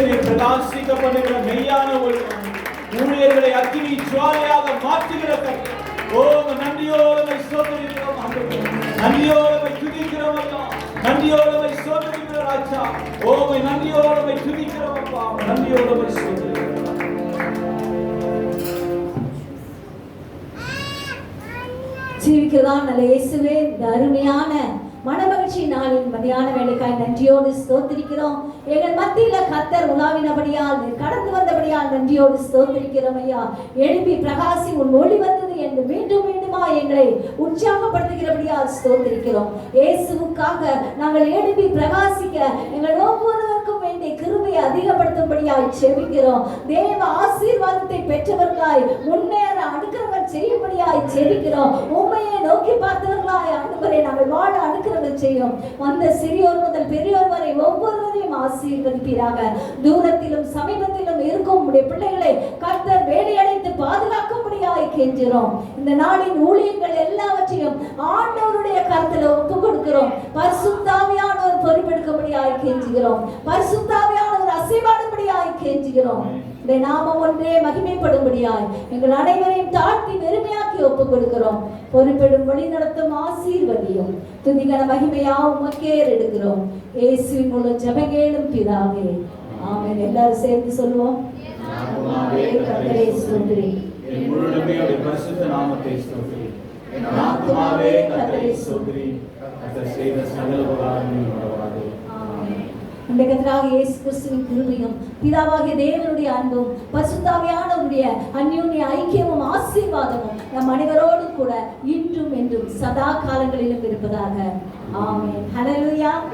[SPEAKER 1] மனுஷனை பிரகாசிக்க பண்ணுகிற மெய்யான ஒளி, ஊழியர்களை அக்கினி ஜுவாலையாக மாற்றுகிற கர்த்தர். ஓ நன்றியோடு உம்மை ஸ்தோத்திரிக்கிறோம் ஆண்டவரே, நன்றியோடு உம்மை துதிக்கிறோம் ஐயா, நன்றியோடு உம்மை ஸ்தோத்திரிக்கிறோம் ராஜா. ஓ நன்றியோடு உம்மை துதிக்கிறோம் அப்பா, நன்றியோடு உம்மை ஸ்தோத்திரிக்கிறோம்.
[SPEAKER 2] ஜீவிக்கிறதா நல்ல இயேசுவே, இந்த அருமையான மனமகிழ்ச்சி நாளின் மதியான வேலைக்காய் நன்றியோடு ஸ்தோத்திரிக்கிறோம். எங்கள் மத்தியில கர்த்தர் உலாவினபடியால், கடந்து வந்தபடியால் நன்றியோடு ஸ்தோத்திரிக்கிறோம் ஐயா. எழுப்பி பிரகாசி உன் ஒளி வந்தது என்று மீண்டும் மீண்டுமா எங்களை உற்சாகப்படுத்துகிறபடியால் ஸ்தோத்திரிக்கிறோம். இயேசுவுக்காக நாங்கள் எழுப்பி பிரகாசிக்க எங்கள் ஒவ்வொருவருக்கும் வேண்டிய கிருபையை அதிகப்படுத்தும்படியாய் செபிக்கிறோம். தேவ ஆசீர்வாதத்தை பெற்றவர்களாய் முன்னேற அடுக்கிறவர் செய்யும்படியாய் செபிக்கிறோம். உண்மையை நோக்கி பார்த்தவர்களாய் ஆண்டவரை நாங்கள் வாழ அடுக்கிறவர் செய்யும். வந்த சிறியோர் முதல் பெரியோர் வரை ஒவ்வொருவரையும் ஆசீர்வதிப்பீராக. தூரத்திலும் சமீபத்திலும் இருக்கும் உம்முடைய பிள்ளைகளை கர்த்தர் வேலையடைத்து பாதுகாக்கும்படியாய் கெஞ்சுகிறோம். இந்த நாளின் ஊழியங்கள் எல்லாவற்றையும் ஆண்டவருடைய கருத்துல ஒப்பு கொடுக்கிறோம். பரிசுத்த ஆவியானவர் பொறுப்பெடுக்கும்படியாய் கெஞ்சுகிறோம். பரிசுத்த ஆவியானவர் அசைவாடும்படியாய் கெஞ்சுகிறோம். இந்த நாமம் ஒன்றே மகிமைப்படும்படியாய் எங்கள் அனைவரையும் தாழ்த்தி வெறுமையாக்கி ஒப்புக் கொடுக்கிறோம். பொறுப்பெடும் வழி நடத்தும் ஆசீர்வதியும் துதிகன மகிமையா உமக்கே எடுக்கிறோம். இயேசுவின் மூலம் ஜெபம் கேளும் பிதாவே, ஆமென். எல்லாரும் சேர்ந்து சொல்லுவோம். கர்த்தரை ஸ்தோத்திரி,
[SPEAKER 1] என் முழுமே அவருடைய பரிசுத்த நாமத்தை ஸ்தோத்திரி. என் ஆத்துமாவே கர்த்தரை ஸ்தோத்திரி, கர்த்தர் செய்த சகல உபகாரங்களையும் மறவாதே.
[SPEAKER 2] ஆமென். இந்த கர்த்தராகிய இயேசு கிறிஸ்துவின் கிருபையும் பிதாவாகிய தேவனுடைய அன்பும் பரிசுத்தாவியானவருடைய அந்யோன்ய ஐக்கியமும் ஆசீர்வாதமும் நம் அனைவரோடு கூட இன்றும் என்றும் சதா காலங்களிலும் இருப்பதாக. ஆமென். ஹல்லேலூயா.